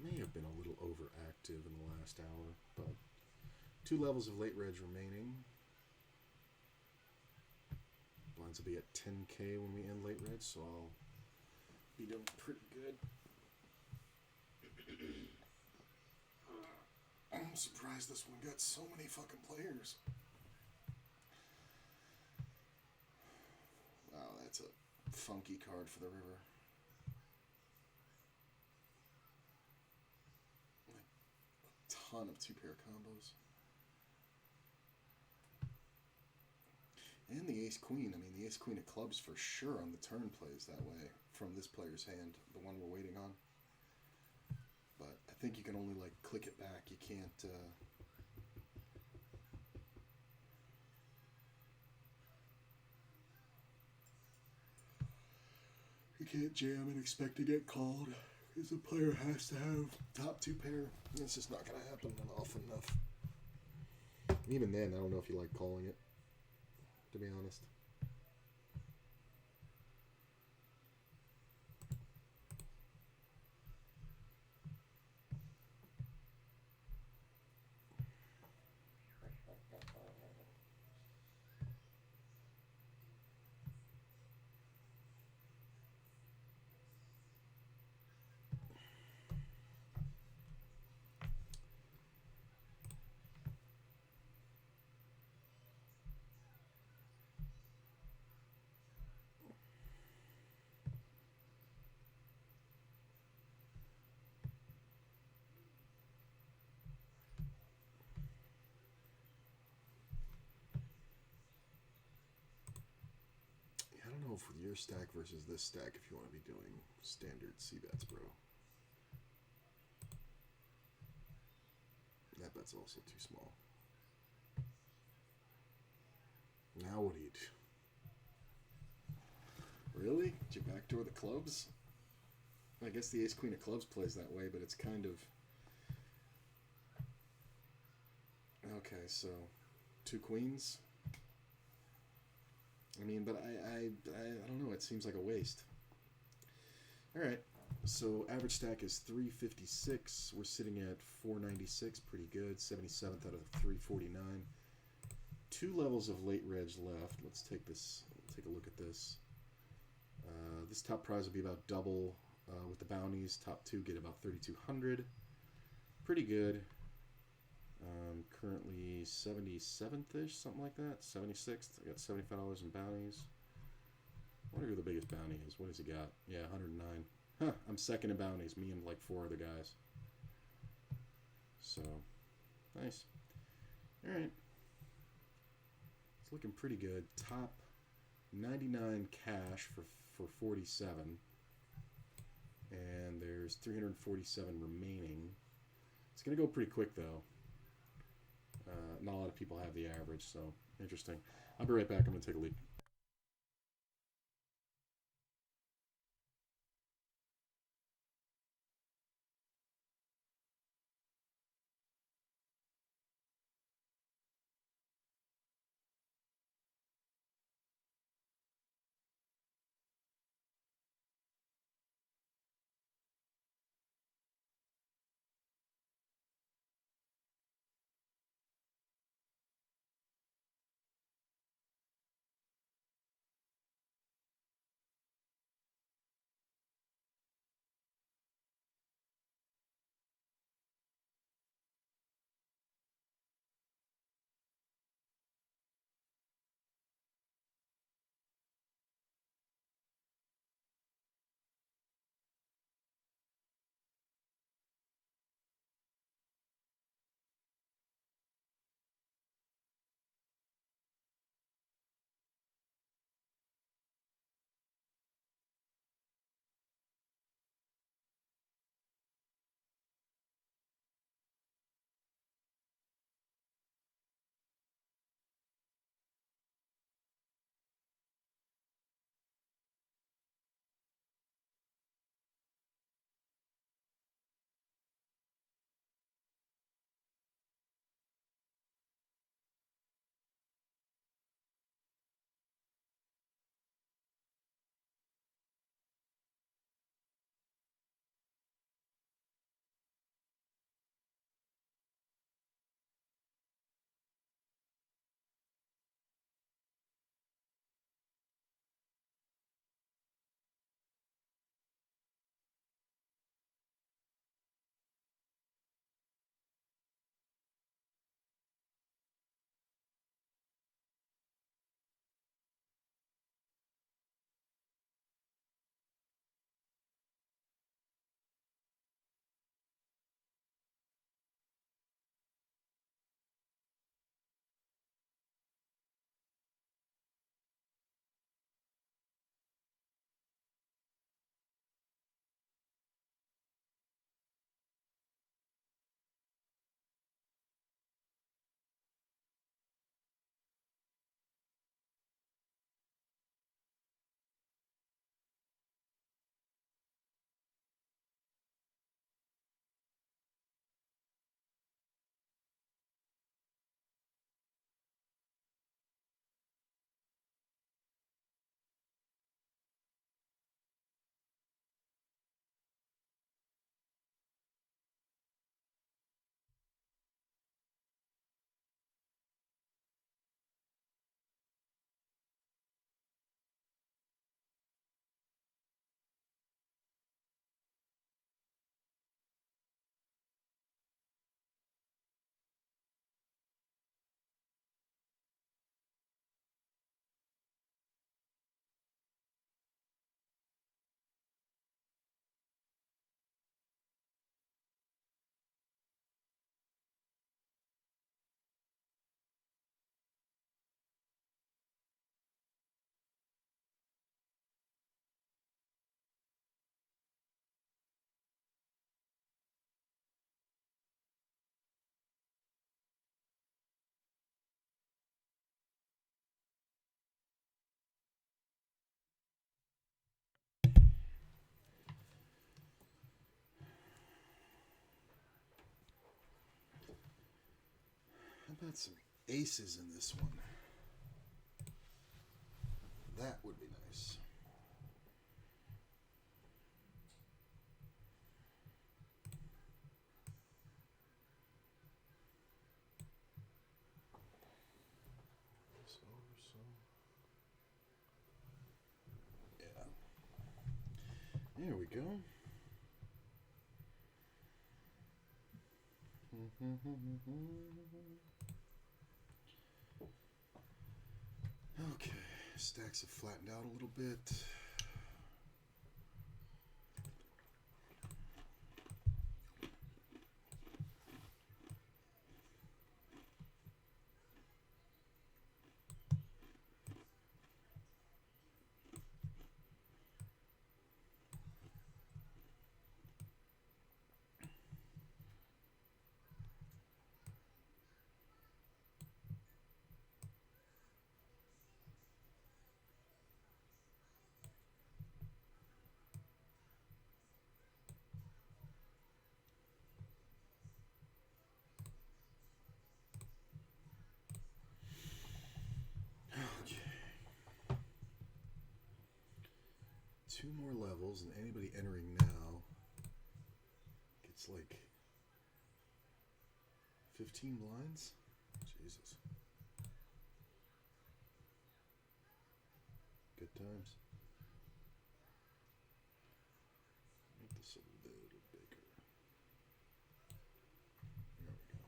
May have been a little overactive in the last hour, but 2 levels of late reg remaining. Blinds will be at 10K when we end late reg, so I'll be doing pretty good. I'm surprised this one got so many fucking players. Wow, that's a funky card for the river. Like a ton of 2-pair combos. And the ace-queen. I mean, the ace-queen of clubs for sure on the turn plays that way from this player's hand, the one we're waiting on. But I think you can only, like, click it back. You can't, you can't jam and expect to get called, because the player has to have top 2-pair. It's just not going to happen often enough. Even then, I don't know if you like calling it, to be honest. I don't know if with your stack versus this stack, if you want to be doing standard C-bets, bro. That bet's also too small. Now what do you do? Really? Did you backdoor the clubs? I guess the ace-queen of clubs plays that way, but it's kind of... Okay, so 2 queens. I mean, but I don't know. It seems like a waste. All right. So average stack is 356. We're sitting at 496. Pretty good. 77th out of 349. Two levels of late reg left. Let's take this. Take a look at this. This top prize will be about double with the bounties. Top two get about 3,200. Pretty good. Currently 77th-ish, something like that. 76th. I got $75 in bounties. I wonder who the biggest bounty is. What has he got? Yeah, 109. Huh, I'm second in bounties. Me and like four other guys. So, nice. Alright. It's looking pretty good. Top 99 cash for 47. And there's 347 remaining. It's going to go pretty quick, though. Not a lot of people have the average, so interesting. I'll be right back. I'm going to take a leak. How about some aces in this one? That would be nice. Yeah. There we go. Okay, stacks have flattened out a little bit. Okay. 2 more levels, and anybody entering now gets like 15 blinds? Jesus. Good times. Make this a little bigger. There we go.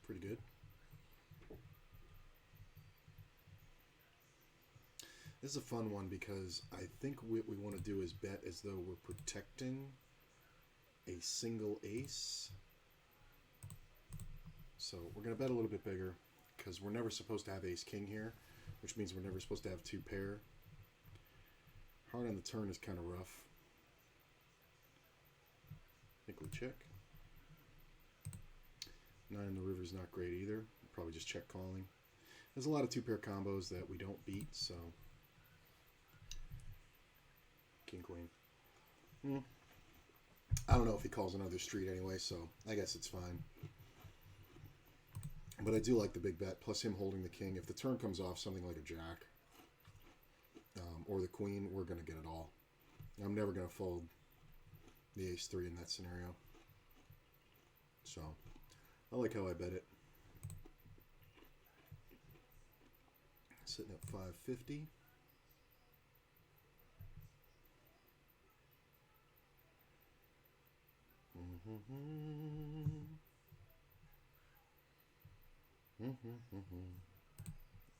Pretty good. This is a fun one because I think what we want to do is bet as though we're protecting a single ace. So we're going to bet a little bit bigger because we're never supposed to have ace-king here, which means we're never supposed to have 2 pair. Hard on the turn is kind of rough. I think we check. 9 in the river is not great either. Probably just check calling. There's a lot of 2-pair combos that we don't beat, so king queen. I don't know if he calls another street anyway, so I guess it's fine. But I do like the big bet, plus him holding the king. If the turn comes off something like a jack or the queen, we're going to get it all. I'm never going to fold the ace-3 in that scenario. So I like how I bet it. Sitting at 550.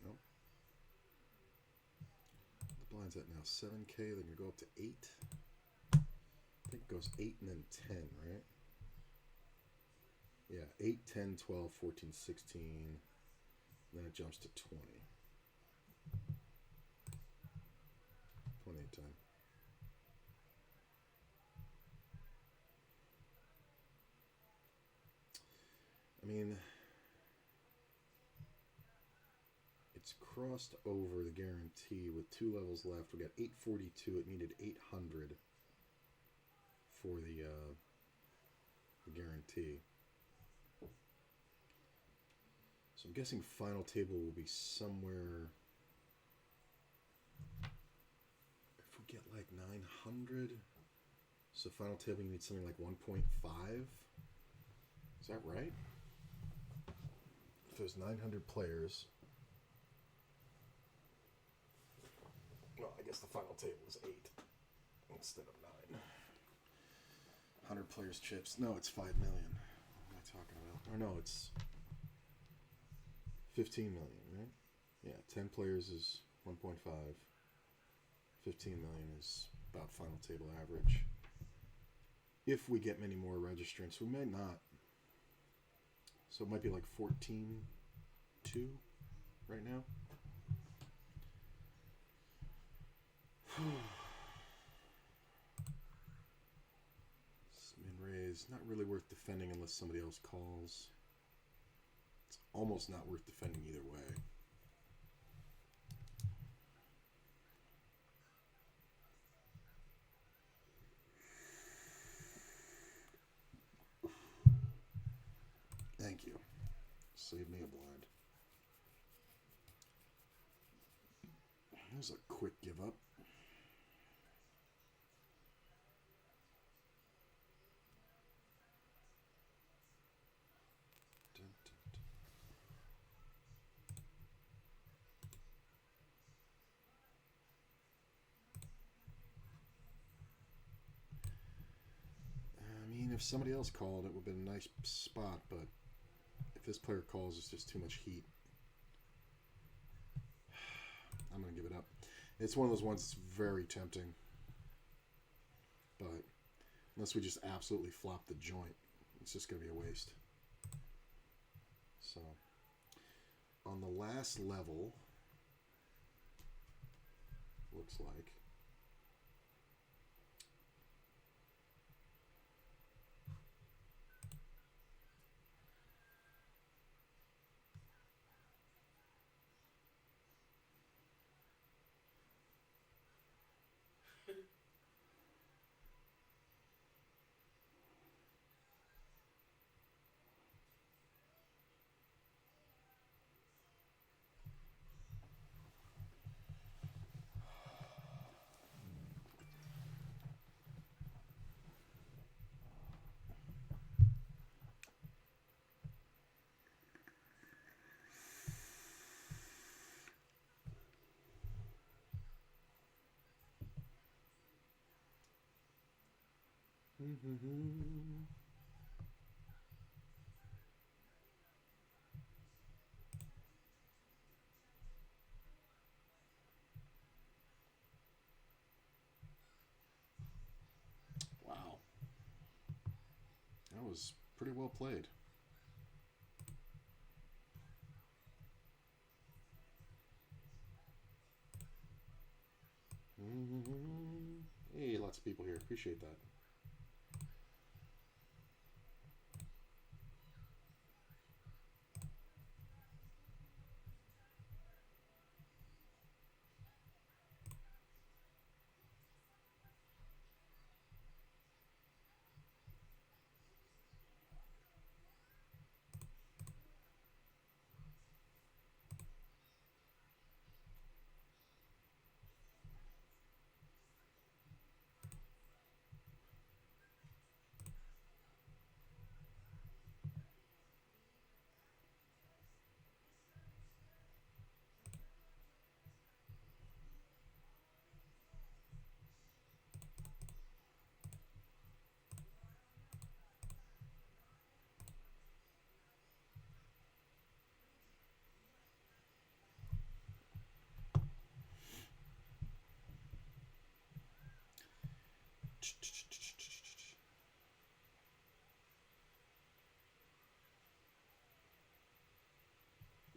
Nope. The blind's at now 7K. They're going to go up to 8. I think it goes 8 and then 10, right? Yeah, 8, 10, 12, 14, 16. Then it jumps to 20. 28 time. I mean, it's crossed over the guarantee with 2 levels left. We got 842. It needed 800 for the guarantee. So I'm guessing final table will be somewhere. If we get like 900, so final table you need something like 1.5. Is that right? If there's 900 players, well, I guess the final table is 8 instead of 9. 100 players chips. No, it's 5 million. What am I talking about? Or no, it's 15 million, right? Yeah, 10 players is 1.5. 15 million is about final table average. If we get many more registrants, we may not. So it might be like 14.2 right now. Min raise, not really worth defending unless somebody else calls. It's almost not worth defending either way. Thank you. Save me a blind. There's a quick give up. Dun, dun, dun. I mean, if somebody else called, it would have been a nice spot, but if this player calls, it's just too much heat. I'm going to give it up. It's one of those ones that's very tempting. But unless we just absolutely flop the joint, it's just going to be a waste. So, on the last level, looks like, wow, that was pretty well played. Hey, lots of people here. Appreciate that.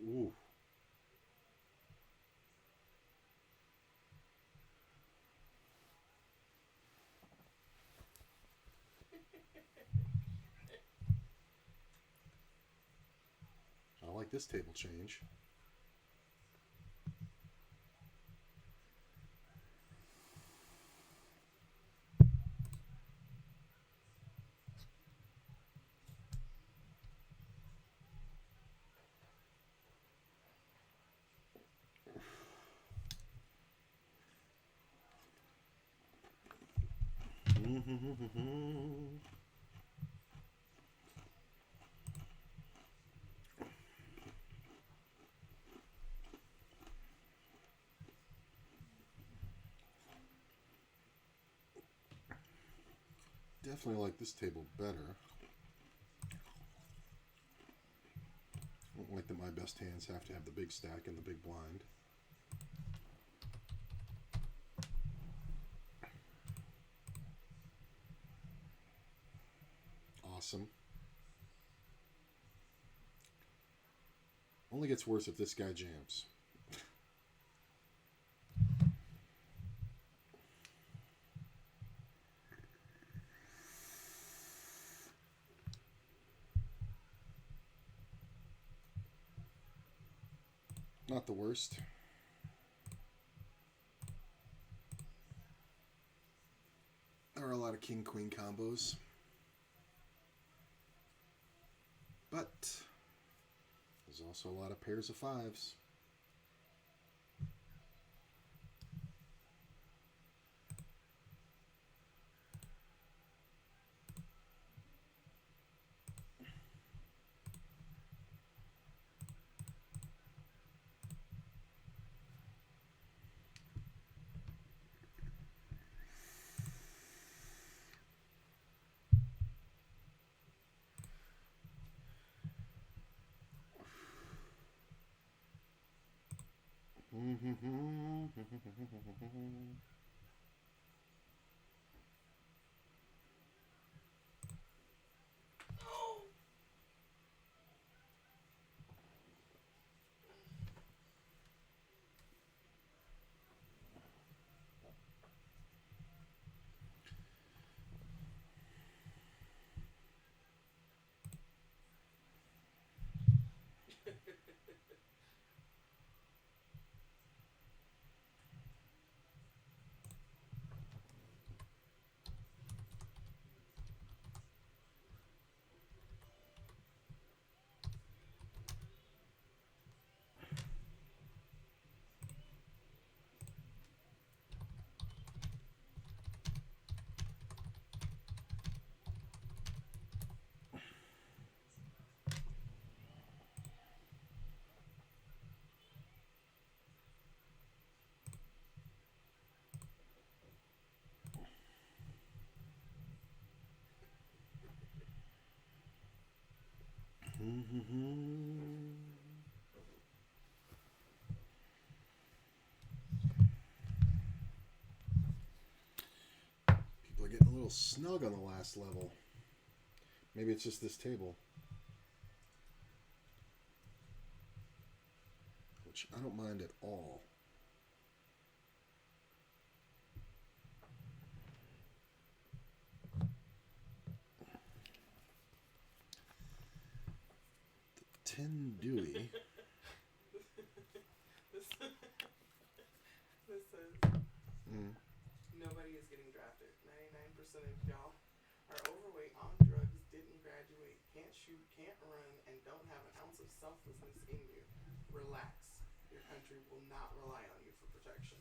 Ooh. I like this table change. Definitely like this table better. I don't like that my best hands have to have the big stack and the big blind. Awesome. Only gets worse if this guy jams. Not the worst. There are a lot of king queen combos. But there's also a lot of pairs of fives. People are getting a little snug on the last level. Maybe it's just this table. Which I don't mind at all. Tin Dewey. This says nobody is getting drafted. 99% of y'all are overweight, on drugs, didn't graduate, can't shoot, can't run, and don't have an ounce of selflessness in you. Relax. Your country will not rely on you for protection.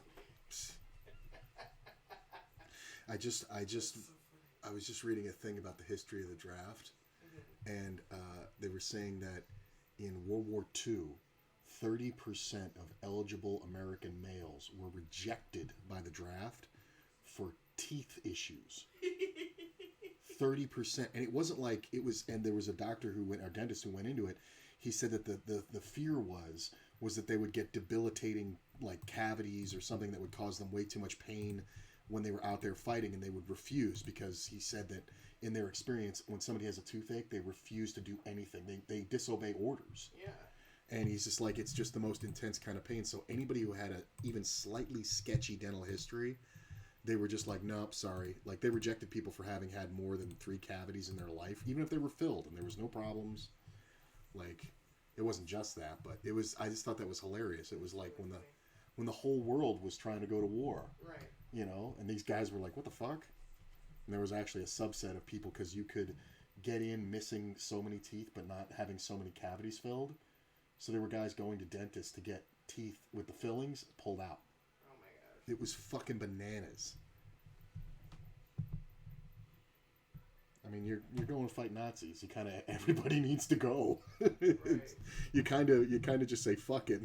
I was just reading a thing about the history of the draft, and they were saying that in World War II, 30% of eligible American males were rejected by the draft for teeth issues. 30%, and it wasn't like it was. And there was a dentist who went into it. He said that the fear was that they would get debilitating like cavities or something that would cause them way too much pain when they were out there fighting, and they would refuse, because he said that in their experience, when somebody has a toothache, they refuse to do anything. They disobey orders. Yeah. And he's just like, it's just the most intense kind of pain. So anybody who had a even slightly sketchy dental history, they were just like, nope, sorry. Like, they rejected people for having had more than 3 cavities in their life, even if they were filled and there was no problems. Like, it wasn't just that, but it was. I just thought that was hilarious. It was like when the whole world was trying to go to war, right? You know, and these guys were like, what the fuck? And there was actually a subset of people, because you could get in missing so many teeth but not having so many cavities filled. So there were guys going to dentists to get teeth with the fillings pulled out. Oh my gosh. It was fucking bananas. I mean, you're going to fight Nazis. You kind of, everybody needs to go. Right. You kind of just say fuck it.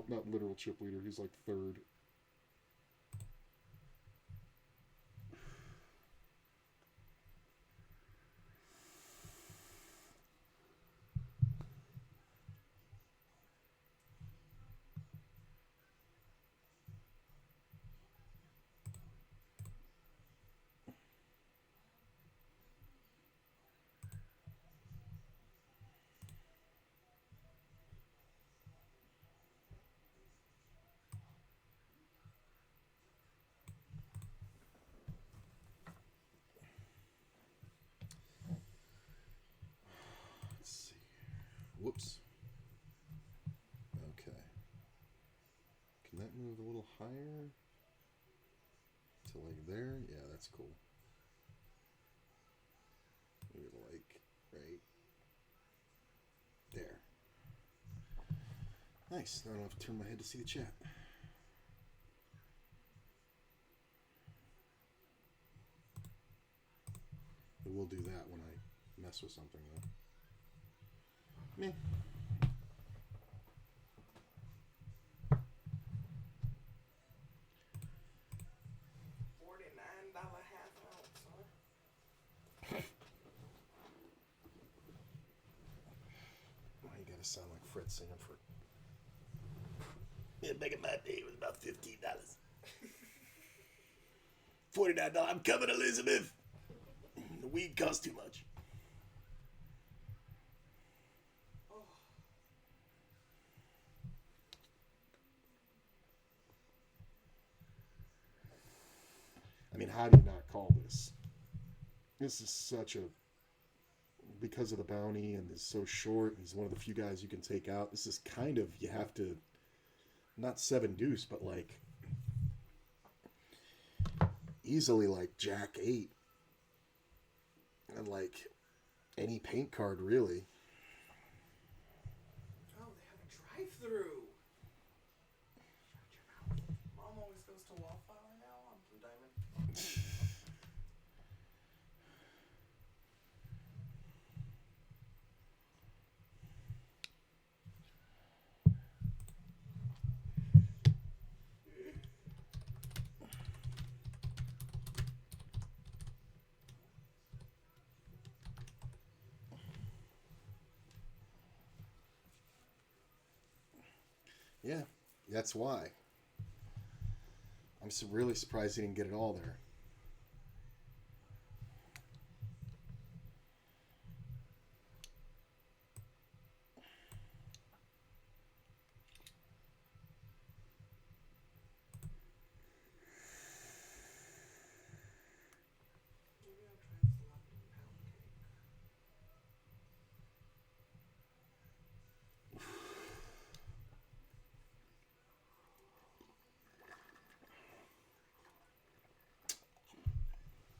Not literal chip leader. He's like 3rd. higher to like there. Yeah, that's cool. Maybe like right there. Nice. Now I don't have to turn my head to see the chat. I will do that when I mess with something, though. Meh. $49 half ounce, huh? Why you gotta sound like Fred singing for? Yeah, back in my day, it was about $15. $49. I'm coming, Elizabeth. The weed costs too much. Oh. I mean, how do you not call this? This is such a... Because of the bounty and is so short, he's one of the few guys you can take out. This is kind of... You have to... Not 7 deuce, but like... Easily like Jack 8. And like... Any paint card, really. Oh, they have a drive-through. Shut your mouth. Mom always goes to Wallflower now on Blue Diamond. Yeah, that's why. I'm really surprised he didn't get it all there. Maybe I'll try this London pound cake.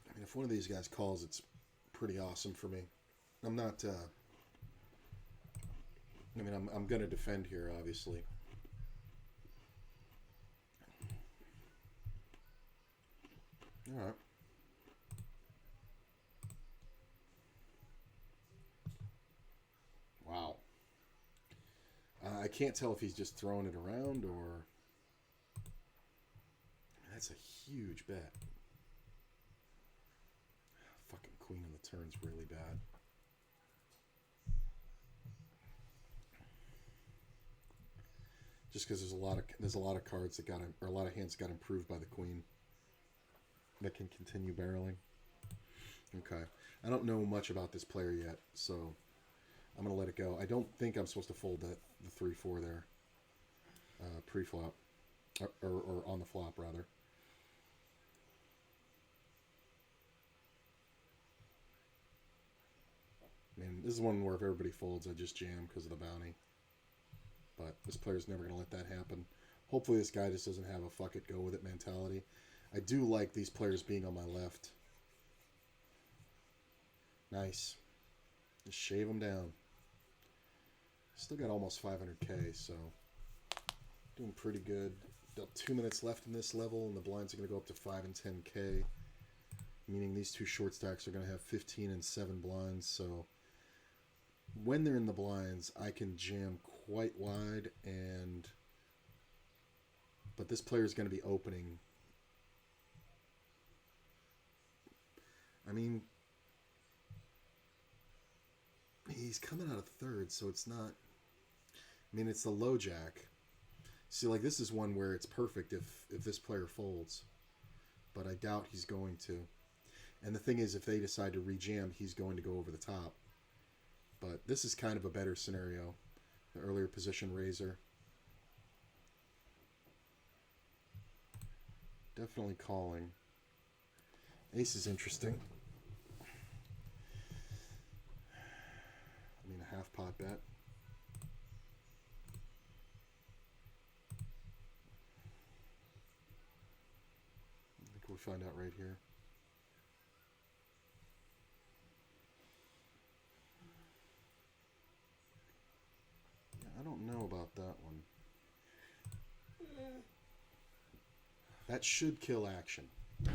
I mean, if one of these guys calls, it's pretty awesome for me. I'm not... I mean, I'm going to defend here, obviously. All right. Wow. I can't tell if he's just throwing it around or... That's a huge bet. Fucking queen on the turn's really bad. Just because there's a lot of cards that got, or a lot of hands got improved by the queen that can continue barreling. Okay, I don't know much about this player yet, so I'm gonna let it go. I don't think I'm supposed to fold the 3-4 there, pre-flop, or on the flop rather. I mean, this is one where if everybody folds, I just jam because of the bounty. But this player's never going to let that happen. Hopefully this guy just doesn't have a fuck it, go with it mentality. I do like these players being on my left. Nice. Just shave them down. Still got almost 500k, so doing pretty good. Got 2 minutes left in this level, and the blinds are going to go up to 5 and 10k. Meaning these two short stacks are going to have 15 and 7 blinds, so... When they're in the blinds, I can jam quite wide, but this player is going to be opening. I mean, he's coming out of third, so it's not... I mean, it's the low jack. See, like, this is one where it's perfect if this player folds, but I doubt he's going to. And the thing is, if they decide to rejam, he's going to go over the top. But this is kind of a better scenario. The earlier position raiser. Definitely calling. Ace is interesting. I mean, a half pot bet. we find out right here. Yeah, I don't know about that one. That should kill action. That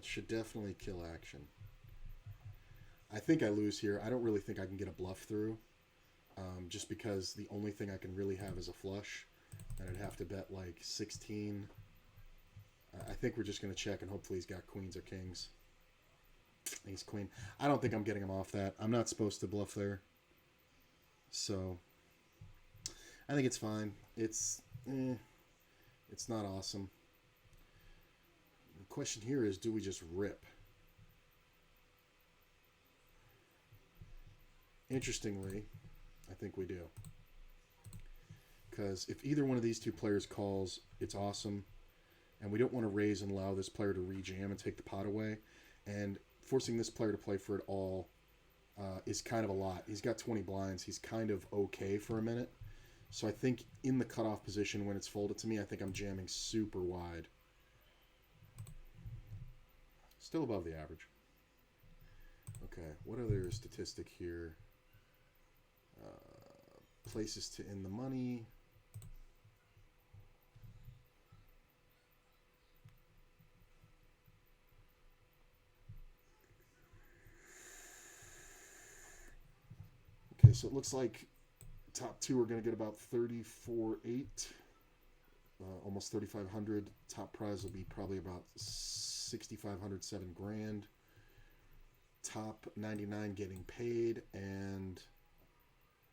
should definitely kill action. I think I lose here. I don't really think I can get a bluff through. Just because the only thing I can really have is a flush. And I'd have to bet like 16. I think we're just going to check and hopefully he's got queens or kings. He's queen. I don't think I'm getting him off that. I'm not supposed to bluff there. So I think it's fine. It's not awesome. The question here is, do we just rip? Interestingly, I think we do. Because if either one of these two players calls, it's awesome. And we don't want to raise and allow this player to rejam and take the pot away. And forcing this player to play for it all is kind of a lot. He's got 20 blinds. He's kind of okay for a minute. So I think in the cutoff position when it's folded to me, I think I'm jamming super wide. Still above the average. Okay, what other statistic here? Places to in the money. Okay, so it looks like top two are going to get about 34.8, almost 3,500. Top prize will be probably about 6,500, $7,000. Top 99 getting paid, and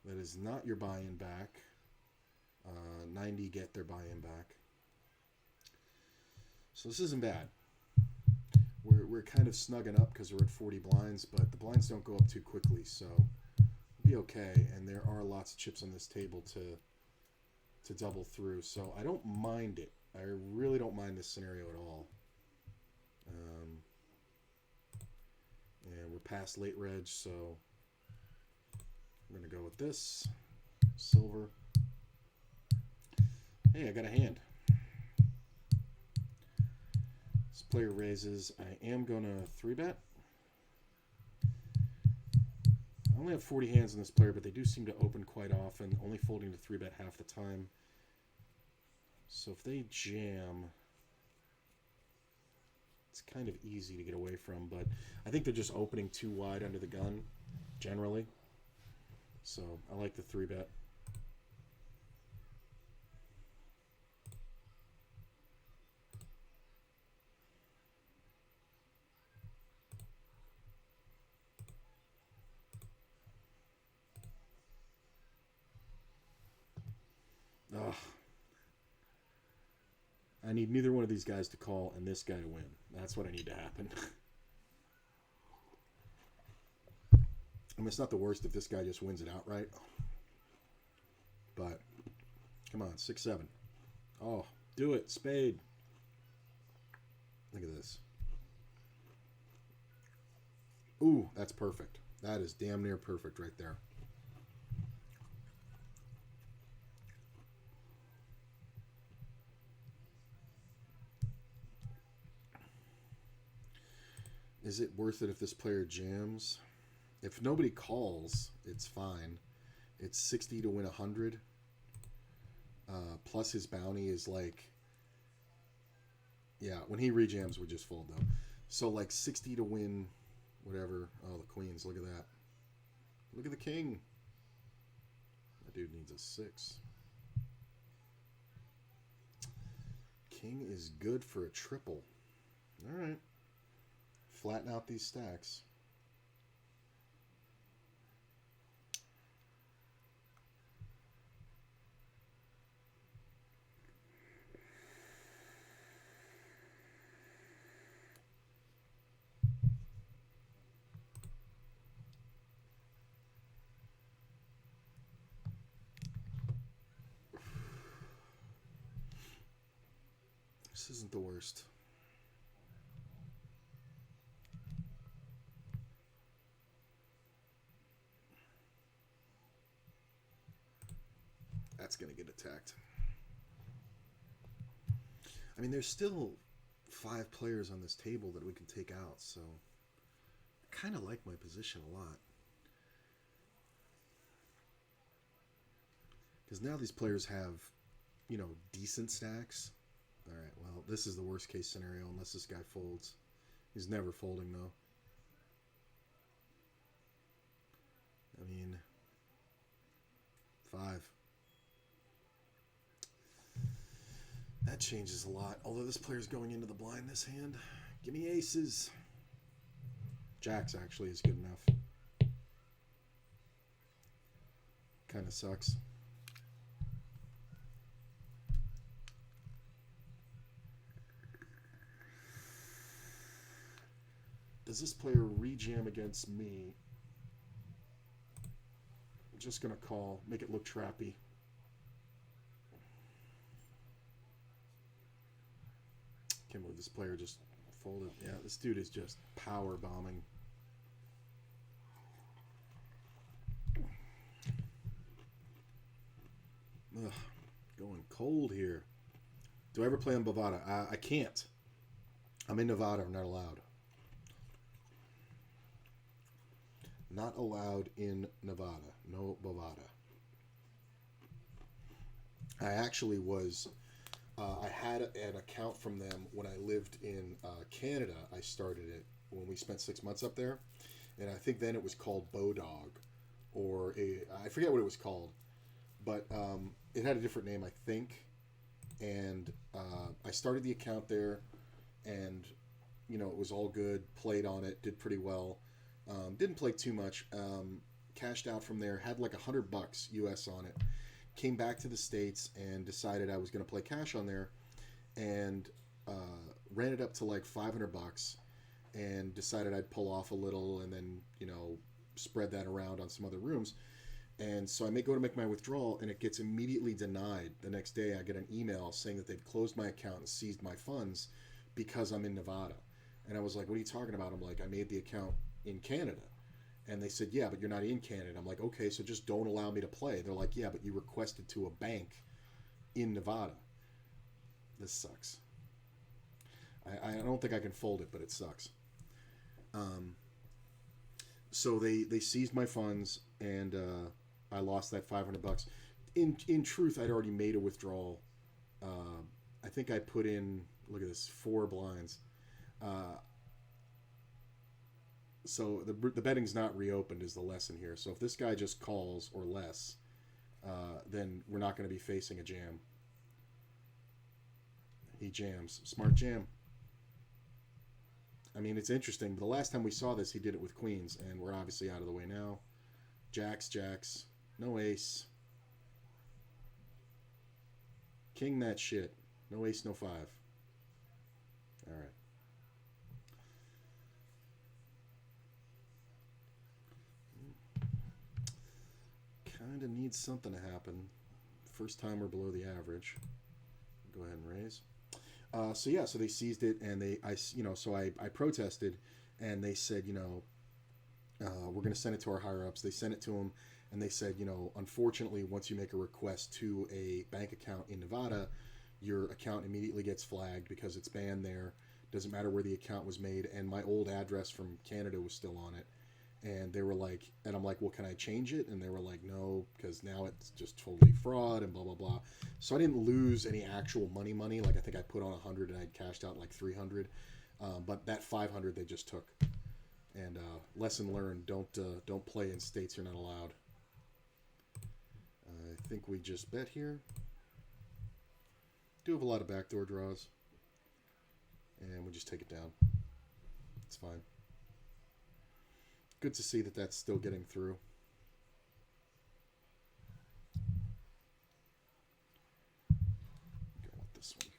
that is not your buy-in back. 90 get their buy-in back. So this isn't bad. We're kind of snugging up because we're at 40 blinds, but the blinds don't go up too quickly, so we'll be okay. And there are lots of chips on this table to double through, so I don't mind it. I really don't mind this scenario at all. And we're past late reg, so we're going to go with this. Silver. Hey, I got a hand. This player raises. I am going to 3-bet. I only have 40 hands in this player, but they do seem to open quite often, only folding to 3-bet half the time. So if they jam, it's kind of easy to get away from, but I think they're just opening too wide under the gun, generally. So I like the 3-bet. Ugh. I need neither one of these guys to call and this guy to win. That's what I need to happen. I mean, it's not the worst if this guy just wins it outright. But, come on, 6-7. Oh, do it. Spade. Look at this. Ooh, that's perfect. That is damn near perfect right there. Is it worth it if this player jams? If nobody calls, it's fine. It's 60 to win 100. Plus his bounty is like... Yeah, when he rejams, we just fold though. So like 60 to win whatever. Oh, the queens. Look at that. Look at the king. That dude needs a 6. King is good for a triple. All right. Flatten out these stacks. This isn't the worst. That's going to get attacked. I mean, there's still 5 players on this table that we can take out, so I kind of like my position a lot. Because now these players have, decent stacks. All right, well, this is the worst case scenario unless this guy folds. He's never folding, though. I mean, 5. That changes a lot. Although this player's going into the blind this hand. Give me aces. Jacks actually is good enough. Kind of sucks. Does this player rejam against me? I'm just going to call. Make it look trappy. Can't believe this player just folded. Yeah, this dude is just power bombing. Ugh, going cold here. Do I ever play on Bovada? I can't. I'm in Nevada. I'm not allowed. Not allowed in Nevada. No Bovada. I actually was... I had an account from them when I lived in Canada. I started it when we spent 6 months up there. And I think then it was called Bodog. I forget what it was called. But it had a different name, I think. And I started the account there. And, it was all good. Played on it. Did pretty well. Didn't play too much. Cashed out from there. Had like $100 US on it. Came back to the States and decided I was going to play cash on there, and ran it up to like $500, and decided I'd pull off a little and then spread that around on some other rooms. And so I go to make my withdrawal, and it gets immediately denied. The next day I get an email saying that they'd closed my account and seized my funds because I'm in Nevada. And I was like, what are you talking about? I'm like, I made the account in Canada. And they said, yeah, but you're not in Canada. I'm like, okay, so just don't allow me to play. They're like, yeah, but you requested to a bank in Nevada. This sucks. I don't think I can fold it, but it sucks. So they seized my funds, and I lost that $500. In truth, I'd already made a withdrawal. I think I put in, look at this, 4 blinds. So the betting's not reopened is the lesson here. So if this guy just calls or less, then we're not going to be facing a jam. He jams. Smart jam. I mean, it's interesting. The last time we saw this, he did it with queens, and we're obviously out of the way now. Jacks, jacks. No ace. King that shit. No ace, no 5. All right. Kind of needs something to happen. First time we're below the average. Go ahead and raise. So they seized it, and I protested, and they said, we're going to send it to our higher ups. They sent it to them, and they said, unfortunately, once you make a request to a bank account in Nevada, your account immediately gets flagged because it's banned there. Doesn't matter where the account was made, and my old address from Canada was still on it. And they were like, and I'm like, well, can I change it? And they were like, no, because now it's just totally fraud and blah, blah, blah. So I didn't lose any actual money. Like, I think I put on 100 and I'd cashed out like 300. But that 500 they just took. And lesson learned, don't play in states you're not allowed. I think we just bet here. Do have a lot of backdoor draws. And we just take it down. It's fine. Good to see that that's still getting through. Go with this one.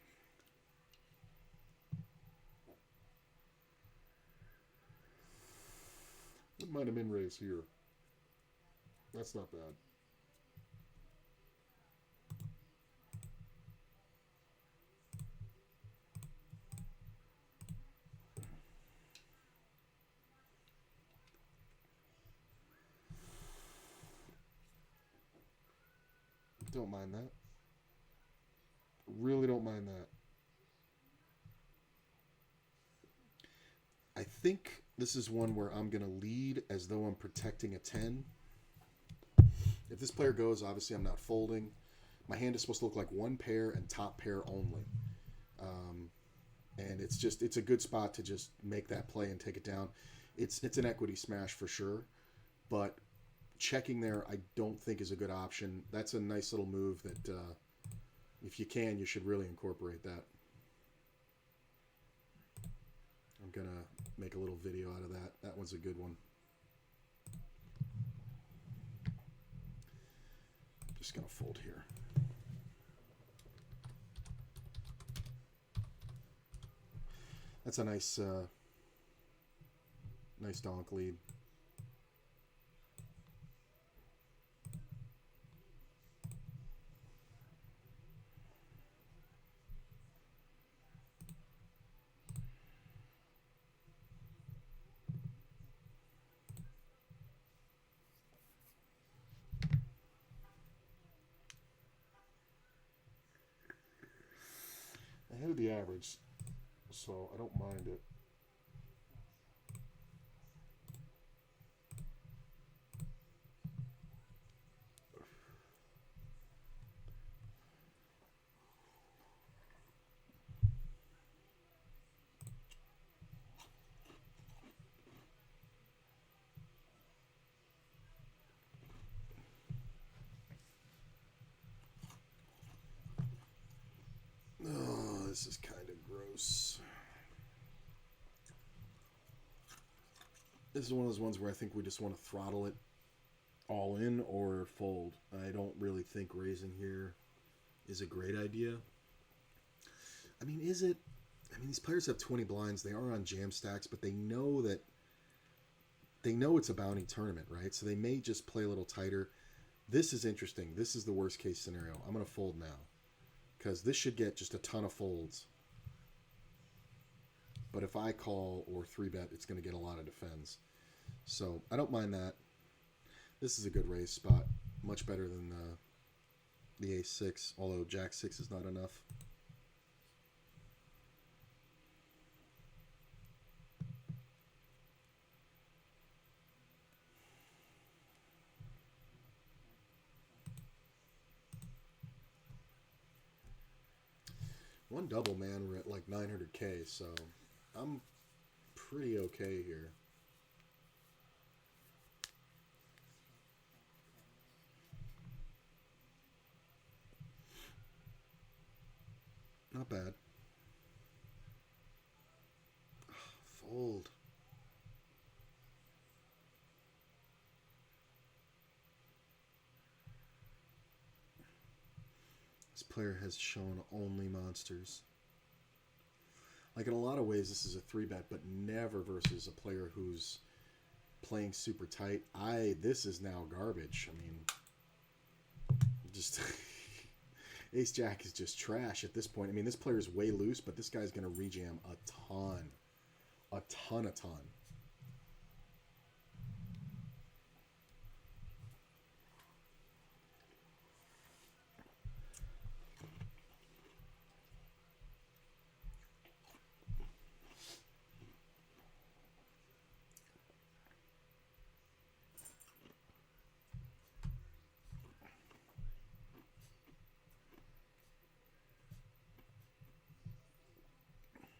Wouldn't mind a min raise here. That's not bad. Don't mind that. Really don't mind that. think this is one where I'm going to lead as though I'm protecting a 10. If this player goes, obviously I'm not folding. My hand is supposed to look like one pair and top pair only. And it's a good spot to just make that play and take it down. It's an equity smash for sure, but checking there I don't think is a good option. That's a nice little move that if you can, you should really incorporate that. I'm going to make a little video out of that. That one's a good one. Just going to fold here. That's a nice nice donk lead. Ahead of the average, so I don't mind it. Oh, this is kind of gross. This is one of those ones where I think we just want to throttle it all in or fold. I don't really think raising here is a great idea. I mean, is it? I mean, these players have 20 blinds. They are on jam stacks, but they know it's a bounty tournament, right? So they may just play a little tighter. This is interesting. This is the worst case scenario. I'm going to fold now because this should get just a ton of folds. But if I call or 3-bet, it's going to get a lot of defends. So I don't mind that. This is a good raise spot. Much better than the ace-6, although jack-6 is not enough. One double, man, we're at like 900K, so I'm pretty okay here. Not bad. Fold. This player has shown only monsters. Like in a lot of ways, this is a 3-bet, but never versus a player who's playing super tight. This is now garbage. I mean, just ace jack is just trash at this point. I mean, this player is way loose, but this guy's going to rejam a ton. A ton.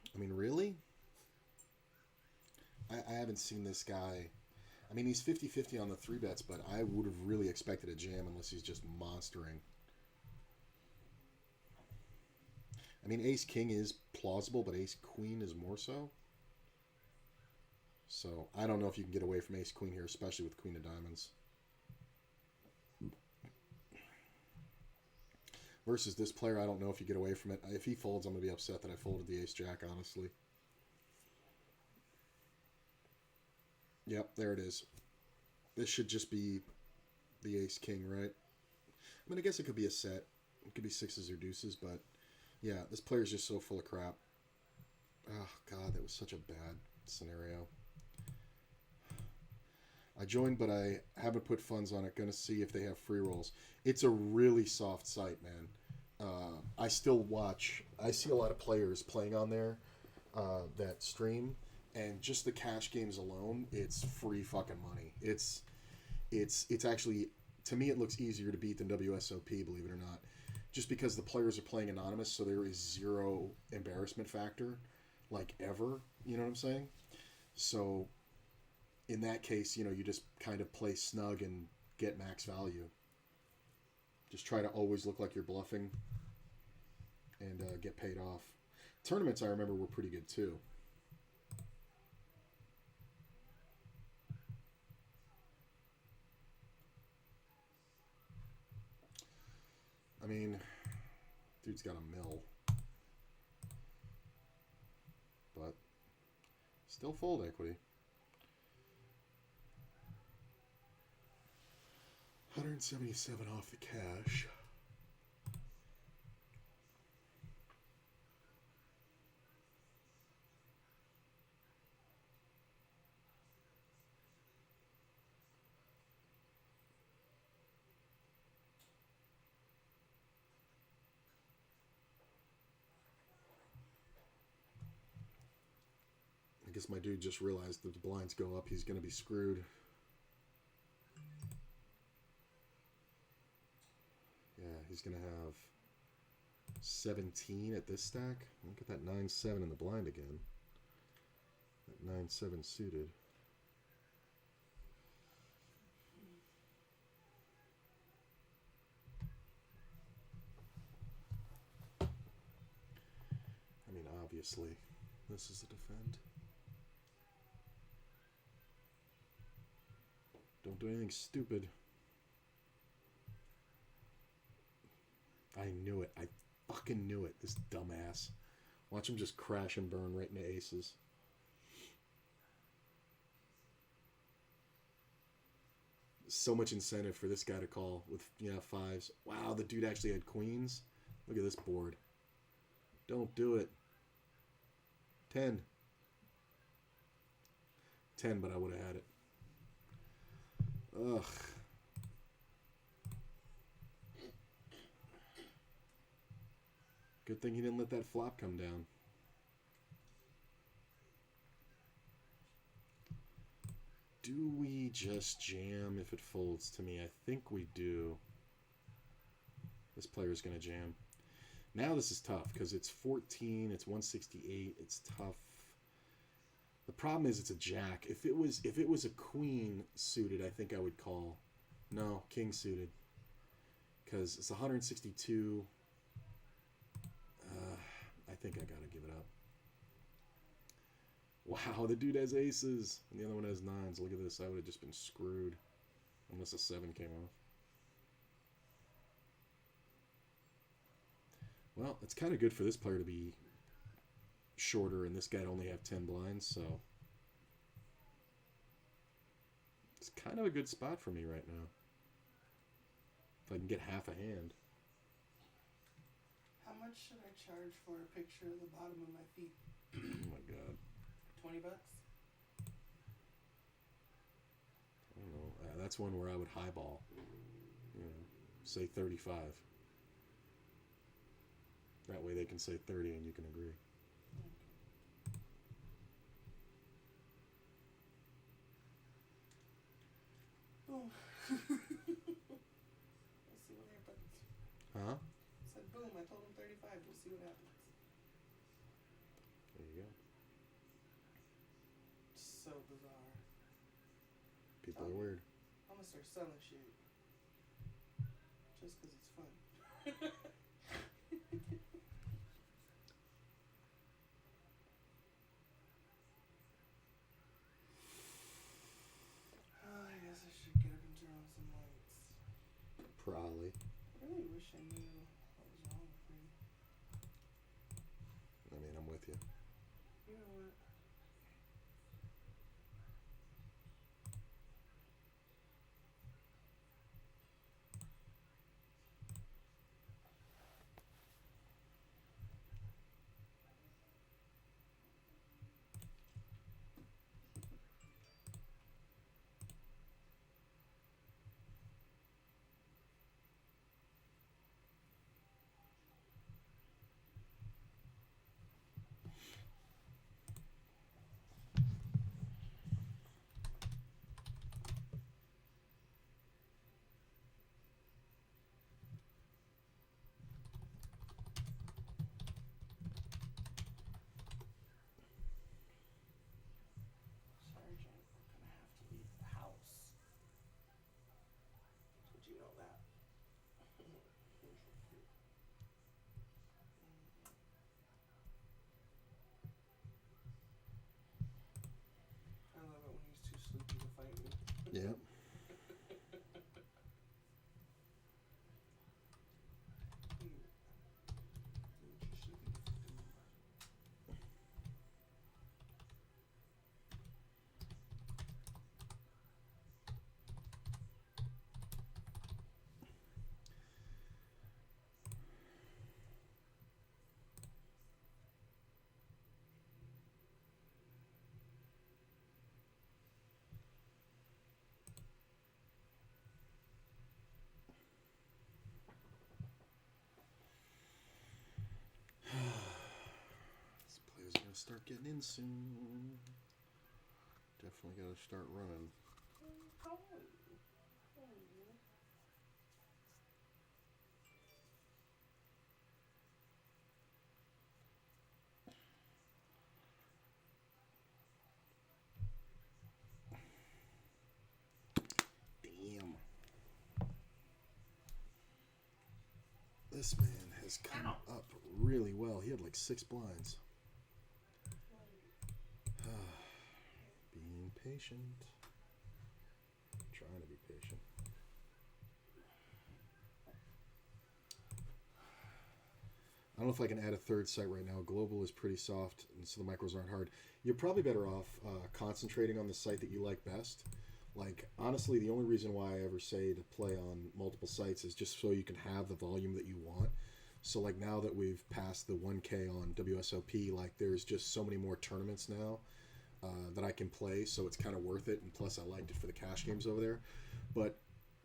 I mean, really? I haven't seen this guy. I mean, he's 50-50 on the 3-bets, but I would have really expected a jam unless he's just monstering. I mean, ace-king is plausible, but ace-queen is more so. So, I don't know if you can get away from ace-queen here, especially with queen of diamonds. Versus this player, I don't know if you get away from it. If he folds, I'm going to be upset that I folded the ace-jack, honestly. Yep, there it is. This should just be the ace-king, right? I mean, I guess it could be a set. It could be sixes or deuces, but yeah, this player's just so full of crap. Oh, God, that was such a bad scenario. I joined, but I haven't put funds on it. Going to see if they have free rolls. It's a really soft site, man. I still watch. I see a lot of players playing on there that stream, and just the cash games alone, it's free fucking money. It's actually, to me, it looks easier to beat than WSOP, believe it or not, just because the players are playing anonymous, so there is zero embarrassment factor, like ever. You know what I'm saying? So in that case, you just kind of play snug and get max value. Just try to always look like you're bluffing and get paid off. Tournaments, I remember, were pretty good too. I mean, dude's got a mill. But still fold equity. 177 off the cash. I guess my dude just realized that the blinds go up, he's going to be screwed. Yeah, he's going to have 17 at this stack. Look at that 9-7 in the blind again. That 9-7 suited. I mean, obviously, this is a defend. Don't do anything stupid. I knew it. I fucking knew it. This dumbass. Watch him just crash and burn right into aces. So much incentive for this guy to call with, fives. Wow, the dude actually had queens. Look at this board. Don't do it. 10. 10, but I would have had it. Ugh. Good thing he didn't let that flop come down. Do we just jam if it folds to me? I think we do. This player's going to jam. Now this is tough because it's 14, it's 168, it's tough. The problem is it's a jack. If it was a queen suited, I think I would call. No, king suited. Because it's 162. I think I gotta give it up. Wow, the dude has aces. And the other one has nines. Look at this. I would have just been screwed. Unless a 7 came off. Well, it's kind of good for this player to be shorter and this guy to only have 10 blinds, so it's kind of a good spot for me right now. If I can get half a hand. How much should I charge for a picture of the bottom of my feet? Oh my god. $20? I don't know. That's one where I would highball. Say 35. That way they can say 30 and you can agree. Boom. We'll see what happens. Huh? I said boom, I told him 35. We'll see what happens. There you go. So bizarre. People are weird. I'm gonna start selling shit. Just because it's fun. I guess I should get up and turn on some lights. Probably. I really wish I knew what was wrong with me. I mean, I'm with you. You know what? start getting in soon. Definitely gotta start running. Damn. This man has come up really well. He had like 6 blinds. Being patient. Trying to be patient. I don't know if I can add a third site right now. Global is pretty soft, and so the micros aren't hard. You're probably better off concentrating on the site that you like best. Like, honestly, the only reason why I ever say to play on multiple sites is just so you can have the volume that you want. So, like, now that we've passed the 1K on WSOP, like, there's just so many more tournaments now that I can play, so it's kind of worth it. And plus, I liked it for the cash games over there. But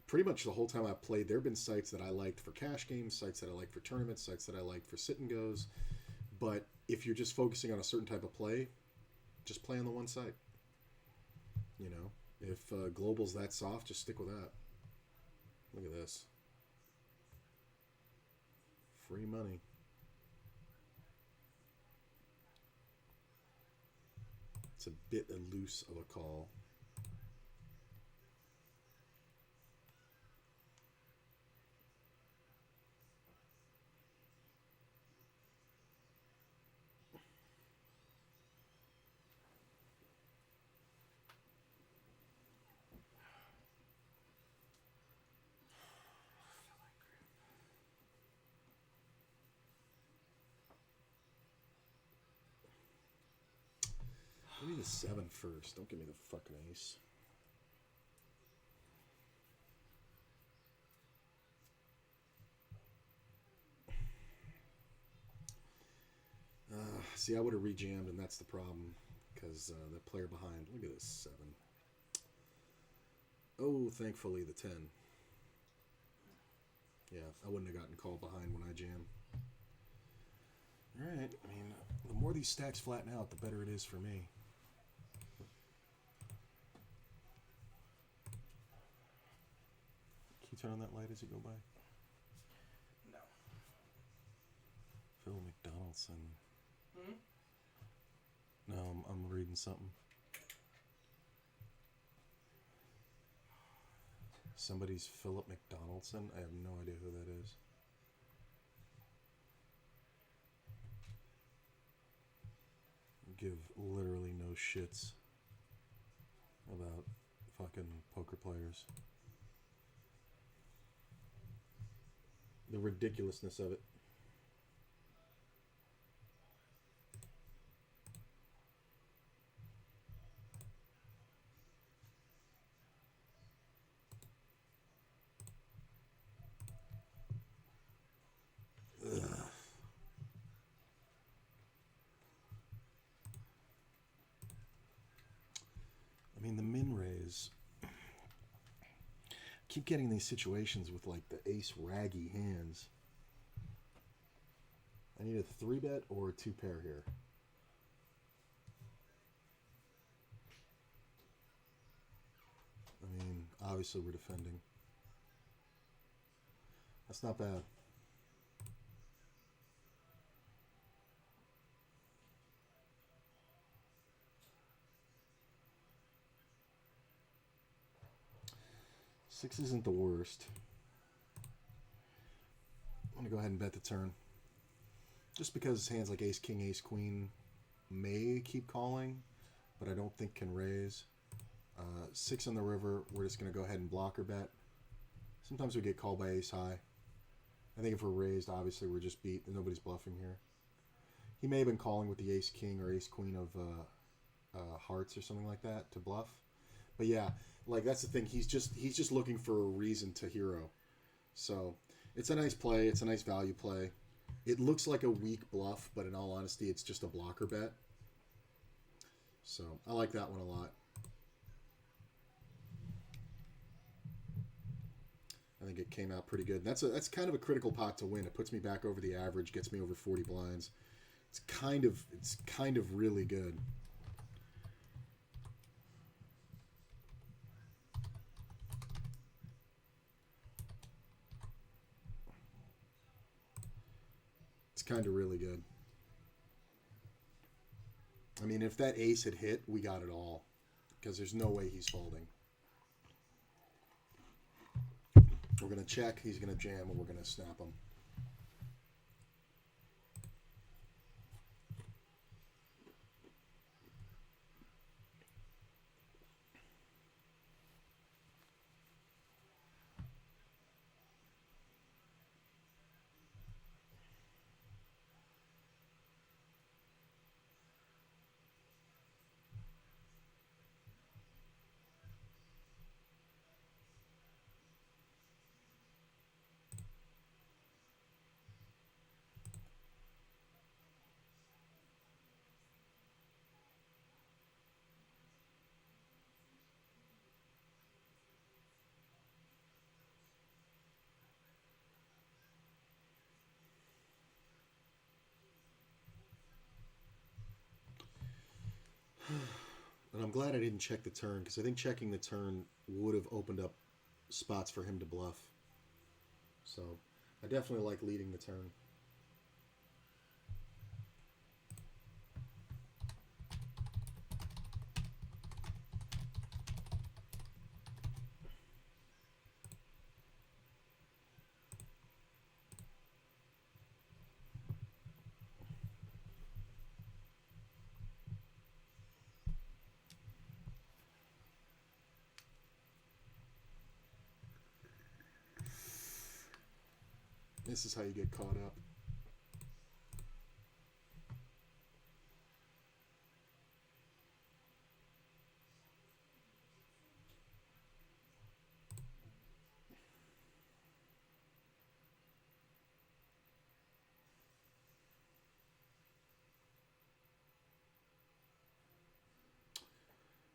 pretty much the whole time I played, there have been sites that I liked for cash games, sites that I liked for tournaments, sites that I liked for sit and goes. But if you're just focusing on a certain type of play, just play on the one site. You know, if global's that soft, just stick with that. Look at this. Free money. It's a bit loose of a call. Give me the 7 first. Don't give me the fucking ace. See, I would have rejammed, and that's the problem. Because the player behind. Look at this 7. Oh, thankfully the 10. Yeah, I wouldn't have gotten called behind when I jam. Alright, I mean, the more these stacks flatten out, the better it is for me. Can you turn on that light as you go by? No. Phil McDonaldson. Hmm? No, I'm reading something. Somebody's Philip McDonaldson? I have no idea who that is. Give literally no shits about fucking poker players. The ridiculousness of it. I mean, the min raise. Keep getting these situations with like the ace raggy hands. I need a 3-bet or a 2-pair here. I mean, obviously we're defending. That's not bad. Six isn't the worst. I'm going to go ahead and bet the turn. Just because hands like ace, king, ace, queen may keep calling, but I don't think can raise. 6 on the river, we're just going to go ahead and blocker bet. Sometimes we get called by ace high. I think if we're raised, obviously we're just beat. Nobody's bluffing here. He may have been calling with the ace, king, or ace, queen of hearts or something like that to bluff. But yeah, like that's the thing. He's just looking for a reason to hero. So it's a nice play. It's a nice value play. It looks like a weak bluff, but in all honesty, it's just a blocker bet. So I like that one a lot. I think it came out pretty good. That's kind of a critical pot to win. It puts me back over the average, gets me over 40 blinds, It's kind of really good. It's kind of really good. I mean, if that ace had hit, we got it all. Because there's no way he's folding. We're going to check, he's going to jam, and we're going to snap him. And I'm glad I didn't check the turn, because I think checking the turn would have opened up spots for him to bluff. So I definitely like leading the turn. This is how you get caught up.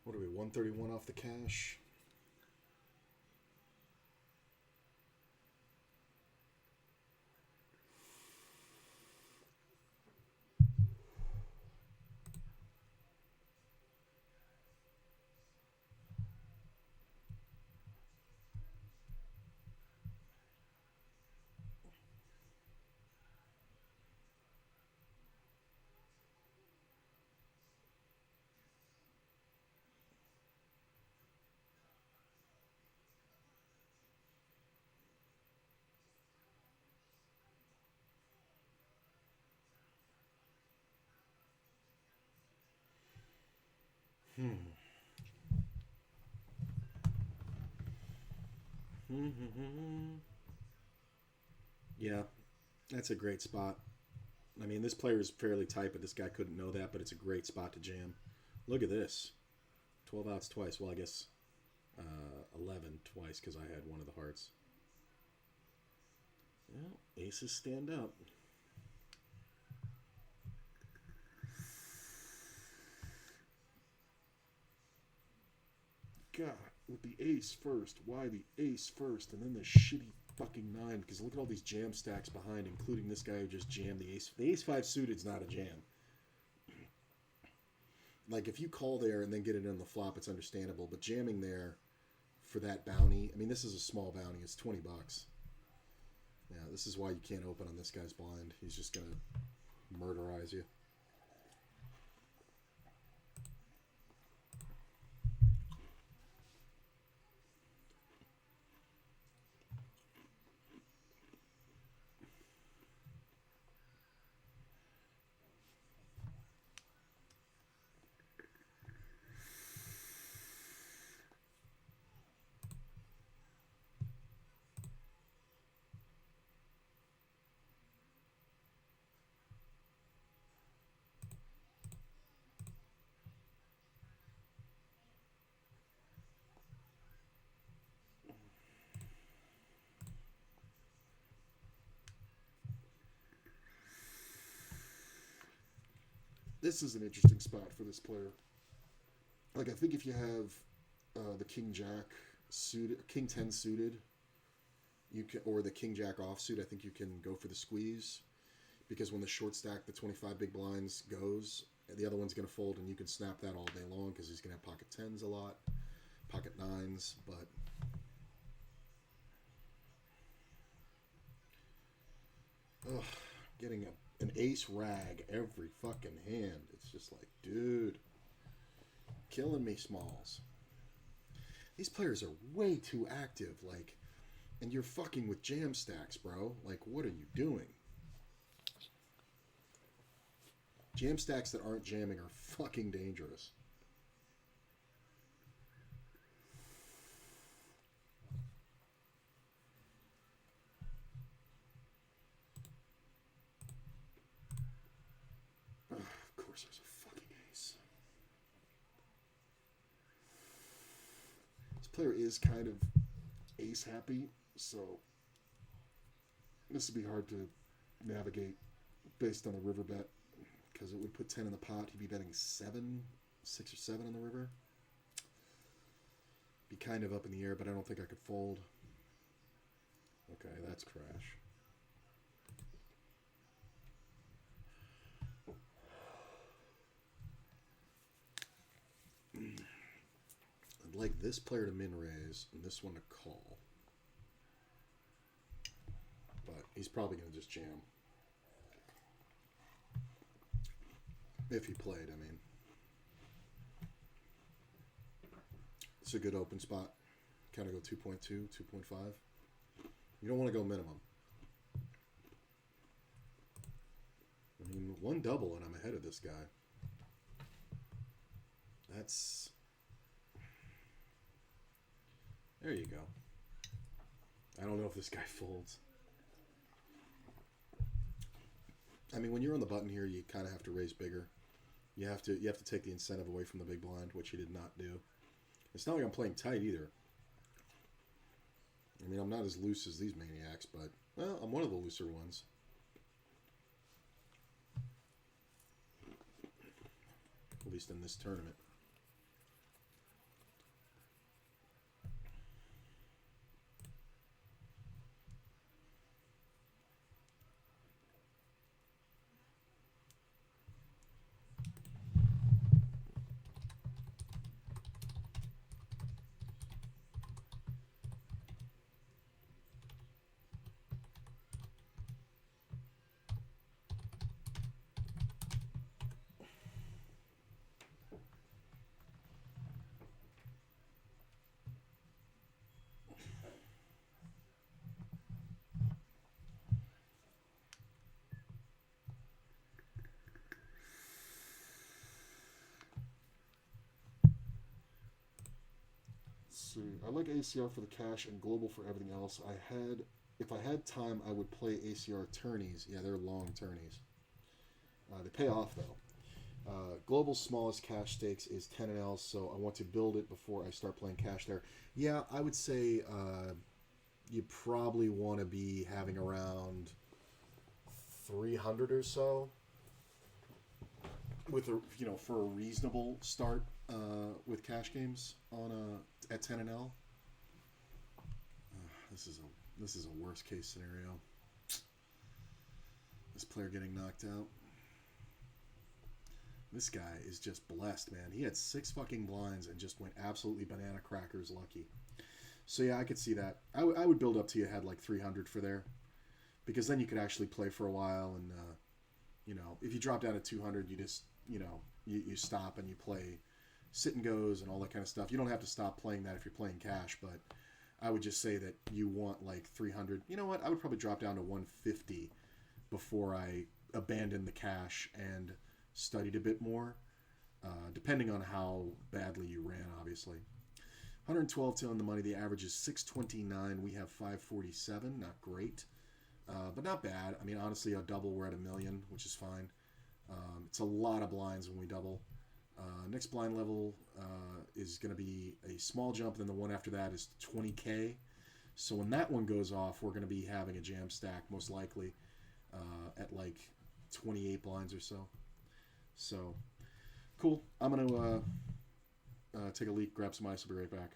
What are we, 131 off the cash? Yeah, that's a great spot. I mean, this player is fairly tight, but this guy couldn't know that, but it's a great spot to jam. Look at this. 12 outs twice. Well, I guess 11 twice because I had one of the hearts. Well, aces stand up. God, with the ace first. Why the ace first and then the shitty fucking 9? Because look at all these jam stacks behind, including this guy who just jammed the ace. The ace 5 suited is not a jam. Like, if you call there and then get it on the flop, it's understandable. But jamming there for that bounty, I mean, this is a small bounty. It's $20. Yeah, this is why you can't open on this guy's blind. He's just going to murderize you. This is an interesting spot for this player. Like, I think if you have the King Jack suited, King 10 suited, you can, or the King Jack offsuit, I think you can go for the squeeze. because when the short stack, the 25 big blinds goes, the other one's going to fold, and you can snap that all day long because he's going to have pocket 10s a lot, pocket 9s, but ugh, getting an ace rag every fucking hand. It's just like, dude, killing me, Smalls. These players are way too active, like, and you're fucking with jam stacks, bro. Like, what are you doing? Jam stacks that aren't jamming are fucking dangerous. Ugh, of course there's a fucking ace. This player is kind of ace happy, so this would be hard to navigate based on the river bet, because it would put 10 in the pot. He'd be betting 7, 6 or 7 on the river. Be kind of up in the air, but I don't think I could fold. Okay, that's crash. I'd like this player to min raise and this one to call. But he's probably going to just jam. If he played, I mean. It's a good open spot. Kind of go 2.2, 2.5. You don't want to go minimum. I mean, one double and I'm ahead of this guy. That's... There you go. I don't know if this guy folds. I mean, when you're on the button here, you kind of have to raise bigger. You have to take the incentive away from the big blind, which he did not do. It's not like I'm playing tight either. I mean, I'm not as loose as these maniacs, but, well, I'm one of the looser ones. At least in this tournament. I like ACR for the cash and global for everything else. If I had time, I would play ACR tourneys. Yeah, they're long tourneys. They pay off though. Global's smallest cash stakes is 10 NL, so I want to build it before I start playing cash there. Yeah, I would say you probably want to be having around 300 or so with for a reasonable start with cash games on at 10 and L. This is a worst case scenario. This player getting knocked out. This guy is just blessed, man. He had 6 fucking blinds and just went absolutely banana crackers lucky. So yeah, I could see that. I would build up to you had like 300 for there, because then you could actually play for a while, and if you drop down to 200, you just you stop and you play sit and goes and all that kind of stuff. You don't have to stop playing that if you're playing cash, but I would just say that you want like 300. You know what? I would probably drop down to 150 before I abandon the cash and studied a bit more, depending on how badly you ran, obviously. 112 till in the money. The average is 629. We have 547. Not great, but not bad. I mean, honestly, a double, we're at $1 million, which is fine. It's a lot of blinds when we double. Next blind level is going to be a small jump. Then the one after that is 20K. So when that one goes off, we're going to be having a jam stack, most likely, at like 28 blinds or so. So, cool. I'm going to take a leak, grab some ice. I'll be right back.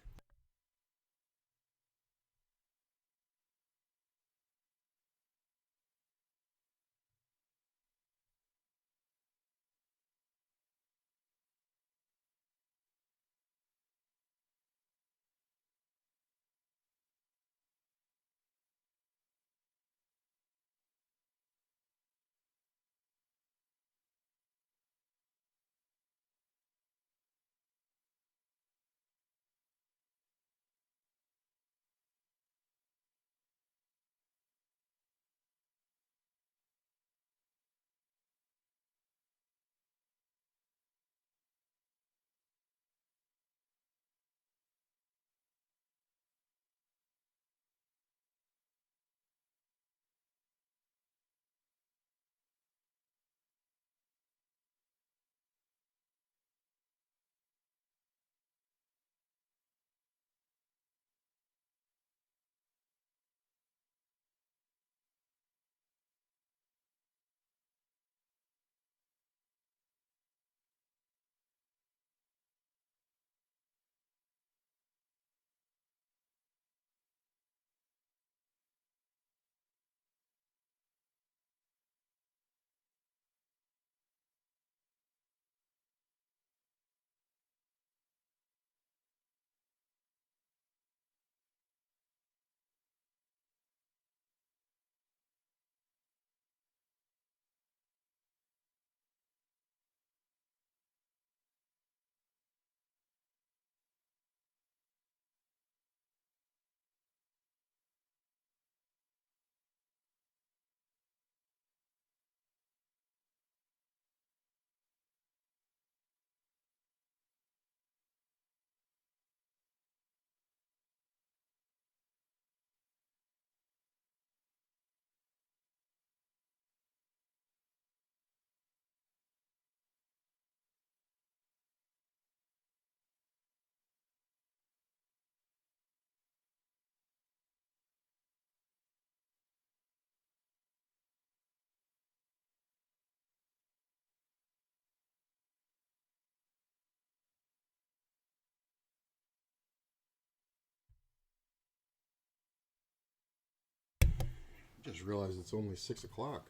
Just realized it's only 6 o'clock.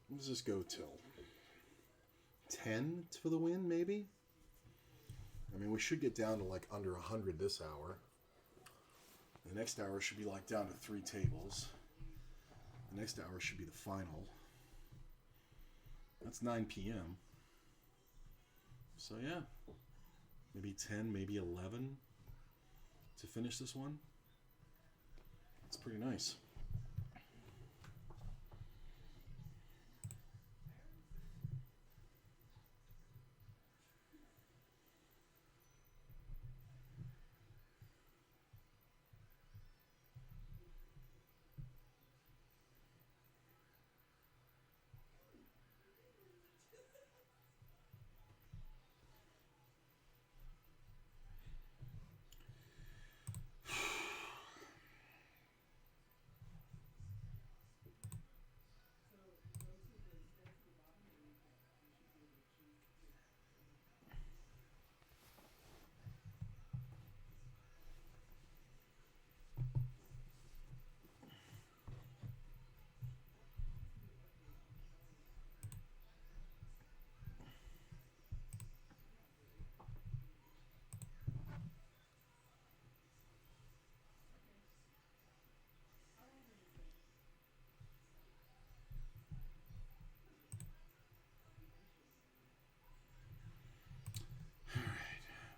What does this go till? 10 for the win, maybe? I mean, we should get down to like under 100 this hour. The next hour should be like down to 3 tables. The next hour should be the final. That's 9 p.m. So yeah, maybe 10, maybe 11 to finish this one. That's pretty nice.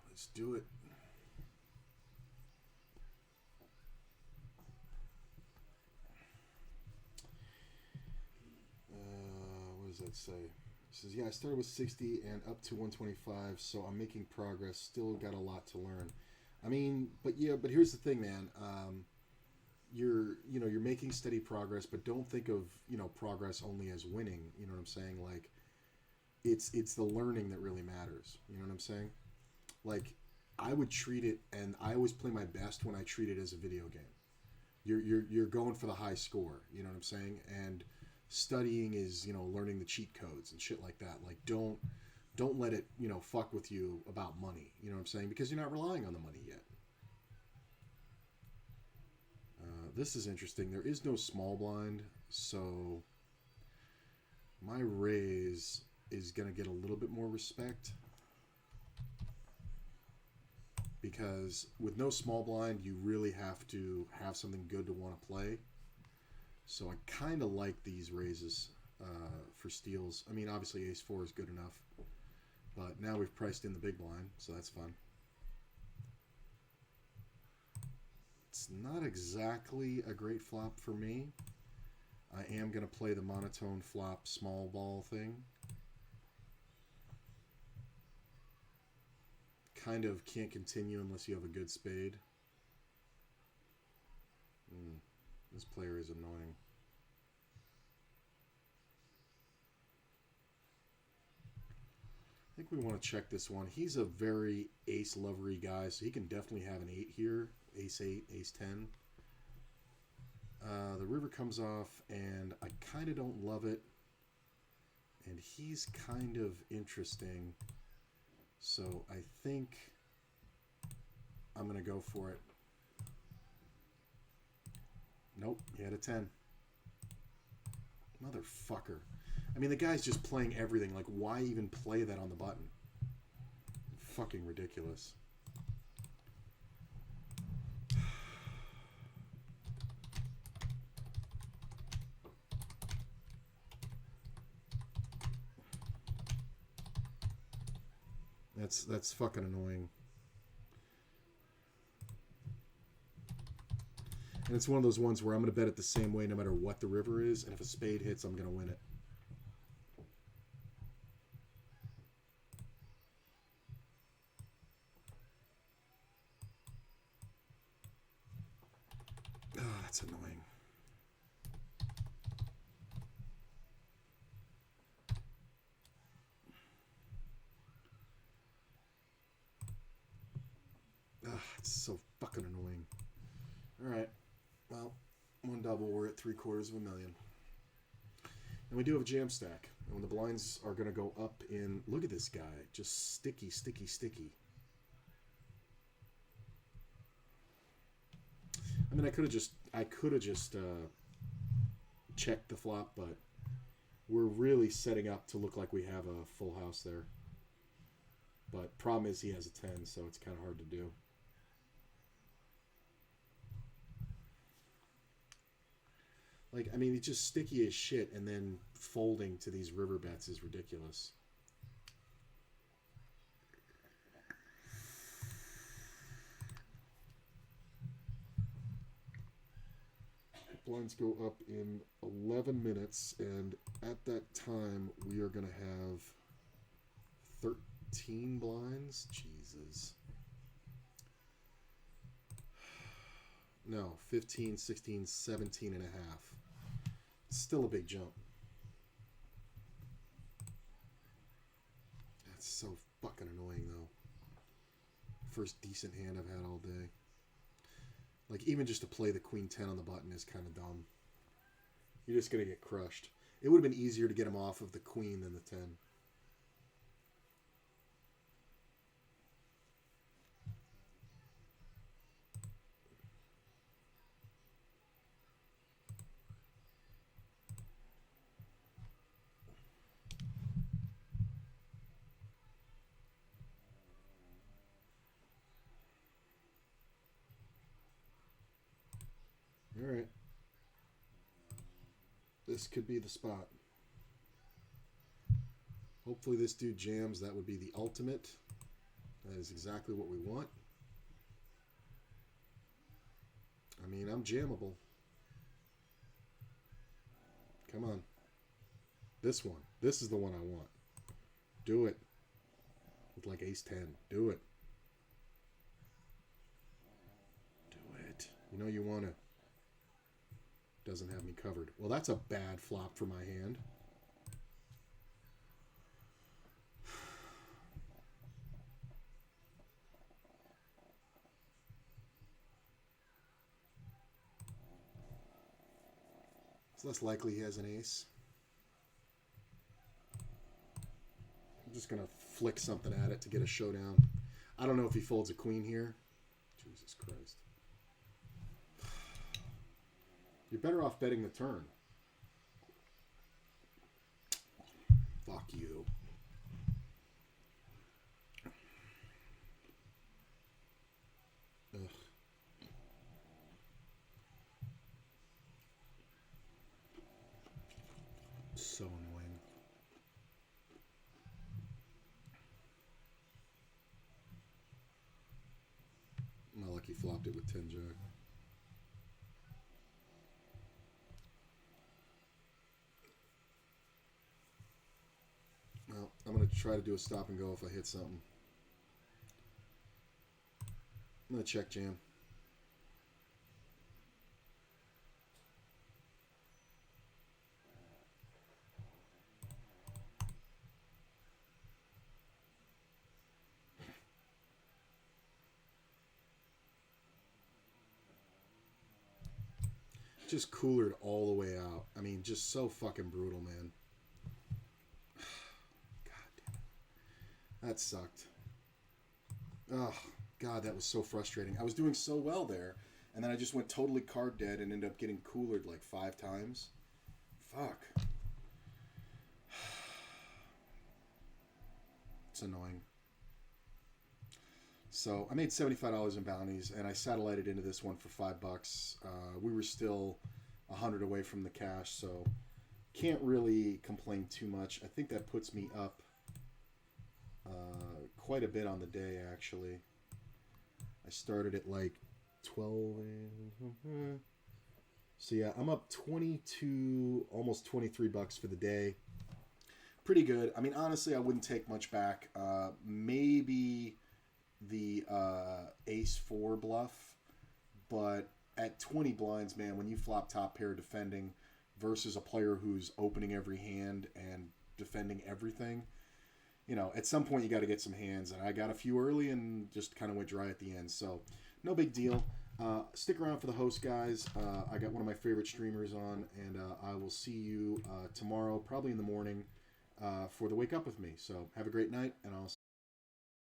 Let's do it. What does that say? It says, yeah, I started with 60 and up to 125, so I'm making progress. Still got a lot to learn. I mean, but here's the thing, man. You're making steady progress, but don't think of, progress only as winning. You know what I'm saying? Like, it's the learning that really matters. You know what I'm saying? Like, I would treat it, and I always play my best when I treat it as a video game. You're going for the high score. You know what I'm saying? And studying is, learning the cheat codes and shit like that. Like, don't let it, fuck with you about money. You know what I'm saying? Because you're not relying on the money yet. This is interesting. There is no small blind, so my raise is going to get a little bit more respect. Because with no small blind, you really have to have something good to want to play. So I kind of like these raises for steals. I mean, obviously ace-4 is good enough. But now we've priced in the big blind, so that's fun. It's not exactly a great flop for me. I am going to play the monotone flop small ball thing. Kind of can't continue unless you have a good spade. This player is annoying. I think we want to check this one. He's a very ace-lovery guy, so he can definitely have an 8 here. Ace-8, ace-10. The river comes off, and I kind of don't love it. And he's kind of interesting. So I think I'm going to go for it. Nope, he had a 10. Motherfucker. I mean, the guy's just playing everything. Like, why even play that on the button? Fucking ridiculous. That's fucking annoying. And it's one of those ones where I'm going to bet it the same way no matter what the river is, and if a spade hits, I'm going to win it. Oh, that's annoying. It's so fucking annoying. Alright. Well, one double, we're at 750,000. And we do have a jam stack. And when the blinds are going to go up in... Look at this guy. Just sticky, sticky, sticky. I mean, I could have just checked the flop, but we're really setting up to look like we have a full house there. But problem is he has a 10, so it's kind of hard to do. Like, I mean, he's just sticky as shit, and then folding to these river bets is ridiculous. Blinds go up in 11 minutes, and at that time, we are going to have 13 blinds. Jesus. No, 15, 16, 17 and a half. Still a big jump. That's so fucking annoying, though. First decent hand I've had all day. Like, even just to play the queen 10 on the button is kind of dumb. You're just going to get crushed. It would have been easier to get him off of the queen than the 10. All right. This could be the spot. Hopefully this dude jams. That would be the ultimate. That is exactly what we want. I mean, I'm jammable. Come on. This one. This is the one I want. Do it. With like ace 10. Do it. Do it. You know you want to. Doesn't have me covered. Well, that's a bad flop for my hand. It's less likely he has an ace. I'm just going to flick something at it to get a showdown. I don't know if he folds a queen here. Jesus Christ. You're better off betting the turn. Fuck you. Ugh. So annoying. Not like he flopped it with 10 jack. Well, I'm going to try to do a stop and go if I hit something. I'm going to check jam. Just coolered all the way out. I mean, just so fucking brutal, man. That sucked. Oh, God, that was so frustrating. I was doing so well there, and then I just went totally card dead and ended up getting coolered like 5 times. Fuck. It's annoying. So I made $75 in bounties, and I satellited into this one for $5. We were still 100 away from the cash, so can't really complain too much. I think that puts me up quite a bit on the day, actually. I started at like 12. So yeah, I'm up 22, almost $23 for the day. Pretty good. I mean, honestly, I wouldn't take much back. Maybe the ace 4 bluff, but at 20 blinds, man, when you flop top pair defending versus a player who's opening every hand and defending everything, you know, at some point you got to get some hands, and I got a few early and just kind of went dry at the end. So no big deal. Stick around for the host, guys. I got one of my favorite streamers on, and I will see you tomorrow, probably in the morning, for the Wake Up With Me. So have a great night, and I'll